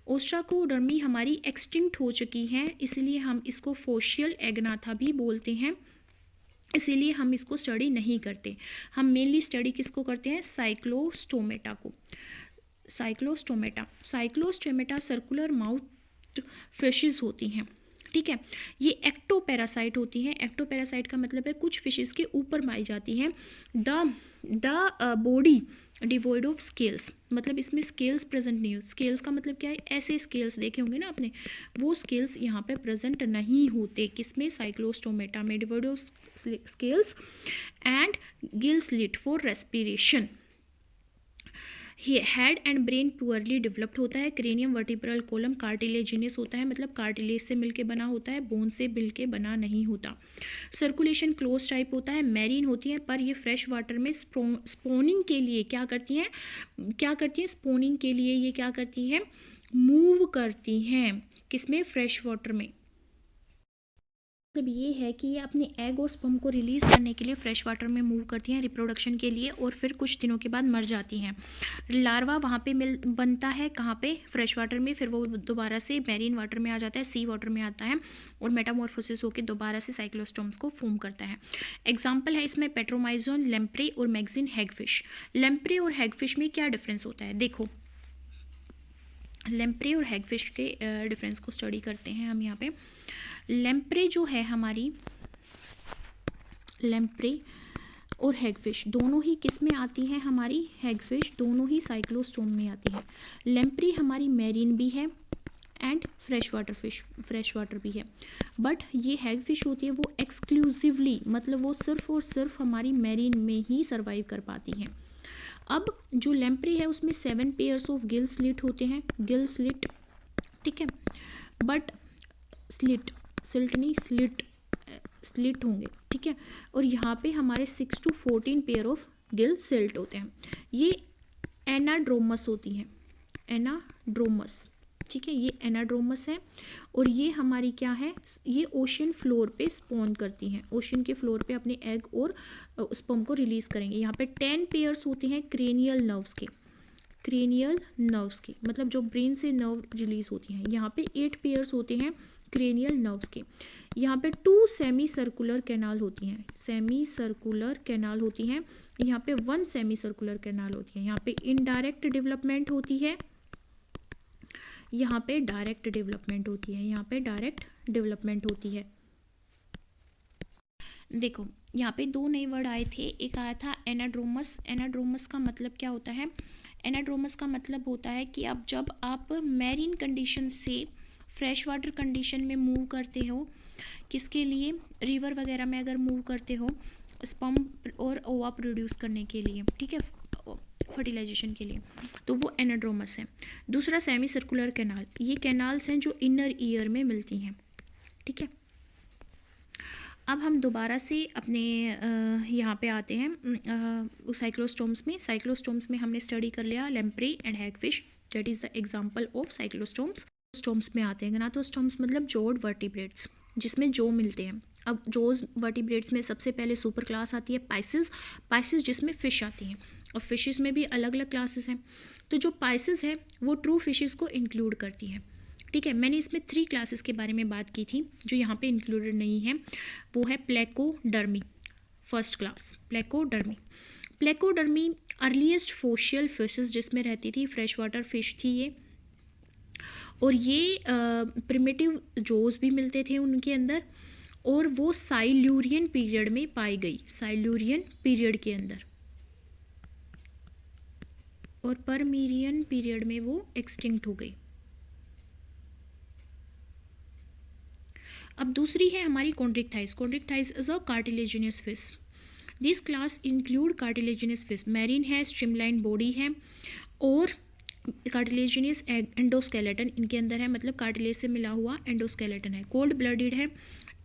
ओस्ट्राकोडर्मी हमारी एक्सटिंक्ट हो चुकी है, इसलिए हम इसको फोशियल एगनाथा भी बोलते हैं, इसीलिए हम इसको स्टडी नहीं करते। हम मेनली स्टडी किसको करते हैं, साइक्लोस्टोमेटा को। साइक्लोस्टोमेटा सर्कुलर माउथ फिशेस होती हैं, ठीक है। ये एक्टोपैरासाइट होती हैं, एक्टोपैरासाइट का मतलब है कुछ फिशेस के ऊपर पाई जाती हैं। The body devoid of scales, मतलब इसमें स्केल्स प्रेजेंट नहीं हो। स्केल्स का मतलब क्या है, ऐसे स्केल्स देखे होंगे ना आपने, वो स्केल्स यहाँ पे प्रेजेंट नहीं होते, किसमें, साइक्लोस्टोमेटा में। Devoid of scales and Gill slit for respiration. Head and brain poorly developed होता है। क्रेनियम वर्टिब्रल कोलम कार्टिलेजिनस होता है, मतलब कार्टिलेज से मिलके बना होता है, बोन से मिलके बना नहीं होता। सर्कुलेशन क्लोज टाइप होता है, मैरीन होती है, पर ये फ्रेश वाटर में स्पोनिंग के लिए क्या करती हैं, स्पोनिंग के लिए ये क्या करती हैं, मूव करती हैं, किसमें, फ्रेश वाटर में। मतलब ये है कि ये अपने एग और स्पर्म को रिलीज़ करने के लिए फ्रेश वाटर में मूव करती हैं रिप्रोडक्शन के लिए, और फिर कुछ दिनों के बाद मर जाती हैं। लार्वा वहाँ पे बनता है, कहाँ पे, फ्रेश वाटर में, फिर वो दोबारा से मैरीन वाटर में आ जाता है, सी वाटर में आता है, और मेटामॉर्फोसिस होकर दोबारा से साइक्लोस्टोम्स को फॉर्म करता है। एग्जाम्पल है इसमें पेट्रोमाइजोन, लेम्प्रे और मैगजीन हैगफिश। लेम्प्रे और हैगफिश में क्या डिफरेंस होता है, देखो, लेम्प्रे और हैगफिश के डिफरेंस को स्टडी करते हैं हम यहाँ पे। लेम्प्रे जो है हमारी, लेम्प्रे और हैगफिश दोनों ही किस में आती हैं, हमारी हैगफिश दोनों ही साइक्लोस्टोम में आती है। लेम्प्रे हमारी मैरीन भी है and fresh water fish, fresh water भी है, बट ये हैगफिश होती है वो एक्सक्लूसिवली, मतलब वो सिर्फ और सिर्फ हमारी मैरीन में ही सर्वाइव कर पाती हैं। अब जो लेम्प्रे है उसमें 7 पेयर्स ऑफ गिल स्लिट होते हैं, गिल स्लिट, ठीक है, बट स्लिट होंगे, ठीक है। और यहाँ पे हमारे 6 to 14 pair of gill silt होते हैं। ये एनाड्रोमस होती हैं, एनाड्रोमस, ठीक है, ये एनाड्रोमस है। और ये हमारी क्या है, ये ओशन फ्लोर पे स्पॉन करती हैं, ओशन के फ्लोर पे अपने एग और स्पर्म को रिलीज करेंगे। यहाँ पे 10 पेयर्स होते हैं क्रेनियल नर्व्स के, क्रेनियल नर्व्स की, मतलब जो ब्रेन से नर्व रिलीज होती हैं। यहाँ पे 8 पेयर्स होते हैं क्रेनियल नर्व्स के। यहाँ पे 2 सेमी सर्कुलर कैनाल होती हैं, सेमी सर्कुलर कैनाल होती हैं। यहाँ पे 1 सेमी सर्कुलर कैनाल होती है। यहाँ पे इनडायरेक्ट डेवलपमेंट होती है, यहाँ पे डायरेक्ट डेवलपमेंट होती है, यहाँ पे डायरेक्ट डेवलपमेंट होती है। देखो यहाँ पे 2 नए वर्ड आए थे, एक आया था एनाड्रोमस। एनाड्रोमस का मतलब क्या होता है, एनाड्रोमस का मतलब होता है कि अब जब आप मैरीन कंडीशन से फ्रेश वाटर कंडीशन में मूव करते हो, किसके लिए, रिवर वगैरह में अगर मूव करते हो स्पर्म और ओवा प्रोड्यूस करने के लिए, ठीक है, फर्टिलाइजेशन के लिए, तो वो एनाड्रोमस है। दूसरा सेमी सर्कुलर कैनाल, ये कैनाल्स हैं जो इनर ईयर में मिलती हैं, ठीक है। अब हम दोबारा से अपने यहाँ पे आते हैं साइक्लोस्टोम्स में। साइक्लोस्टोम्स में हमने स्टडी कर लिया lamprey and hagfish, that is the example of cyclostomes. स्टोम्स में आते हैं ग्नाथोस्टोम्स, मतलब जॉड वर्टिब्रेट्स, जिसमें जो मिलते हैं। अब जोस वर्टिब्रेट्स में सबसे पहले सुपर क्लास आती है पाइसिस, पाइसिस जिसमें फ़िश आती हैं, और फिशेस में भी अलग अलग क्लासेस हैं। तो जो पाइसिस है वो ट्रू फिशेस को इंक्लूड करती है। ठीक है, मैंने इसमें 3 क्लासेस के बारे में बात की थी जो यहाँ पे इंक्लूडेड नहीं है। वो है प्लेकोडर्मी, फर्स्ट क्लास प्लेकोडर्मी। प्लेकोडर्मी अर्लीस्ट फोशियल फिशेस जिसमें रहती थी, फ्रेश वाटर फिश थी ये, और ये प्रिमिटिव जोस भी मिलते थे उनके अंदर, और वो साइल्यूरियन पीरियड में पाई गई, साइल्यूरियन पीरियड के अंदर, और परमीरियन पीरियड में वो एक्सटिंक्ट हो गई। अब दूसरी है हमारी chondrichthyes. Chondrichthyes is a cartilaginous fish. This class include cartilaginous fish, marine है, स्ट्रीमलाइन बॉडी है, और कार्टिलेजिनियस एंडोस्केलेटन इनके अंदर है, मतलब कार्टिलेज से मिला हुआ एंडोस्केलेटन है, कोल्ड ब्लडेड है,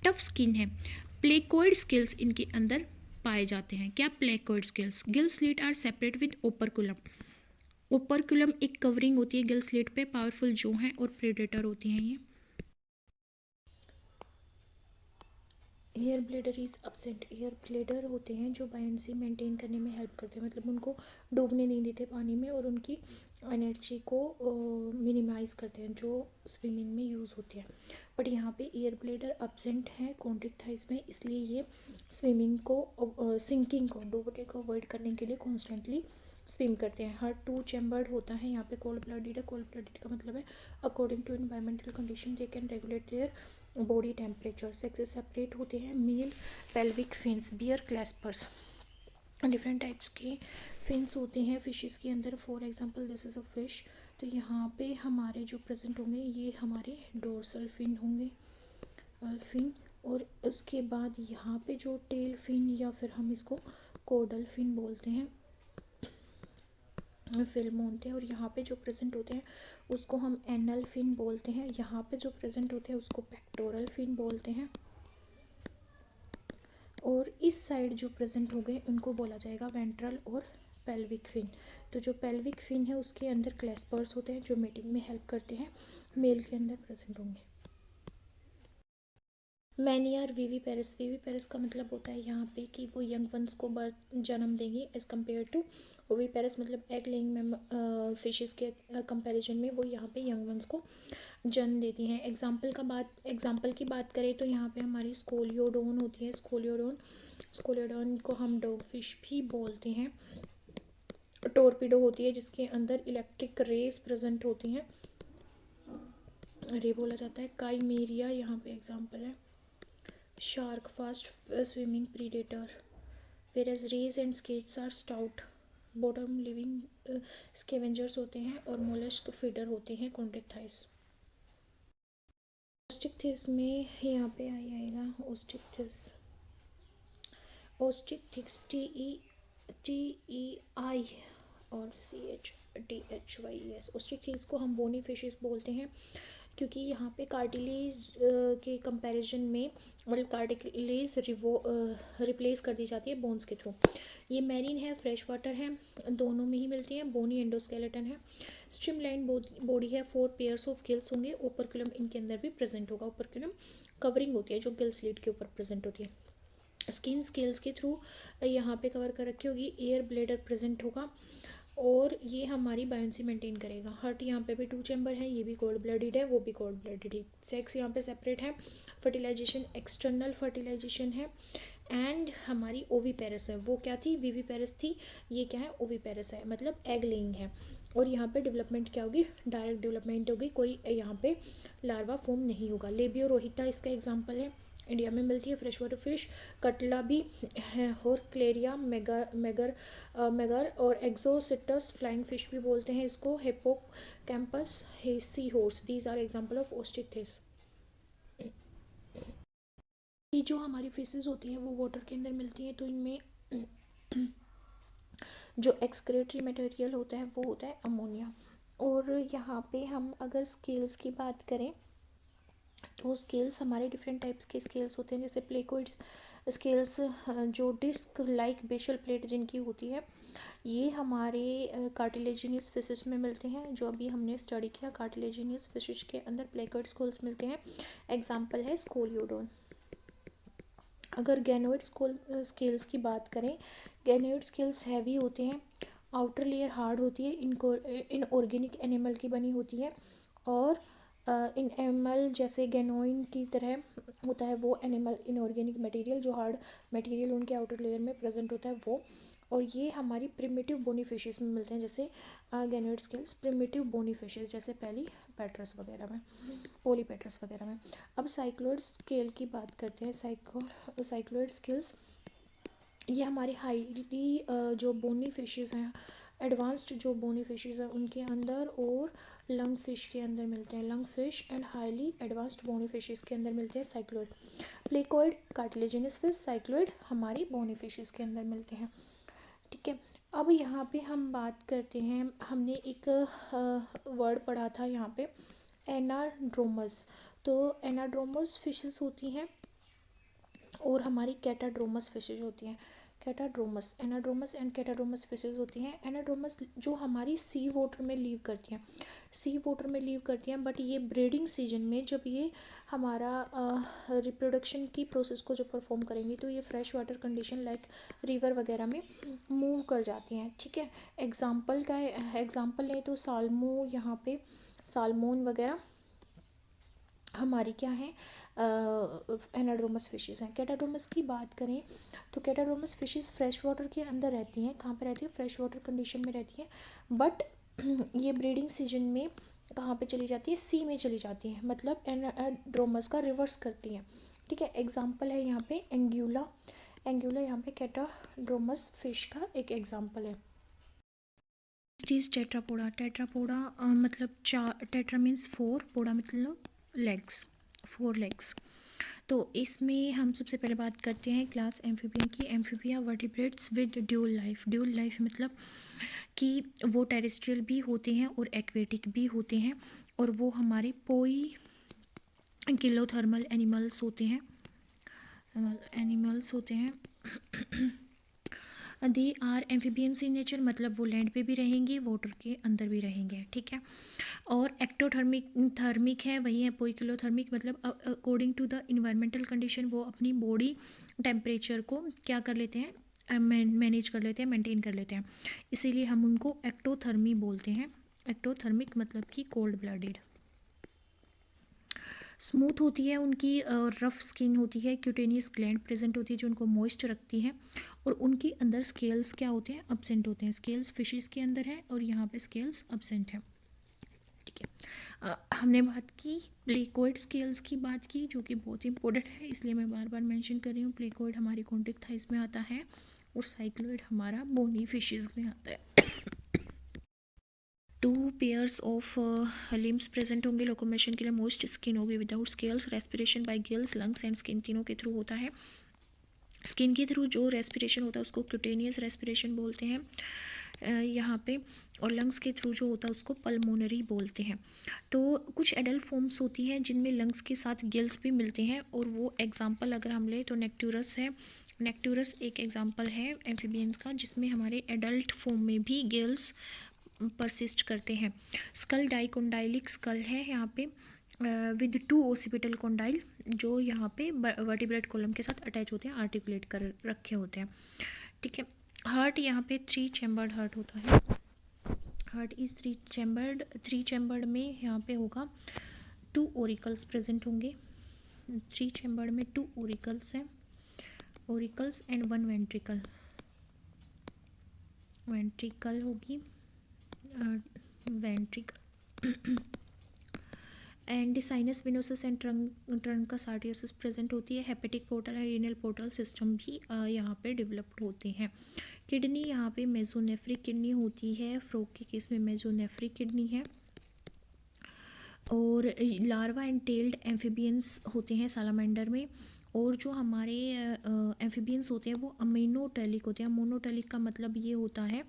टफ स्किन है, प्लेकोइड स्किल्स इनके अंदर पाए जाते हैं। क्या placoid scales? Gill slit are separate with operculum. Operculum एक कवरिंग होती है गिल स्लिट पे, पावरफुल जो हैं और प्रेडेटर होती हैं ये। Air bladder is absent. Air bladder होते हैं जो बायंसी मेंटेन करने में हेल्प करते हैं, मतलब उनको डूबने नहीं देते पानी में, और उनकी एनर्जी को मिनिमाइज़ करते हैं जो स्विमिंग में यूज़ होती है। बट यहाँ पे एयर ब्लेडर अपसेंट है कॉन्ट्रिक्टाइज में, इसलिए ये स्विमिंग को सिंकिंग को, डूबने को अवॉइड करने के लिए कॉन्स्टेंटली स्विम करते हैं। हर 2 चैम्बर्ड होता है। यहाँ पे कोल्ड ब्लडेड है। कोल्ड ब्लडेड का मतलब है according to environmental condition they can regulate their body temperature. Sexes separate होते हैं। Male pelvic fins, bear claspers, different types के फिन्स होते हैं फिशेस के अंदर। For example this is a fish. तो यहाँ पे हमारे जो प्रेजेंट होंगे ये हमारे डोर्सल फिन होंगे, फिन, और उसके बाद यहाँ पे जो टेल फिन या फिर हम इसको कोडल फिन बोलते हैं, फिल्म होते हैं, और यहाँ पे जो प्रेजेंट होते हैं उसको हम एनल फिन बोलते हैं। यहाँ पे जो प्रेजेंट होते हैं उसको पेक्टोरल फिन बोलते हैं, और इस साइड जो प्रेजेंट हो गए उनको बोला जाएगा वेंट्रल और पेल्विक फिन। तो जो पेल्विक फिन है उसके अंदर क्लैस्पर्स होते हैं जो मेटिंग में हेल्प करते हैं, मेल के अंदर प्रेजेंट होंगे। मैनियर वीवी पेरिस का मतलब होता है यहाँ पे कि वो यंग वंस को जन्म देंगी, as compare to oviparous मतलब एग लेइंग में फिशेस के कंपैरिजन में वो यहाँ पे यंग वंस को जन्म देती हैं। एग्जाम्पल की बात करें तो यहाँ पे हमारी स्कोलियोडोन होती है। स्कोलियोडोन को हम डॉग फिश भी बोलते हैं। टोरपीडो होती है जिसके अंदर इलेक्ट्रिक रेज प्रेजेंट होती हैं, रे बोला जाता है। काइमेरिया यहाँ पे एग्जाम्पल है। Shark fast swimming predator, whereas rays and skates are stout bottom living scavengers होते हैं, और मोलस्क फीडर होते हैं कॉन्ट्रिक्टाइस। ओस्टिकथिस में यहाँ पे आएगा ओस्टिकथिस TEI और CHDHYES। ओस्टिकथिस को हम बोनी फिशेस बोलते हैं क्योंकि यहाँ पे कार्टिलेज के कंपैरिजन में मतलब कार्टिलेज रिप्लेस कर दी जाती है बोन्स के थ्रू। ये मैरीन है, फ्रेश वाटर है, दोनों में ही मिलती हैं। बोनी एंडोस्केलेटन है, स्ट्रीमलाइन बॉडी है, 4 पेयर्स ऑफ गिल्स होंगे, ओपरकुलम इनके अंदर भी प्रेजेंट होगा। ओपरकुलम कवरिंग होती है जो गिल स्लिट के ऊपर प्रेजेंट होती है। स्किन स्केल्स के थ्रू यहाँ पे कवर कर रखी होगी। एयर ब्लेडर प्रेजेंट होगा और ये हमारी बायोंसी मेंटेन करेगा। हार्ट यहाँ पे भी 2 चैम्बर है, ये भी कोल्ड ब्लडेड है, वो भी कोल्ड ब्लडेड है। सेक्स यहाँ पे सेपरेट है। फर्टिलाइजेशन एक्सटर्नल फर्टिलाइजेशन है। एंड हमारी ओवीपेरस है, वो क्या थी? वीवीपेरस थी, ये क्या है? ओवीपेरस है, मतलब एग लेइंग है। और यहाँ पे डेवलपमेंट क्या होगी? डायरेक्ट डेवलपमेंट होगी, कोई यहाँ पे लार्वा फॉर्म नहीं होगा। लेबियो रोहिता इसका एग्जाम्पल है, इंडिया में मिलती है फ्रेश वाटर फिश। कटला भी है, और क्लेरिया मेगर और एक्सोसिटस फ्लाइंग फिश भी बोलते हैं इसको। Hippocampus, sea horse, these are example of osteichthyes. ये जो हमारी फिशेस होती हैं वो वाटर के अंदर मिलती हैं, तो इनमें जो एक्सक्रेटरी मटेरियल होता है वो होता है अमोनिया। और यहाँ पे हम अगर स्केल्स की बात करें तो स्केल्स हमारे डिफरेंट टाइप्स के स्केल्स होते हैं, जैसे प्लेकोइड्स स्केल्स जो डिस्क लाइक बेशल प्लेट जिनकी होती है, ये हमारे कार्टिलेजिनियस फिशेस में मिलते हैं, जो अभी हमने स्टडी किया। कार्टिलेजिनियस फिशेस के अंदर प्लेकोइड स्केल्स मिलते हैं। एग्जाम्पल है स्कोलियोडोन। अगर गैनोइड स्केल्स की बात करें, गैनोइड स्केल्स हैवी होते हैं, आउटर लेयर हार्ड होती है, इनऑर्गेनिक एनिमल की बनी होती है, और इन एनिमल जैसे गैनोइन की तरह होता है वो एनिमल इनऑर्गेनिक मटेरियल, जो हार्ड मटेरियल उनके आउटर लेयर में प्रेजेंट होता है वो। और ये हमारी प्रिमिटिव बोनी फिशेस में मिलते हैं, जैसे ganoid scales primitive bony fishes, जैसे पहली पैट्रस वगैरह में, पोलीपेट्रस वगैरह में। अब साइक्लोइड स्केल की बात करते हैं। साइक्लोइड स्केल्स ये हमारे हाईली जो बोनी फिशेस हैं, एडवांस्ड जो बोनी फिशेस हैं उनके अंदर, और लंग फिश के अंदर मिलते हैं। Lung fish and highly advanced bony fishes के अंदर मिलते हैं cycloid. Placoid cartilaginous fish, cycloid हमारी बोनी फिशेस के अंदर मिलते हैं। ठीक है, अब यहाँ पे हम बात करते हैं, हमने एक वर्ड पढ़ा था यहाँ पे, एनाड्रोमस। तो एनाड्रोमस फिशेस होती हैं और हमारी कैटाड्रोमस फिशेज होती हैं। कैटाड्रोमस, एनाड्रोमस एंड कैटाड्रोमस फिशेज होती हैं। एनाड्रोमस जो हमारी सी वाटर में लीव करती हैं, सी वाटर में लीव करती हैं, बट ये ब्रीडिंग सीजन में जब ये हमारा रिप्रोडक्शन की प्रोसेस को जब परफॉर्म करेंगी तो ये fresh water condition like river वगैरह में मूव कर जाती हैं। ठीक है, एग्जाम्पल लें तो साल्मो, यहाँ पे सालमोन वगैरह हमारी क्या है, एनाड्रोमस फिशेस हैं। कैटाड्रोमस की बात करें तो कैटाड्रोमस फिशेस फ्रेश वाटर के अंदर रहती हैं। कहाँ पे रहती है? फ्रेश वाटर कंडीशन में रहती है, बट ये ब्रीडिंग सीजन में कहाँ पे चली जाती है? सी में चली जाती है, मतलब एनाड्रोमस का रिवर्स करती हैं। ठीक है, एग्जाम्पल है यहाँ पे एंग्यूला। एंग्यूला यहाँ पे कैटाड्रोमस फिश का एक एग्जाम्पल है। Is Tetrapoda. टेट्रापोडा मतलब चार, टेट्रा मीन्स 4, पोडा मतलब लेग्स, 4 लेग्स। तो इसमें हम सबसे पहले बात करते हैं क्लास एम्फीबियन की। Amphibia vertebrates with dual life. Dual life मतलब कि वो टेरेस्ट्रियल भी होते हैं और एक्वेटिक भी होते हैं, और वो हमारे पोई किलोथर्मल एनिमल्स होते हैं, they are amphibians in nature, मतलब वो लैंड पे भी रहेंगे, वाटर के अंदर भी रहेंगे। ठीक है, और एक्टोथर्मिक है, वही है पोइकिलोथर्मिक, मतलब according to the environmental condition वो अपनी बॉडी टेम्परेचर को क्या कर लेते हैं, मैनेज कर लेते हैं, मेंटेन कर लेते हैं, इसीलिए हम उनको एक्टोथर्मी बोलते हैं। एक्टोथर्मिक मतलब कि कोल्ड ब्लडेड। स्मूथ होती है उनकी, रफ स्किन होती है, क्यूटेनियस ग्लैंड प्रेजेंट होती है जो उनको मॉइस्ट रखती है, और उनके अंदर स्केल्स क्या होते हैं? अब्सेंट होते हैं। स्केल्स फिशेस के अंदर है और यहाँ पे स्केल्स अब्सेंट है। ठीक है, हमने बात की प्लेकोइड स्केल्स की बात की, जो कि बहुत इंपॉर्टेंट है, इसलिए मैं बार बार मेंशन कर रही हूँ। प्लेकोइड हमारी कॉन्टिक थाइस में आता है और साइक्लोइड हमारा बोनी फिशेस में आता है। 2 पेयर्स ऑफ लिम्स प्रेजेंट होंगे लोकोमोशन के लिए। मोस्ट स्किन होगी without scales. Respiration bye gills, lungs and skin, तीनों के थ्रू होता है। स्किन के थ्रू जो रेस्पिरेशन होता है उसको क्यूटेनियस रेस्पिरेशन बोलते हैं यहाँ पे, और लंग्स के थ्रू जो होता है उसको पल्मोनरी बोलते हैं। तो कुछ एडल्ट फॉर्म्स होती हैं जिनमें लंग्स के साथ गिल्स भी मिलते हैं, और वो एग्जांपल अगर हम ले तो नेक्टूरस है। नेक्टूरस एक एग्जांपल है एम्फीबियंस का जिसमें हमारे एडल्ट फॉर्म में भी गिल्स परसिस्ट करते हैं। स्कल डाइकोंडाइलिक स्कल है यहाँ पे विद 2 ओसिपिटल कोंडाइल, जो यहाँ पे वर्टिब्रेट कॉलम के साथ अटैच होते हैं, आर्टिकुलेट कर रखे होते हैं। ठीक है, हार्ट यहाँ पे 3 चैम्बर्ड हार्ट होता है। हार्ट इज 3 चैम्बर्ड में यहाँ पे होगा 2 ओरिकल्स प्रेजेंट होंगे। 3 चैम्बर्ड में 2 ओरिकल्स हैं, ओरिकल्स एंड 1 वेंट्रिकल। वेंट्रिकल होगी ventricle and sinus venosus and trunks आर्टियोसिस present होती है। Hepatic portal and renal portal system भी यहाँ पे डेवलप्ड होते हैं। किडनी यहाँ पे मेसोनेफ्रिक किडनी होती है, फ्रॉग के केस में मेसोनेफ्रिक किडनी है। और लार्वा एंड टेल्ड एम्फीबियंस होते हैं सालामेंडर में, और जो हमारे एम्फीबियंस होते हैं वो अमीनोटेलिक होते हैं। मोनोटेलिक का मतलब ये होता है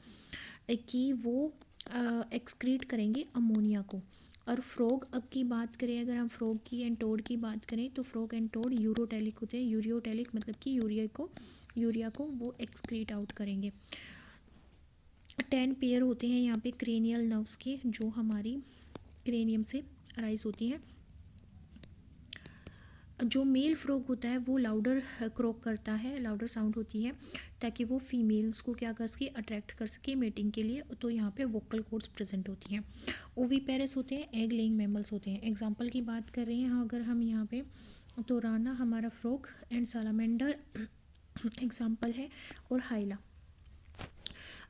कि वो एक्सक्रीट करेंगे अमोनिया को। और फ्रॉग की बात करें, अगर हम फ्रॉग की एंड टोड की बात करें तो फ्रॉग एंड टोड यूरोटेलिक होते हैं। यूरियोटेलिक मतलब कि यूरिया को वो एक्सक्रीट आउट करेंगे। 10 पेयर होते हैं यहाँ पे क्रेनियल नर्व्स के, जो हमारी क्रेनियम से अराइज होती हैं। जो मेल फ्रॉग होता है वो लाउडर क्रॉक करता है, लाउडर साउंड होती है, ताकि वो फीमेल्स को क्या कर सके, अट्रैक्ट कर सके मेटिंग के लिए। तो यहाँ पे वोकल कॉर्ड्स प्रेजेंट होती हैं। ओवीपेरस होते हैं, एग लेइंग मैमल्स होते हैं। एग्जांपल की बात कर रहे हैं अगर हम यहाँ पे, तो राना हमारा फ्रॉग एंड सालामेंडर एग्जाम्पल है, और हाइला।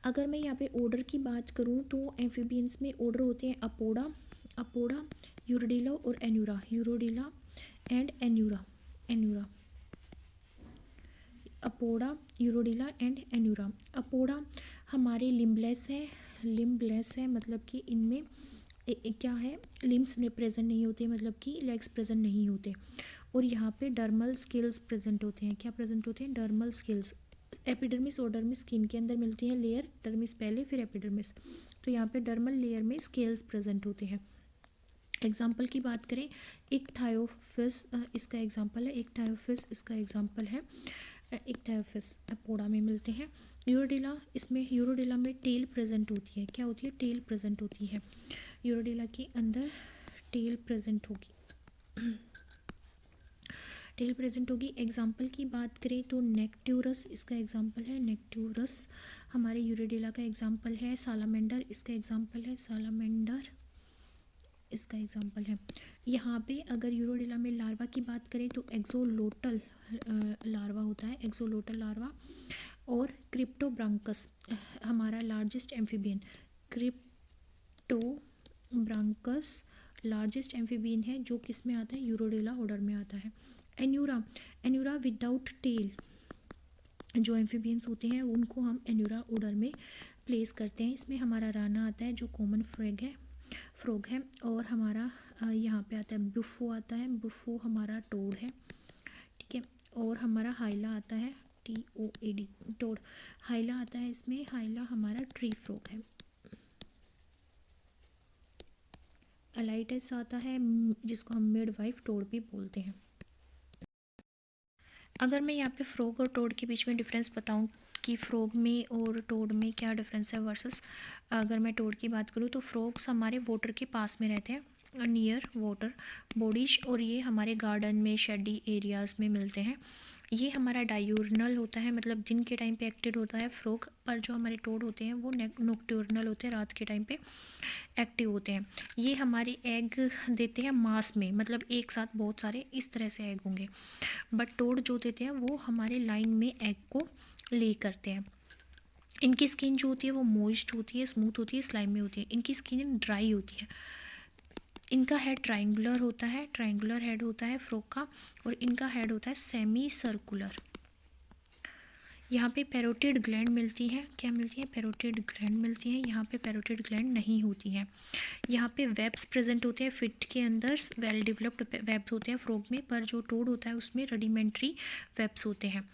अगर मैं यहाँ पे ऑर्डर की बात करूँ तो एम्फीबियंस में ऑर्डर होते हैं अपोडा, अपोडा, यूरोडिला और Anura, यूरोडिला and Anura, Anura, अपोडा, यूरोडिला and Anura. अपोडा हमारे लिम्बलेस है, लिम्बलेस है मतलब कि इनमें क्या है, लिम्स में प्रेजेंट नहीं होते, मतलब कि लेग्स प्रेजेंट नहीं होते। और यहाँ पे डर्मल स्किल्स प्रेजेंट होते हैं। क्या प्रेजेंट होते हैं? Dermal skills. एपिडर्मिस और डर्मिस स्किन के अंदर मिलती है लेयर, डर्मिस पहले फिर एपिडर्मिस। तो यहाँ पे डर्मल लेयर में स्केल्स प्रेजेंट होते हैं। एग्जाम्पल की बात करें, इक्थायोफिस इसका एग्जाम्पल है, इक्थायोफिस इसका एग्जाम्पल है, इक्थायोफिस अपोडा में मिलते हैं। यूरोडिला, इसमें यूरोडिला में टेल प्रेजेंट होती है। क्या होती है? टेल प्रेजेंट होती है। यूरोडिला के अंदर टेल प्रेजेंट होगी, टेल प्रेजेंट होगी। एग्जाम्पल की बात करें तो नेक्ट्यूरस इसका एग्जाम्पल है, नेक्ट्यूरस हमारे यूरोडिला का एग्जाम्पल है। सालामेंडर इसका एग्जाम्पल है, सालामेंडर इसका एग्जाम्पल है। यहाँ पे अगर यूरोडिला में लार्वा की बात करें तो एक्सोलोटल लार्वा होता है, एक्सोलोटल लार्वा। और क्रिप्टोब्रांकस हमारा लार्जेस्ट एम्फीबियन, क्रिप्टोब्रांकस लार्जेस्ट एम्फीबियन है, जो किस में आता है? यूरोडिला ऑर्डर में आता है। एन्यूरा, एन्यूरा विदाउट टेल जो एम्फीबियंस होते हैं उनको हम एन्यूरा ऑर्डर में प्लेस करते हैं। इसमें हमारा राना आता है जो कॉमन फ्रॉग है, और हमारा यहाँ पे आता है बुफो, आता है बुफो हमारा टोड है, ठीक है। और हमारा हाइला आता है, TOAD टोड, हाइला आता है इसमें, हाइला हमारा ट्री फ्रॉग है। अलाइटस आता है जिसको हम मिडवाइफ टोड भी बोलते हैं। अगर मैं यहाँ पे फ्रॉग और टोड के बीच में डिफरेंस बताऊँ कि फ्रॉग में और टोड में क्या डिफरेंस है वर्सेस, अगर मैं टोड की बात करूँ तो फ्रॉग्स हमारे वाटर के पास में रहते हैं, नियर वाटर बॉडीज, और ये हमारे गार्डन में शेडी एरियाज़ में मिलते हैं। ये हमारा डायूर्नल होता है, मतलब दिन के टाइम पे एक्टिव होता है फ्रॉग, पर जो हमारे टोड होते हैं वो नोक्टर्नल होते हैं, रात के टाइम पे एक्टिव होते हैं। ये हमारे एग देते हैं मास में, मतलब एक साथ बहुत सारे इस तरह से एग होंगे। बट टोड जो देते हैं वो हमारे लाइन में एग को ले करते हैं। इनकी स्किन जो होती है वो मॉइस्ट होती है, स्मूथ होती है, स्लाइमी होती है। इनकी स्किन ड्राई होती है। इनका हेड ट्रायंगुलर होता है, ट्रायंगुलर हेड होता है फ्रॉग का, और इनका हेड होता है सेमी सर्कुलर। यहाँ पे पैरोटिड ग्लैंड मिलती है, क्या मिलती है? पैरोटिड ग्लैंड मिलती है। यहाँ पे पैरोटिड ग्लैंड नहीं होती है। यहाँ पे वेब्स प्रेजेंट होते हैं, फिट के अंदर वेल डेवलप्ड वेब्स होते हैं फ्रॉग में, पर जो टोड होता है उसमें रडिमेंट्री वेब्स होते हैं।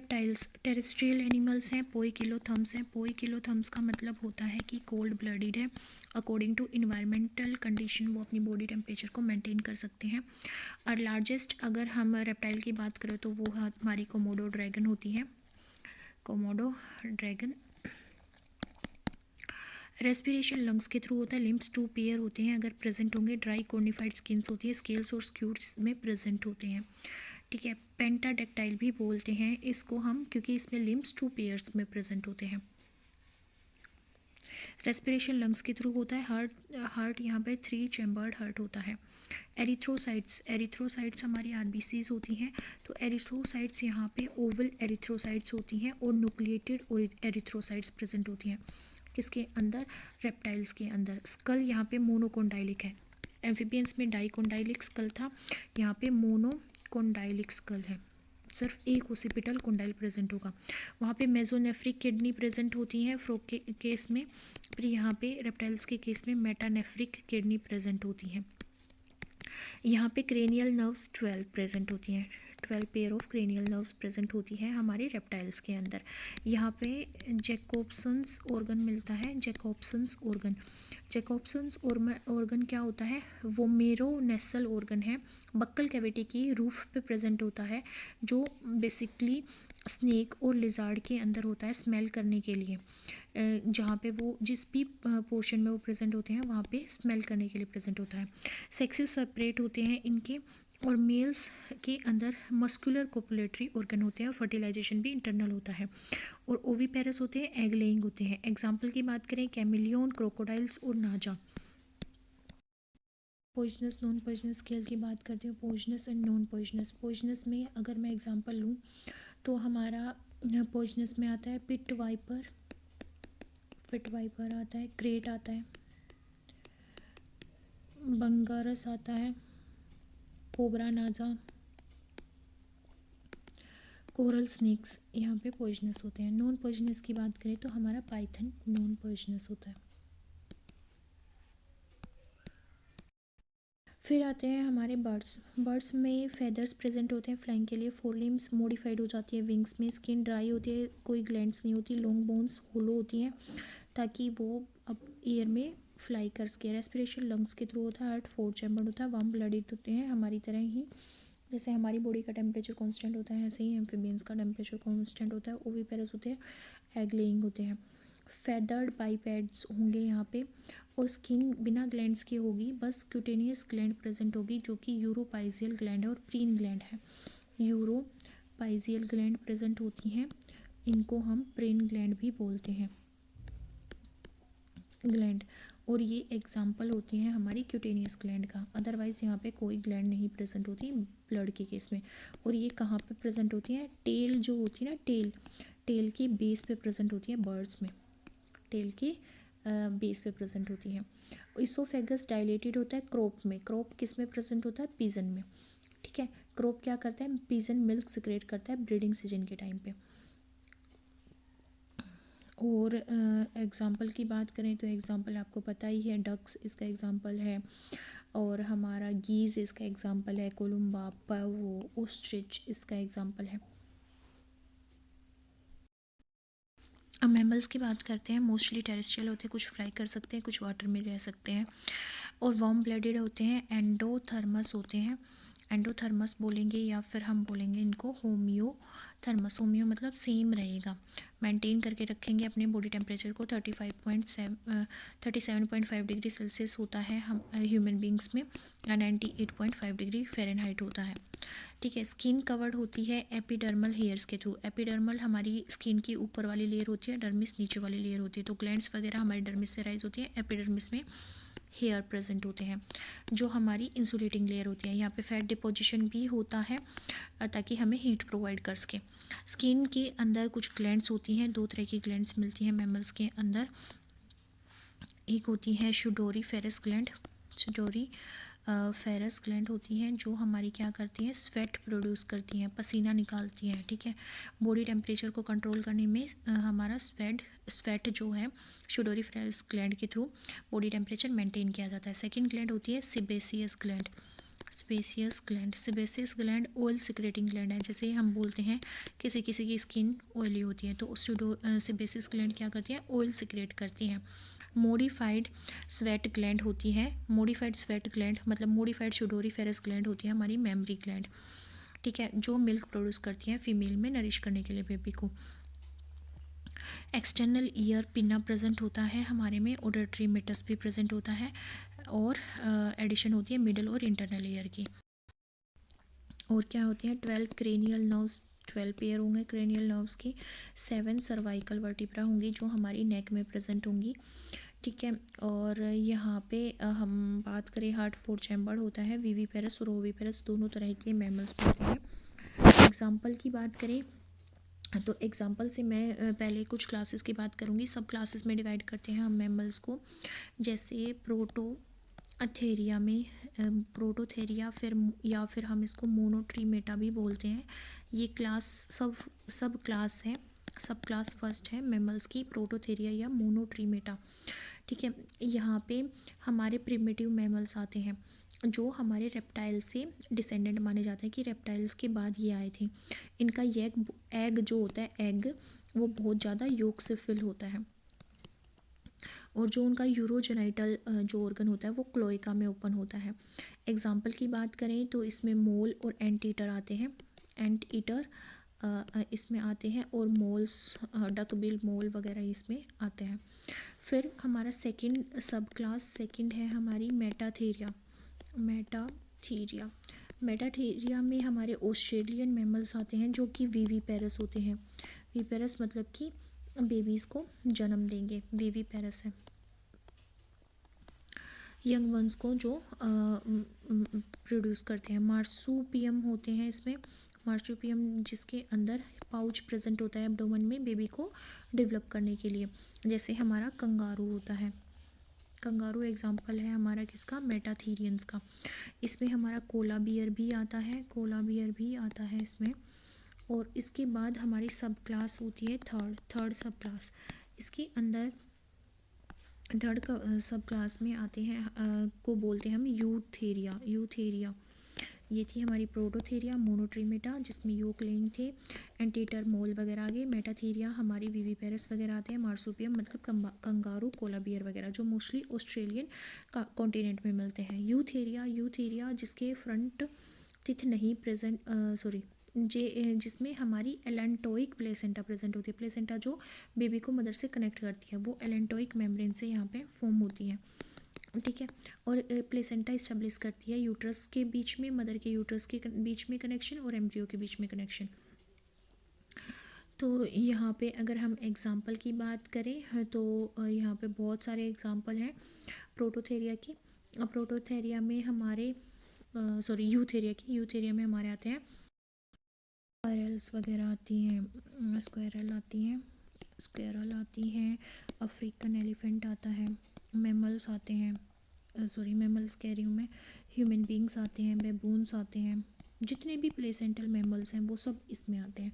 रेप्टाइल्स टेरेस्ट्रियल एनिमल्स हैं, पोइकिलोथर्म्स हैं। पोइकिलोथर्म्स का मतलब होता है कि कोल्ड ब्लडेड है, अकॉर्डिंग टू इन्वायरमेंटल कंडीशन वो अपनी बॉडी टेम्परेचर को मेंटेन कर सकते हैं। और लार्जेस्ट अगर हम रेप्टाइल की बात करें तो वो हमारी कोमोडो ड्रैगन होती है, कोमोडो ड्रैगन। रेस्पिरेशन लंग्स के थ्रू होता है। लिम्स 2 पेयर होते हैं अगर प्रेजेंट होंगे। ड्राई कॉर्निफाइड स्किन्स होती है, स्केल्स और स्क्यूट्स में प्रेजेंट होते हैं, ठीक है। पेंटाडेक्टाइल भी बोलते हैं इसको हम, क्योंकि इसमें लिम्स 2 पेयर्स में प्रेजेंट होते हैं। रेस्पिरेशन लंग्स के थ्रू होता है। हार्ट यहाँ पे 3 चैम्बर्ड हार्ट होता है। एरिथ्रोसाइट्स हमारी आरबीसीज होती हैं। तो एरिथ्रोसाइट्स यहाँ पे ओवल एरिथ्रोसाइट्स होती हैं, और न्यूक्लिएटेड और एरिथ्रोसाइट्स प्रेजेंट होती हैं। किसके अंदर? रेप्टाइल्स के अंदर। स्कल यहाँ पे मोनोकोंडाइलिक है। एम्फीबियंस में डाइकोंडाइलिक स्कल था, यहाँ पे मोनोकोंडाइलिक स्कल है, सिर्फ एक ओसिपिटल कोंडाइल प्रेजेंट होगा। वहाँ पे मेजोनेफ्रिक किडनी प्रेजेंट होती हैं फ्रॉग के केस में, फिर यहाँ पे रेप्टाइल्स के केस में मेटानेफ्रिक किडनी प्रेजेंट होती हैं। यहाँ पे क्रेनियल नर्व्स 12 प्रेजेंट होती हैं, 12 pair of cranial nerves present होती है हमारे रेप्टाइल्स के अंदर। यहाँ पे जैकोब्सन्स ऑर्गन मिलता है। जैकोब्सन्स ऑर्गन क्या होता है, वो मेरोनेसल ऑर्गन है, बक्कल कैविटी की रूफ पे प्रेजेंट होता है, जो बेसिकली स्नेक और लिजार्ड के अंदर होता है स्मेल करने के लिए। जहाँ पे वो जिस भी पोर्शन में वो प्रेजेंट होते हैं वहाँ पे स्मेल करने के लिए प्रेजेंट होता है। सेक्सेस सेपरेट होते हैं इनके, और मेल्स के अंदर मस्कुलर कोपुलेटरी ऑर्गन होते हैं और फर्टिलाइजेशन भी इंटरनल होता है। और ओवीपेरस होते हैं, एग लेइंग होते हैं। एग्जाम्पल की बात करें, कैमिलियन, क्रोकोडाइल्स और नाजा। पॉइजनस नॉन पॉइजनस स्केल की बात करते हैं, poisonous and non poisonous. Poisonous में अगर मैं एग्जांपल लूँ तो हमारा पॉइजनस में आता है पिट वाइपर आता है, क्रेट आता है, बंगारस आता है, कोबरा नाजा, कोरल स्नेक्स यहाँ पे पॉइजनस होते हैं। नॉन पॉइजनस की बात करें तो हमारा पाइथन नॉन पॉइजनस होता है। फिर आते हैं हमारे बर्ड्स में फेदर्स प्रेजेंट होते हैं फ्लाइंग के लिए। फोर लिम्स मॉडिफाइड हो जाती है विंग्स में। स्किन ड्राई होती है, कोई ग्लैंड्स नहीं होती। लॉन्ग बोन्स होलो होती हैं ताकि वो अब एयर में फ्लाई कर सके। रेस्पिरेशन लंग्स के थ्रू होता है। हार्ट 4 चैम्बर होता है। वार्म ब्लडेड होते हैं हमारी तरह ही, जैसे हमारी बॉडी का टेम्परेचर कांस्टेंट होता है ऐसे ही एम्फीबियंस का टेम्परेचर कांस्टेंट होता है। ओविपेरस होते हैं, एग लेइंग होते हैं। फेदर्ड बाइपेड्स होंगे यहाँ पे, और स्किन बिना ग्लैंड्स की होगी, बस क्यूटेनियस ग्लैंड प्रेजेंट होगी जो कि यूरोपाइजियल ग्लैंड है और प्रीन ग्लैंड है। यूरोपाइजियल ग्लैंड प्रेजेंट होती हैं, इनको हम प्रीन ग्लैंड भी बोलते हैं ग्लैंड। और ये एग्जाम्पल होती हैं हमारी क्यूटेनियस ग्लैंड का। अदरवाइज़ यहाँ पे कोई ग्लैंड नहीं प्रेजेंट होती ब्लड के केस में। और ये कहाँ पे प्रेजेंट होती हैं, टेल जो होती है ना, टेल की बेस पे प्रेजेंट होती है बर्ड्स में। टेल के बेस पे प्रेजेंट होती है। इसोफेगस डायलेटेड होता है क्रोप में। क्रोप किस में प्रेजेंट होता है, पिजन में। ठीक है, क्रोप क्या करता है, पिजन मिल्क सिक्रेट करता है ब्रीडिंग सीजन के टाइम पे। और एग्जाम्पल की बात करें तो एग्जाम्पल आपको पता ही है, डक्स इसका एग्जाम्पल है, और हमारा गीज इसका एग्जाम्पल है, कोलुम्बा, पवो, ओस्ट्रिच इसका एग्जाम्पल है। अब मैमल्स की बात करते हैं। मोस्टली टेरेस्ट्रियल होते हैं, कुछ फ्लाई कर सकते हैं, कुछ वाटर में रह सकते हैं, और वार्म ब्लडेड होते हैं। एंडोथर्मस होते हैं, एंडोथर्मस बोलेंगे या फिर हम बोलेंगे इनको होम्योथर्मस। होम्यो मतलब सेम रहेगा, मेंटेन करके रखेंगे अपने बॉडी टेम्परेचर को। 37.5 डिग्री सेल्सियस होता है हम ह्यूमन बींग्स में, या 98.5 डिग्री फ़ारेनहाइट होता है। ठीक है, स्किन कवर्ड होती है एपिडर्मल हेयर्स के थ्रू। एपिडर्मल हमारी स्किन की ऊपर वाली लेयर होती है, डर्मिस नीचे वाली लेयर होती है। तो ग्लैंड्स वगैरह हमारी डर्मिस से राइज होती है, एपिडर्मिस में हेयर प्रेजेंट होते हैं, जो हमारी इंसुलेटिंग लेयर होती है। यहाँ पे फैट डिपोजिशन भी होता है ताकि हमें हीट प्रोवाइड कर सके। स्किन के अंदर कुछ ग्लैंड्स होती हैं, 2 तरह की ग्लैंड्स मिलती हैं मैमल्स के अंदर। एक होती है शुडोरी फेरस ग्लैंड। शुडोरी फेरस ग्लैंड होती हैं जो हमारी क्या करती हैं, स्वेट प्रोड्यूस करती हैं, पसीना निकालती हैं। ठीक है, बॉडी टेम्परेचर को कंट्रोल करने में हमारा स्वेट जो है शुडोरी फेरस ग्लैंड के थ्रू बॉडी टेम्परेचर मेंटेन किया जाता है। सेकंड ग्लैंड होती है sebaceous gland. Sebaceous gland oil secreting gland है। जैसे हम बोलते हैं किसी किसी की स्किन ऑयली होती है, तो सिबेसियस ग्लैंड क्या करती है, ऑयल सिक्रेट करती हैं। मोडिफाइड स्वेट ग्लैंड होती है। मोडिफाइड स्वेट ग्लैंड मतलब मोडिफाइड शुडोरी फेरस ग्लैंड होती है हमारी मेमरी ग्लैंड। ठीक है, जो मिल्क प्रोड्यूस करती है फीमेल में नरिश करने के लिए बेबी को। एक्सटर्नल ईयर पिन्ना प्रेजेंट होता है हमारे में। ऑडिटरी मेटस भी प्रेजेंट होता है, और एडिशन होती है मिडल और इंटरनल ईयर की। और क्या होती है, 12 क्रेनियल नर्व्स, 12 पेयर होंगे क्रेनियल नर्व्स की। 7 सर्वाइकल वर्टिब्रा होंगी जो हमारी नेक में प्रेजेंट होंगी। ठीक है, और यहाँ पे हम बात करें हार्ट 4 चैम्बर होता है। विविपेरस और ओविपेरस दोनों तरह के मैमल्स होते हैं। एग्जाम्पल की बात करें तो एग्जाम्पल से मैं पहले कुछ क्लासेस की बात करूँगी। सब क्लासेस में डिवाइड करते हैं हम मैमल्स को, जैसे प्रोटोथेरिया में प्रोटोथेरिया, या फिर हम इसको मोनोट्रीमेटा भी बोलते हैं। ये क्लास सब क्लास है, सब क्लास फर्स्ट है मैमल्स की, प्रोटोथेरिया या मोनोट्रीमेटा। ठीक है। यहाँ पे हमारे प्रिमिटिव मैमल्स आते हैं जो हमारे रेप्टाइल से डिसेंडेंट माने जाते हैं, कि रेप्टाइल्स के बाद ये आए थे। इनका एग एग जो होता है, एग वो बहुत ज़्यादा योक से फिल होता है, और जो उनका यूरोजेनाइटल जो ऑर्गन होता है वो क्लोइका में ओपन होता है। एग्जाम्पल की बात करें तो इसमें मोल और एंट ईटर आते हैं। एंट ईटर इसमें आते हैं, और मोल्स, डक बिल मोल वगैरह इसमें आते हैं। फिर हमारा सेकंड सब क्लास सेकंड है हमारी मेटाथेरिया। मेटाथीरिया मेटाथेरिया में हमारे ऑस्ट्रेलियन मैमल्स आते हैं जो कि वीवीपेरस होते हैं। वीपेरस मतलब कि बेबीज़ को जन्म देंगे, वीवीपेरस है। यंग वंस को जो प्रोड्यूस करते हैं। मार्सूपियम होते हैं इसमें। मार्सूपियम जिसके अंदर पाउच प्रेजेंट होता है एब्डोमेन में बेबी को डेवलप करने के लिए, जैसे हमारा कंगारू होता है। कंगारू एग्जाम्पल है हमारा किसका, मेटाथीरियंस का। इसमें हमारा कोला बियर भी आता है, कोला बियर भी आता है इसमें। और इसके बाद हमारी सब क्लास होती है थर्ड सब क्लास। इसके अंदर थर्ड सब क्लास में आते हैं को बोलते हैं हम यूथेरिया। ये थी हमारी प्रोटोथेरिया, मोनोट्रीमेटा जिसमें योग लेइंग थे, एंटीटर मोल वगैरह आ गए। मेटाथेरिया हमारी विवीपेरस वगैरह आते हैं। मार्सुपियम मतलब कंगारू, कोला बियर वगैरह जो मोस्टली ऑस्ट्रेलियन कॉन्टिनेंट में मिलते हैं। यूथेरिया जिसके फ्रंट टिथ नहीं प्रेजेंट, सॉरी जिसमें हमारी एलेंटोइक प्लेसेंटा प्रेजेंट होती है। प्लेसेंटा जो बेबी को मदर से कनेक्ट करती है वो एलेंटोइक मेम्ब्रेन से यहाँ पे फॉर्म होती है, ठीक है। और प्लेसेंटा इस्टेब्लिश करती है यूट्रस के बीच में, मदर के यूट्रस के बीच में कनेक्शन, और एम्ब्रियो के बीच में कनेक्शन। तो यहाँ पे अगर हम एग्जाम्पल की बात करें तो यहाँ पे बहुत सारे एग्जाम्पल हैं प्रोटोथेरिया के। प्रोटोथेरिया में हमारे यूथेरिया में हमारे आते हैं स्क्वायरल्स वगैरह आती हैं, स्क्वायरल आती हैं, अफ्रीकन एलिफेंट आता है, मैमल्स आते हैं, मैमल्स कह रही हूँ मैं, ह्यूमन बींग्स आते हैं, बेबून्स आते हैं, जितने भी प्लेसेंटल मैमल्स हैं वो सब इसमें आते हैं।